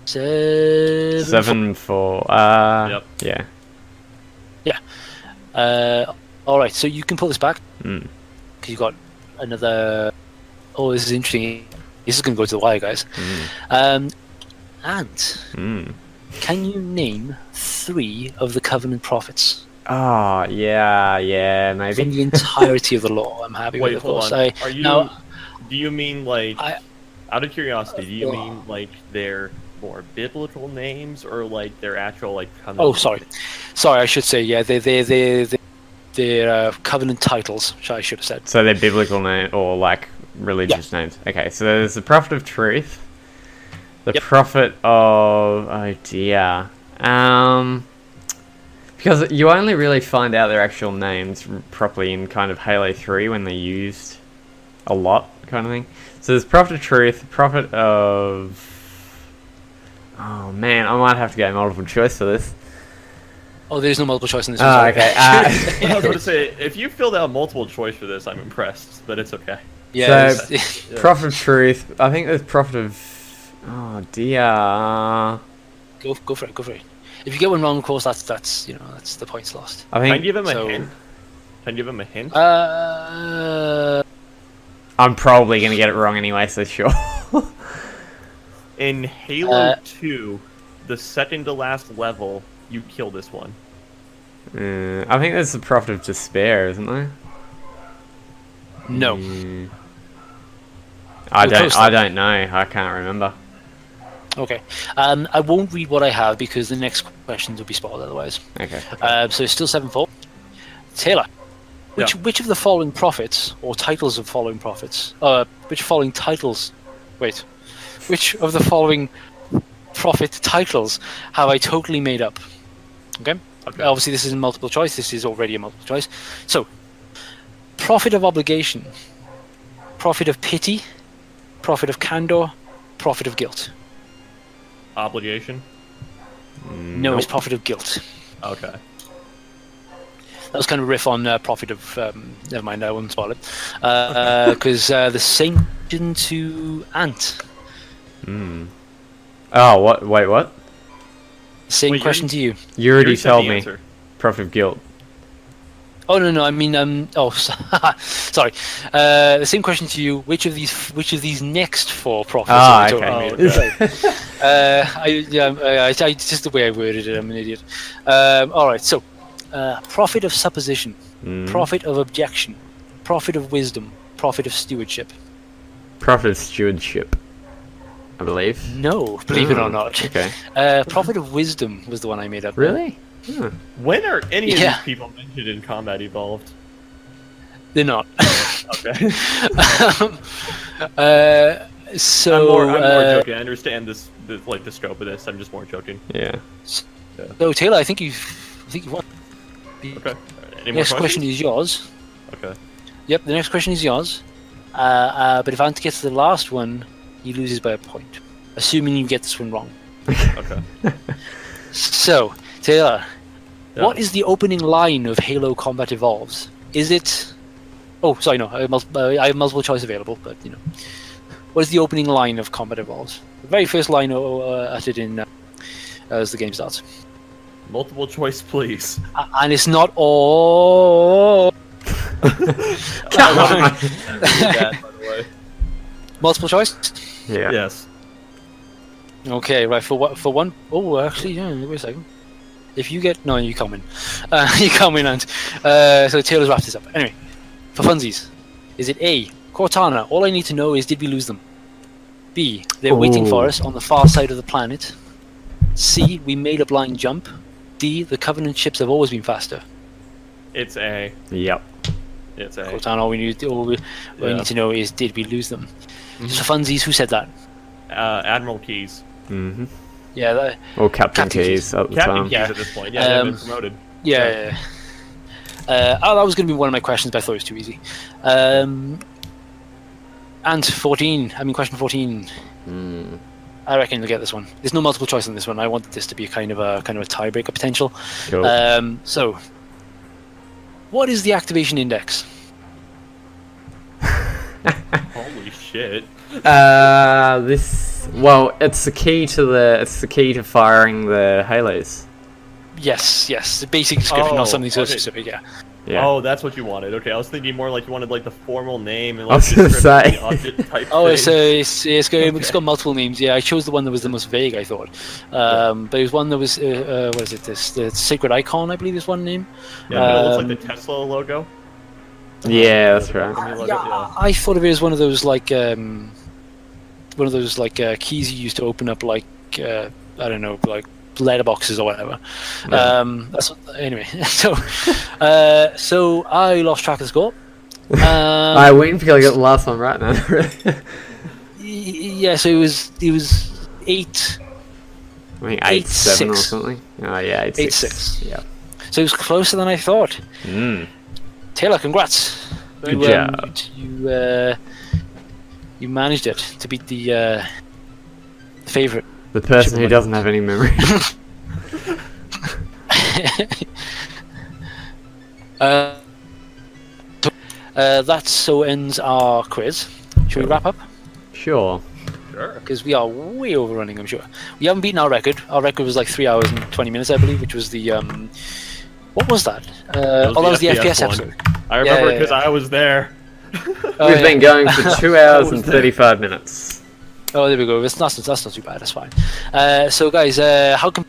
7-4. Yep. Yeah. All right. So you can pull this back Mm. because you got another. Oh, this is interesting. This is going to go to the wire, guys. And can you name 3 of the Covenant prophets Oh, yeah, from maybe. the entirety of the law? I'm happy with Wait, it, of hold course. on. Are you? now, Do you mean like? I- out of curiosity, do you mean like their more biblical names or like their actual like? Oh, sorry. I should say they're Covenant titles. I should have said. So they're biblical name or like religious names. Okay, so there's the Prophet of Truth, the Yep. Prophet of because you only really find out their actual names properly in kind of Halo 3 when they're used a lot, kind of thing. So there's Prophet of Truth, Prophet of. Oh man, I might have to go multiple choice for this. Oh, there's no multiple choice in this Oh, one. okay. I was going to say, if you filled out multiple choice for this, I'm impressed, but it's okay. Yeah. So, Prophet of Truth. I think there's Prophet of... Oh, dear. Go for it. Go for it. If you get one wrong, of course, that's that's the points lost. I Can I think... give him a So- hint? Can I give him a hint? I'm probably going to get it wrong anyway, so sure. In Halo 2, the second to last level, you kill this one. I think there's the Prophet of Despair, isn't there? No. I You're close, don't know. I can't remember. Okay. I won't read what I have because the next questions will be spoiled otherwise. Okay. So it's still 7-4. Taylor, which of the following prophets or titles of following prophets? Which following titles? Wait. Which of the following prophet titles have I totally made up? Okay. Obviously, this isn't multiple choice. This is already a multiple choice. So, prophet of obligation, prophet of pity, prophet of candor, prophet of guilt. Obligation? No, it's prophet of guilt. Okay. That was kind of a riff on prophet of. Never mind, I won't spoil it. Because the same to Ant. Oh, what? Wait, what? Same Wait, question to you. You already said told the me. answer. Prophet of Guilt. Oh no, I mean sorry. The same question to you. Which of these next four prophets? Ah, are okay. I just the way I worded it. I'm an idiot. All right. So, prophet of supposition, prophet of objection, prophet of wisdom, prophet of stewardship. Prophet of Stewardship, I believe. No, believe it or not. Okay. Prophet of wisdom was the one I made up. Really? When are any of Yeah. these people mentioned in Combat Evolved? They're not. Okay. So I'm more joking. I understand the scope of this. I'm just more joking. Yeah. So Taylor, I think you won. Okay. Any more Next question questions? is yours. Okay. Yep, the next question is yours. But if Ant gets to the last one, he loses by a point, assuming you get this one wrong. Okay. So, Taylor, Yeah. what is the opening line of Halo Combat Evolves? Is it... Oh, sorry, no. I have multiple choice available, but, What is the opening line of Combat Evolves? The very first line uttered in as the game starts. Multiple choice, please. And it's not all... Come on. That, by the way. Multiple choice? Yeah. Yes. Okay, right, for one... Oh, actually, yeah, wait a second. If you get... No, you come in. You come in, and... so Taylor's wrapped this up. Anyway, for funsies. Is it A, Cortana, all I need to know is did we lose them? B, they're waiting for us on the far side of the planet. C, we made a blind jump. D, the Covenant ships have always been faster. It's A. Yep. It's A. Cortana, all we need to know is did we lose them? Just for funsies, who said that? Admiral Keys. Mm-hmm. Yeah, Or Captain Captain Keys at the Captain time. Keys Yeah. at this point. Yeah, they have been promoted. yeah. That was going to be one of my questions, but I thought it was too easy. And question 14. I reckon you'll get this one. There's no multiple choice on this one. I wanted this to be kind of a tiebreaker potential. Cool. So, what is the activation index? Holy shit. It's the key to firing the halos. Yes. The basic description, Oh, not something so okay. specific. Yeah. Yeah. Oh, that's what you wanted. Okay, I was thinking more like you wanted like the formal name and I like was gonna description, say. the object type Oh, thing. it's got multiple names. Yeah, I chose the one that was the most vague. I thought, but it was one that was what is it? The Sacred Icon, I believe, is one name. Yeah, but it looks like the Tesla logo. Yeah, that's right. Yeah. I thought of it as one of those keys you use to open up I don't know, like letterboxes or whatever. Anyway. So I lost track of the score. I'm waiting for you to get the last one right now. Yeah, so it was 8. I think 8-7 or 6. something. Oh yeah, 8-6. 8-6. Yeah. So it was closer than I thought. Taylor, congrats. Good job. You managed it to beat the favorite. The person who doesn't have any memory. That so ends our quiz. Should we wrap up? Sure. Sure. Because we are way overrunning, I'm sure. We haven't beaten our record. Our record was like 3 hours and 20 minutes, I believe, which was the what was that? That was the FPS FPS one. episode. I remember Yeah. because I was there. We've been going for 2 hours and 35 minutes. Oh, there we go. That's not too bad. That's fine. So, guys, how can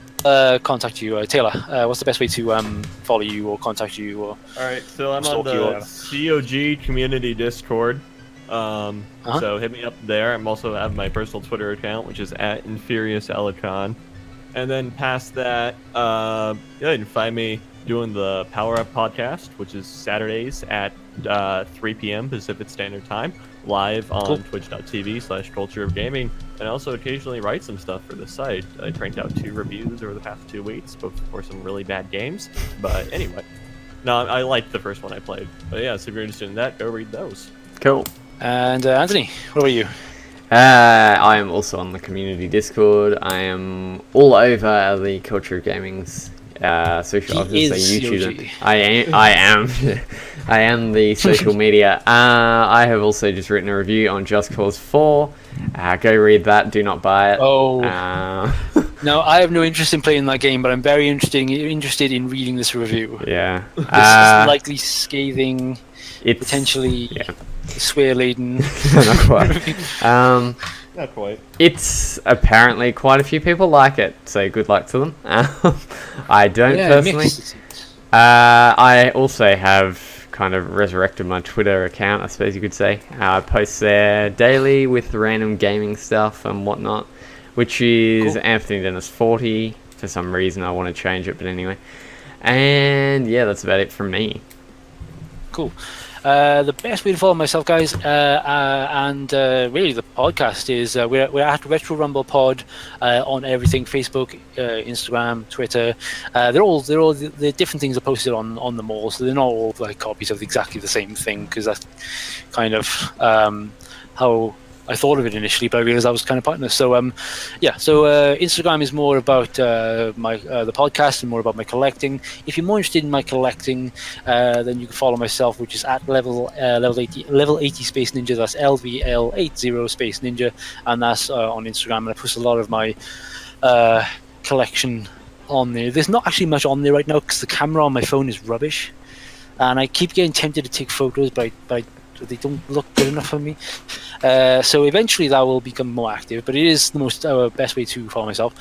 contact you, Taylor? What's the best way to follow you or contact you? Or All right, so I'm on Stalk you or the whatever. COG community Discord. So hit me up there. I'm also have my personal Twitter account, which is @InfuriousAlicon. And then past that, you can find me doing the Power Up podcast, which is Saturdays at 3 p.m. Pacific Standard Time, live on twitch.tv/cultureofgaming, and also occasionally write some stuff for the site. I cranked out 2 reviews over the past 2 weeks, both for some really bad games. But anyway, no, I liked the first one I played. But yeah, so if you're interested in that, go read those. Cool. And Anthony, what about you? I am also on the community Discord. I am all over the Culture of Gaming's social. I was gonna say YouTube. COG. I am. I am the social media. I have also just written a review on Just Cause 4. Go read that. Do not buy it. Oh. No, I have no interest in playing that game, but I'm very interested in reading this review. Yeah. This is likely scathing, It's potentially yeah. swear-laden. Not quite. Not quite. It's apparently quite a few people like it, so good luck to them. I don't personally. mixed. I also have kind of resurrected my Twitter account, I suppose you could say. I post there daily with random gaming stuff and whatnot, which is Cool. Anthony Dennis 40. For some reason, I want to change it, but anyway. And yeah, that's about it from me. Cool. The best way to follow myself, guys, and really the podcast is we're at Retro Rumble Pod on everything: Facebook, Instagram, Twitter. They're different things are posted on them all, so they're not all like copies of exactly the same thing, because that's kind of how I thought of it initially, but I realized that was kind of pointless. So Instagram is more about the podcast and more about my collecting. If you're more interested in my collecting, then you can follow myself, which is at level 80 Space Ninja. That's LVL80 Space Ninja, and that's on Instagram. And I post a lot of my collection on there. There's not actually much on there right now because the camera on my phone is rubbish, and I keep getting tempted to take photos, but they don't look good enough for me. So eventually that will become more active, but it is the most best way to follow myself.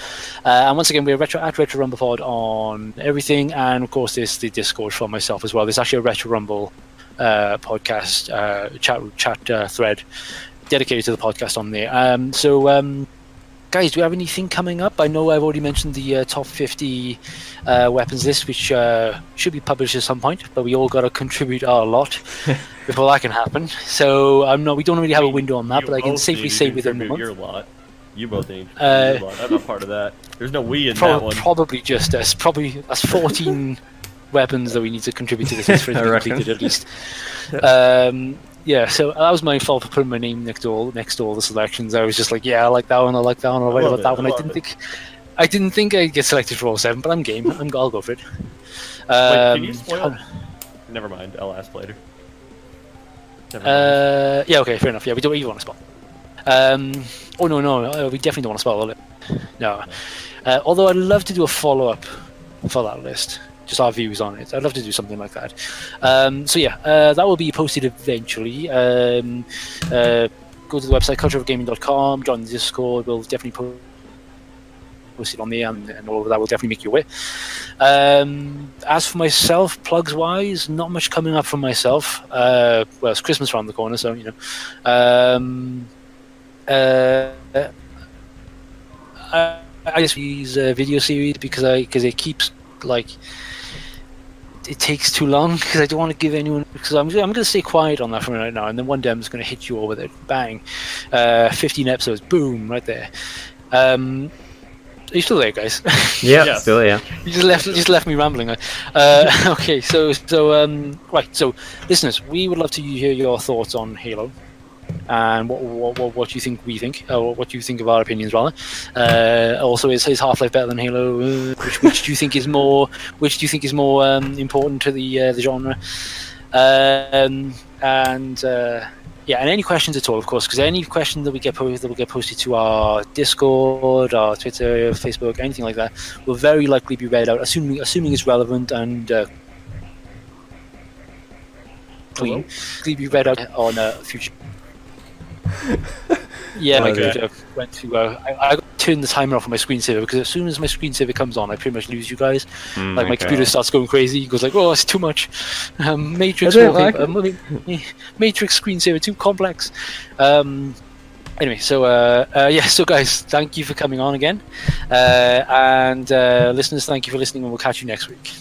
And once again, we're at Retro Rumble Pod on everything, and of course there's the Discord for myself as well. There's actually a Retro Rumble podcast chat thread dedicated to the podcast on there. Guys, do you have anything coming up? I know I've already mentioned the top 50 weapons list, which should be published at some point, but we all got to contribute our lot before that can happen. So we don't really have a window on that, but I can safely say within the month. Your lot. You both need to contribute your lot. I'm not part of that. There's no we in that one. Probably just us. That's 14 weapons that we need to contribute to this list for it to be completed at least. Yeah, so that was my fault for putting my name next to all the selections. I was just like, yeah, I like that one, I like that one, I like that one. I didn't think I'd get selected for all 7, but I'm game. I'll go for it. Wait, can you spoil? Never mind. I'll ask later. Yeah, okay, fair enough. Yeah, we don't even want to spoil. No, we definitely don't want to spoil it. No. Although I'd love to do a follow-up for that list. Just our views on it. I'd love to do something like that. That will be posted eventually. Go to the website cultureofgaming.com, join the Discord. We'll definitely post it on there, and all of that will definitely make you aware. As for myself, plugs wise, not much coming up from myself. Well, it's Christmas around the corner, so you know. I just use a video series because it keeps it takes too long because I don't want to give anyone, because I'm going to stay quiet on that from right now, and then one day I'm just going to hit you all with it, bang, 15 episodes, boom, right there. Are you still there, guys? Yeah, still yeah. You just left me rambling. Okay, so listeners, we would love to hear your thoughts on Halo. And what you think we think, or what you think of our opinions rather. Also, is Half-Life better than Halo? Which do you think is more? Which do you think is more important to the genre? and yeah, and any questions at all, of course, because any question that we get posted will get posted to our Discord, our Twitter, Facebook, anything like that, will very likely be read out, assuming it's relevant and clean. Be read out on future. Yeah, my computer went to. I turned the timer off on my screensaver because as soon as my screensaver comes on, I pretty much lose you guys. Like my computer starts going crazy. It goes like, "Oh, it's too much." Matrix wallpaper, Matrix screensaver too complex. Anyway, so yeah, so guys, thank you for coming on again, and listeners, thank you for listening, and we'll catch you next week.